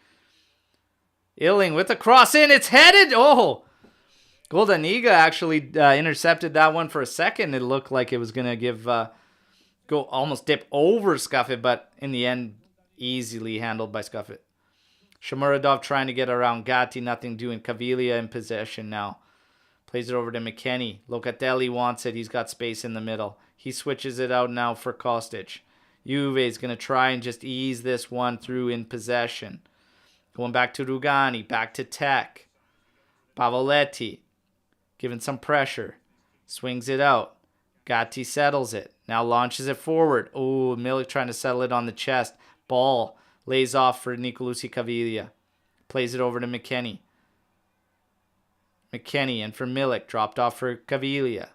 Illing with the cross in. It's headed. Oh! Goldaniga actually intercepted that one for a second. It looked like it was going to go almost dip over Scuff It, but in the end, easily handled by Scuff It. Shomurodov trying to get around Gatti. Nothing doing. Caviglia in possession now. Plays it over to McKennie. Locatelli wants it. He's got space in the middle. He switches it out now for Kostic. Juve is going to try and just ease this one through in possession. Going back to Rugani. Back to Tech. Pavoletti. Giving some pressure. Swings it out. Gatti settles it. Now launches it forward. Oh, Milik trying to settle it on the chest. Ball lays off for Lucci Caviglia. Plays it over to McKennie. McKennie and for Milik. Dropped off for Caviglia.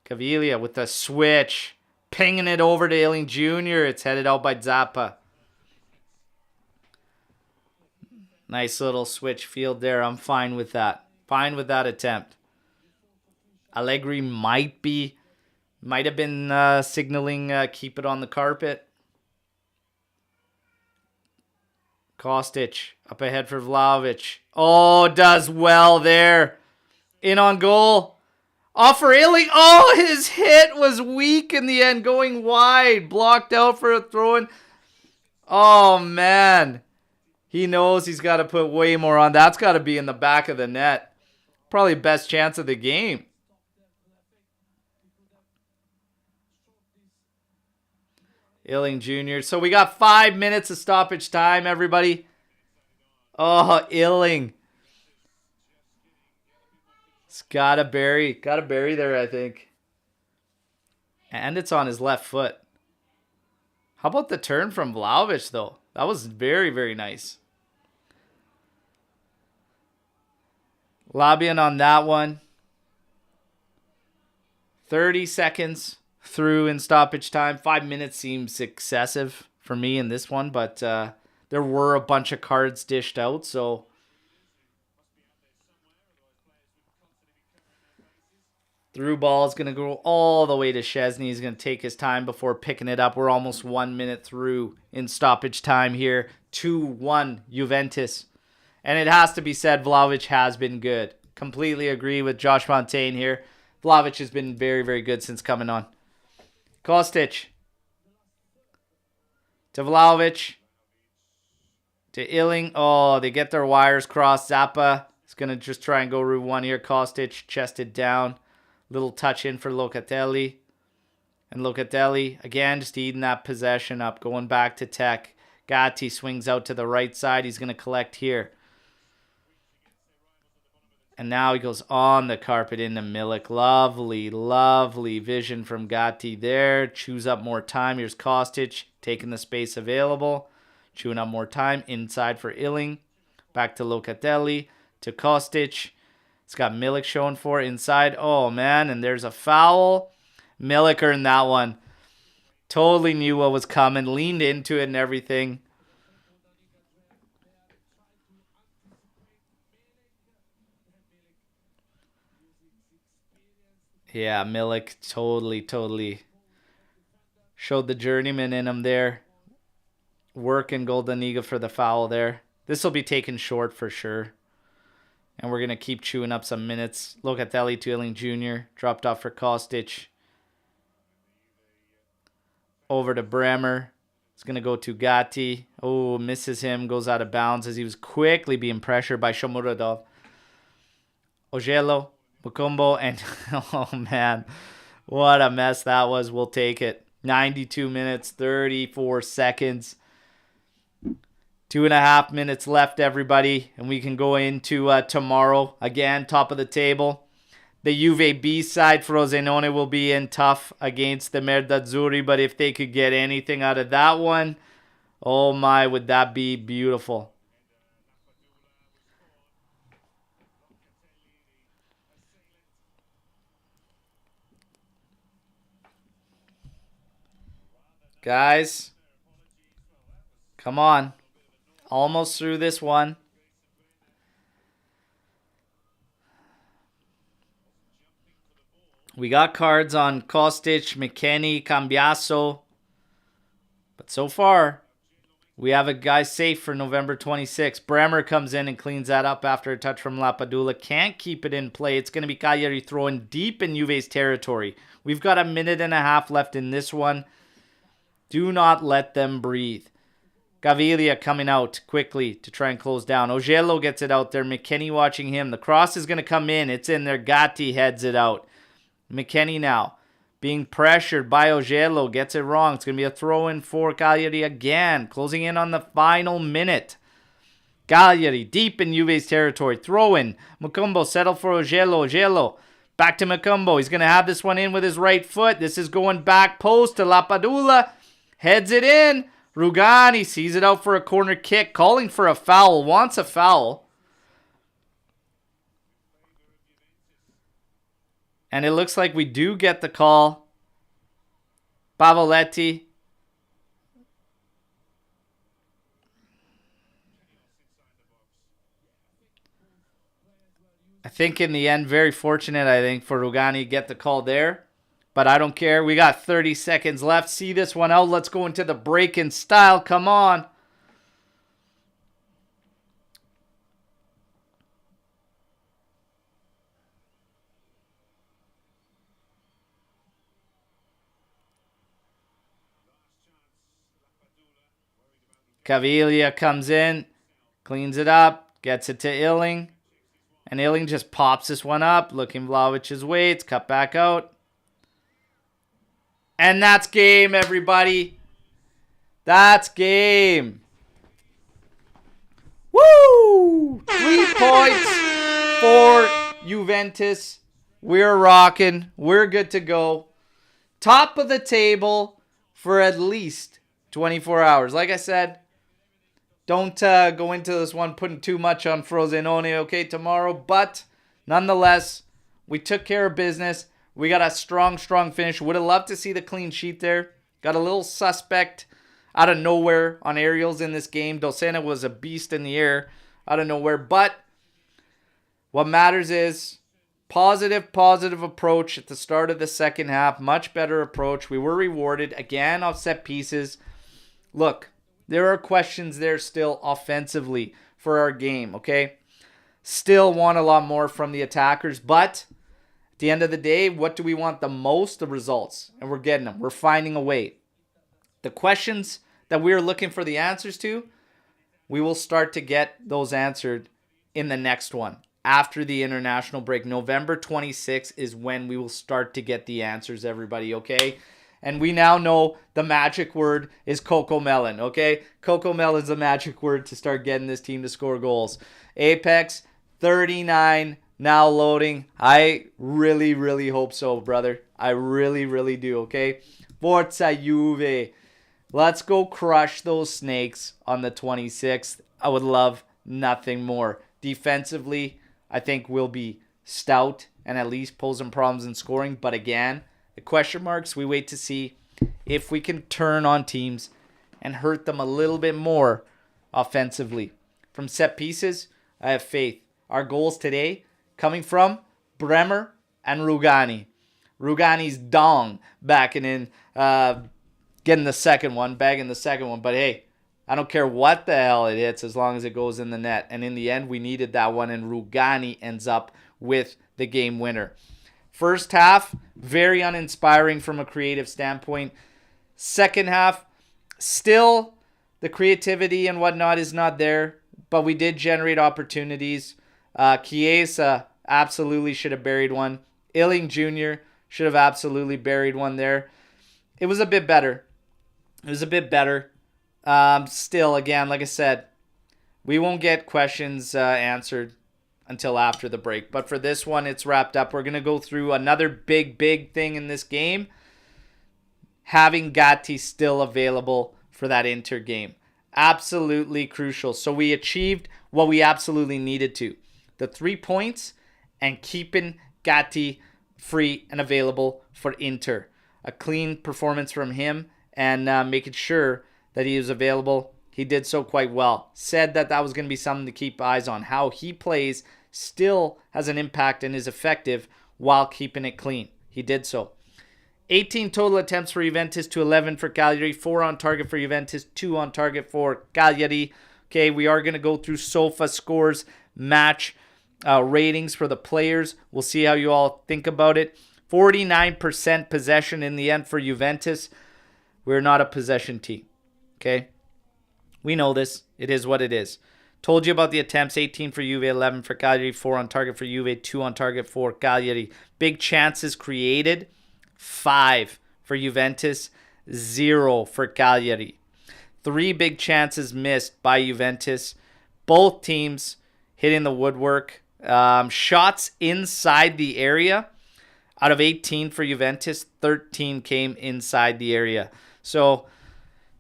Caviglia with the switch. Pinging it over to Iling Jr. It's headed out by Zappa. Nice little switch field there. I'm fine with that. Fine with that attempt. Allegri might have been signaling keep it on the carpet. Kostic up ahead for Vlahovic. Oh, does well there. In on goal. Off for Iling. Oh, his hit was weak in the end, going wide. Blocked out for a throw-in. Oh, man. He knows he's got to put way more on. That's got to be in the back of the net. Probably best chance of the game. Iling Jr. So we got 5 minutes of stoppage time, everybody. Oh, Iling. It's got a bury there, I think. And it's on his left foot. How about the turn from Vlahovic, though? That was very, very nice. Labian on that one. 30 seconds through in stoppage time. 5 minutes seems excessive for me in this one, but there were a bunch of cards dished out, so through ball is going to go all the way to Szczesny. He's going to take his time before picking it up. We're almost 1 minute through in stoppage time here. 2-1 Juventus. And it has to be said, Vlahovic has been good. Completely agree with Josh Fontaine here. Vlahovic has been very, very good since coming on. Kostic. To Vlahovic. To Iling. Oh, they get their wires crossed. Zappa is going to just try and go route one here. Kostic chested down. Little touch in for Locatelli. And Locatelli, again, just eating that possession up. Going back to Tech. Gatti swings out to the right side. He's going to collect here. And now he goes on the carpet into Milik. Lovely, lovely vision from Gatti there. Chews up more time. Here's Kostic taking the space available. Chewing up more time. Inside for Iling. Back to Locatelli. To Kostic. It's got Milik showing for inside. Oh, man. And there's a foul. Milik earned that one. Totally knew what was coming. Leaned into it and everything. Yeah, Milik totally showed the journeyman in him there. Working Goldaniga for the foul there. This will be taken short for sure. And we're going to keep chewing up some minutes. Locatelli to Iling Jr. Dropped off for Kostic. Over to Bremer. It's going to go to Gatti. Oh, misses him. Goes out of bounds as he was quickly being pressured by Shomurodov. Ojello. Mukumbo. And, oh, man. What a mess that was. We'll take it. 92 minutes, 34 seconds. 2.5 minutes left, everybody. And we can go into tomorrow. Again, top of the table. The Juve B side, Frosinone will be in tough against the Merdazzurri. But if they could get anything out of that one, oh my, would that be beautiful. Guys, come on. Almost through this one. We got cards on Kostic, McKennie, Cambiaso. But so far, we have a guy safe for November 26th. Bremer comes in and cleans that up after a touch from Lapadula. Can't keep it in play. It's going to be Cagliari throwing deep in Juve's territory. We've got 1.5 minutes left in this one. Do not let them breathe. Caviglia coming out quickly to try and close down. Ojello gets it out there. McKennie watching him. The cross is going to come in. It's in there. Gatti heads it out. McKennie now being pressured by Ojello. Gets it wrong. It's going to be a throw-in for Cagliari again. Closing in on the final minute. Cagliari deep in Juve's territory. Throw-in. Mukumbo settled for Ojello. Ojello Back to Macumbo. He's going to have this one in with his right foot. This is going back post to Lapadula. Heads it in. Rugani sees it out for a corner kick. Calling for a foul. Wants a foul. And it looks like we do get the call. Pavoletti. I think in the end, very fortunate, I think, for Rugani to get the call there. But I don't care. We got 30 seconds left. See this one out. Let's go into the break in style. Come on. Caviglia comes in, cleans it up, gets it to Illing. And Illing just pops this one up, looking Vlahovic's way. It's cut back out. And that's game, everybody. That's game. Woo! 3 points for Juventus. We're rocking. We're good to go. Top of the table for at least 24 hours. Like I said, don't go into this one putting too much on Frosinone, okay, tomorrow. But nonetheless, we took care of business. We got a strong finish. Would have loved to see the clean sheet there. Got a little suspect out of nowhere on aerials in this game. Dosena was a beast in the air out of nowhere. But what matters is positive approach at the start of the second half. Much better approach. We were rewarded again off set pieces. Look, there are questions there still offensively for our game, okay? Still want a lot more from the attackers, but at the end of the day, what do we want the most? The results. And we're getting them. We're finding a way. The questions that we're looking for the answers to, we will start to get those answered in the next one. After the international break, November 26th is when we will start to get the answers, everybody, okay? And we now know the magic word is Coco Melon, okay? Coco Melon is the magic word to start getting this team to score goals. Apex, 39, now loading. I really hope so, brother. I really do, okay? Forza Juve. Let's go crush those snakes on the 26th. I would love nothing more. Defensively, I think we'll be stout and at least pose some problems in scoring. But again, the question marks, we wait to see if we can turn on teams and hurt them a little bit more offensively. From set pieces, I have faith. Our goals today coming from Bremer and Rugani. Rugani's dong backing in, getting the second one, bagging the second one. But hey, I don't care what the hell it hits as long as it goes in the net. And in the end, we needed that one, and Rugani ends up with the game winner. First half, very uninspiring from a creative standpoint. Second half, still the creativity and whatnot is not there, but we did generate opportunities. Chiesa absolutely should have buried one. Illing Jr. should have absolutely buried one there. It was a bit better. Still, again, like I said, we won't get questions answered until after the break. But for this one, it's wrapped up. We're going to go through another big thing in this game. Having Gatti still available for that Inter game. Absolutely crucial. So we achieved what we absolutely needed to. The 3 points and keeping Gatti free and available for Inter. A clean performance from him and making sure that he was available. He did so quite well. Said that was going to be something to keep eyes on. How he plays still has an impact and is effective while keeping it clean. He did so. 18 total attempts for Juventus to 11 for Cagliari. 4 on target for Juventus, 2 on target for Cagliari. Okay, we are going to go through Sofa scores, match ratings for the players. We'll see how you all think about it. 49% possession in the end for Juventus. We're not a possession team. Okay? We know this. It is what it is. Told you about the attempts. 18 for Juve, 11 for Cagliari, 4 on target for Juve, 2 on target for Cagliari. Big chances created, 5 for Juventus, 0 for Cagliari. 3 big chances missed by Juventus. Both teams hitting the woodwork. Shots inside the area. Out of 18 for Juventus, 13 came inside the area. So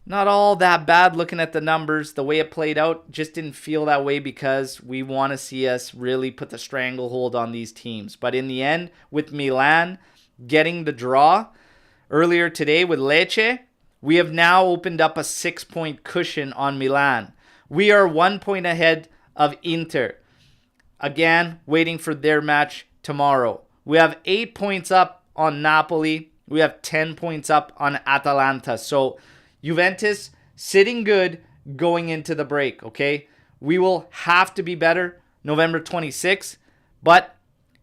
not all that bad looking at the numbers. The way it played out just didn't feel that way because we want to see us really put the stranglehold on these teams. But in the end, with Milan getting the draw earlier today with Lecce, we have now opened up a 6-point cushion on Milan. We are 1 point ahead of Inter. Again, waiting for their match tomorrow. We have 8 points up on Napoli. We have 10 points up on Atalanta. So Juventus sitting good going into the break, okay? We will have to be better November 26th, but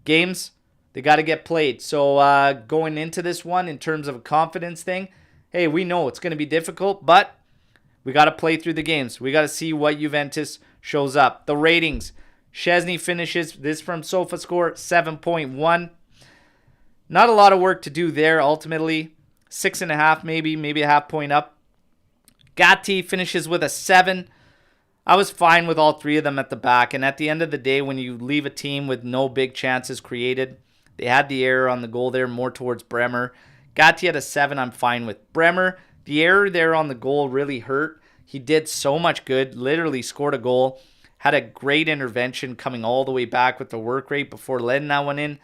games, they got to get played. So going into this one in terms of a confidence thing, hey, we know it's going to be difficult, but we got to play through the games. We got to see what Juventus shows up. The ratings, Szczesny finishes, this from SofaScore, 7.1. Not a lot of work to do there ultimately. 6.5 maybe a half point up. Gatti finishes with a 7. I was fine with all three of them at the back. And at the end of the day, when you leave a team with no big chances created, they had the error on the goal there, more towards Bremer. Gatti had a 7, I'm fine with. Bremer, the error there on the goal really hurt. He did so much good, literally scored a goal. Had a great intervention coming all the way back with the work rate before letting that one in.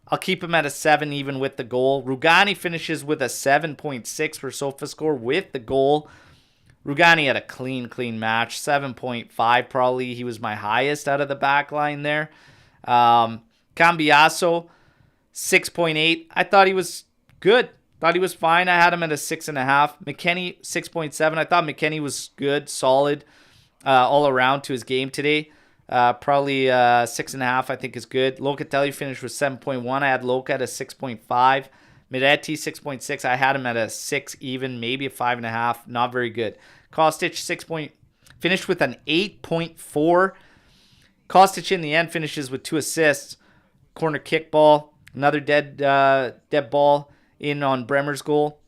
I'll keep him at a 7 even with the goal. Rugani finishes with a 7.6 for SofaScore with the goal. Rugani had a clean match. 7.5 probably. He was my highest out of the back line there. Cambiaso, 6.8. I thought he was good. Thought he was fine. I had him at a 6.5. McKennie, 6.7. I thought McKennie was good, solid all around to his game today. Probably 6.5 I think is good. Locatelli finished with 7.1. I had Loca at a 6.5. Miretti 6.6. I had him at a 6 even, maybe a 5.5. Not very good. Kostic finished with an 8.4. Kostic in the end finishes with 2 assists. Corner kick ball. Another dead ball in on Bremer's goal.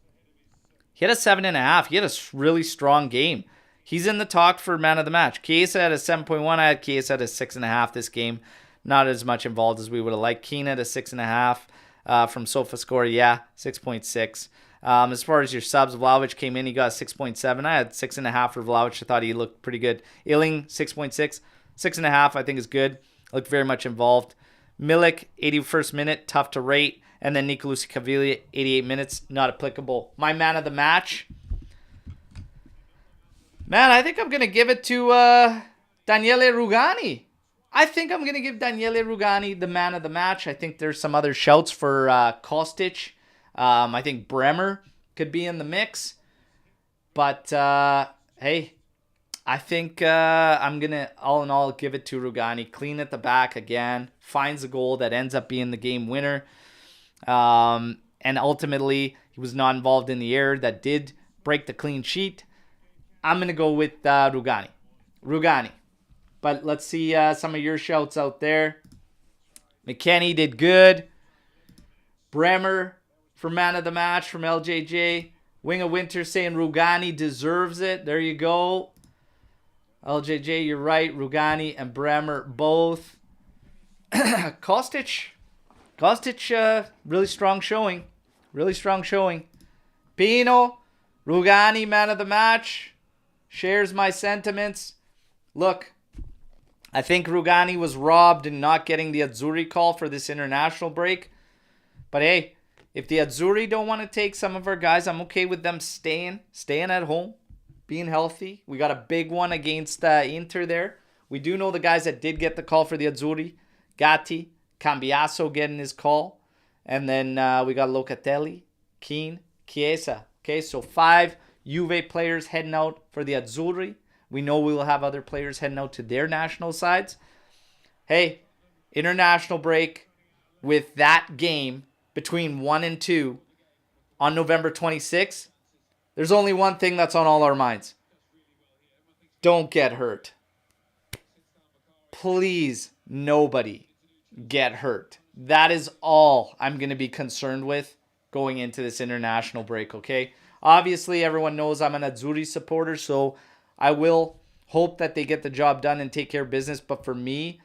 He had a 7.5. He had a really strong game. He's in the talk for man of the match. Chiesa had a 7.1. I had Chiesa at a 6.5 this game. Not as much involved as we would have liked. Keane at a 6.5 from SofaScore. Yeah, 6.6. As far as your subs, Vlahovic came in. He got 6.7. I had 6.5 for Vlahovic. I thought he looked pretty good. Illing, 6.6. 6.5 I think is good. Looked very much involved. Milik, 81st minute. Tough to rate. And then Nicolucci Caviglia, 88 minutes. Not applicable. My man of the match. Man, I think I'm going to give it to Daniele Rugani. I think I'm going to give Daniele Rugani the man of the match. I think there's some other shouts for Kostic. I think Bremer could be in the mix. But, hey, I think I'm going to, all in all, give it to Rugani. Clean at the back again. Finds a goal that ends up being the game winner. And ultimately, he was not involved in the error that did break the clean sheet. I'm going to go with Rugani. But let's see some of your shouts out there. McKennie did good. Bremer for man of the match from LJJ. Wing of Winter saying Rugani deserves it. There you go. LJJ, you're right. Rugani and Bremer both. Kostic, really strong showing. Pino, Rugani, man of the match. Shares my sentiments. Look, I think Rugani was robbed in not getting the Azzurri call for this international break. But hey, if the Azzurri don't want to take some of our guys, I'm okay with them staying at home, being healthy. We got a big one against Inter there. We do know the guys that did get the call for the Azzurri. Gatti, Cambiaso getting his call. And then we got Locatelli, Keane, Chiesa. Okay, so 5 Juve players heading out for the Azzurri. We know we will have other players heading out to their national sides. Hey, international break with that game between 1 and 2 on November 26th. There's only one thing that's on all our minds. Don't get hurt. Please, nobody get hurt. That is all I'm going to be concerned with going into this international break, okay? Obviously, everyone knows I'm an Azzurri supporter, so I will hope that they get the job done and take care of business. But for me,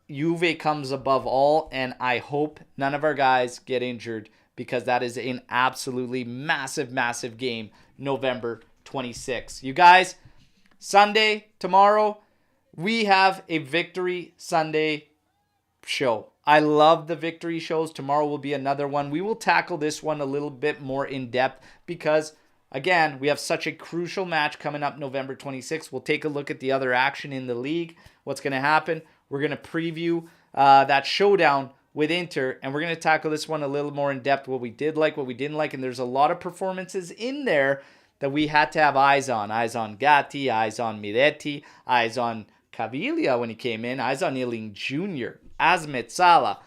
Juve comes above all, and I hope none of our guys get injured because that is an absolutely massive, massive game, November 26th. You guys, Sunday, tomorrow, we have a Victory Sunday show. I love the victory shows. Tomorrow will be another one. We will tackle this one a little bit more in depth because, again, we have such a crucial match coming up November 26th. We'll take a look at the other action in the league, what's going to happen. We're going to preview that showdown with Inter, and we're going to tackle this one a little more in depth, what we did like, what we didn't like, and there's a lot of performances in there that we had to have eyes on. Eyes on Gatti, eyes on Miretti, eyes on Caviglia when he came in, eyes on Ealing Jr., Azmet Salah.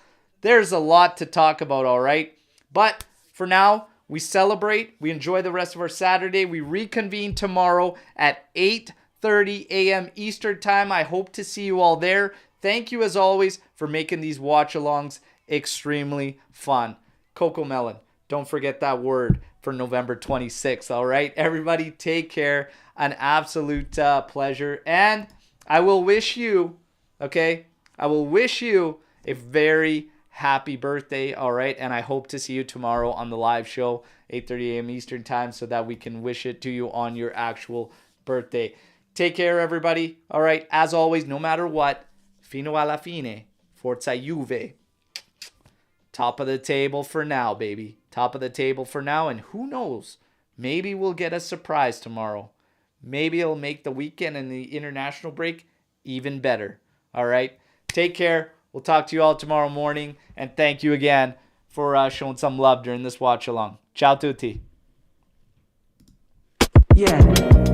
There's a lot to talk about, all right? But for now, we celebrate. We enjoy the rest of our Saturday. We reconvene tomorrow at 8:30 a.m. Eastern Time. I hope to see you all there. Thank you, as always, for making these watch-alongs extremely fun. Coco Melon, don't forget that word for November 26th, all right? Everybody, take care. An absolute pleasure. And I will wish you, okay? I will wish you a very happy birthday, all right? And I hope to see you tomorrow on the live show, 8:30 a.m. Eastern Time, so that we can wish it to you on your actual birthday. Take care, everybody. All right, as always, no matter what, fino alla fine, forza Juve. Top of the table for now, baby. Top of the table for now, and who knows? Maybe we'll get a surprise tomorrow. Maybe it'll make the weekend and the international break even better. All right? Take care. We'll talk to you all tomorrow morning, and thank you again for showing some love during this watch along. Ciao tutti. Yeah.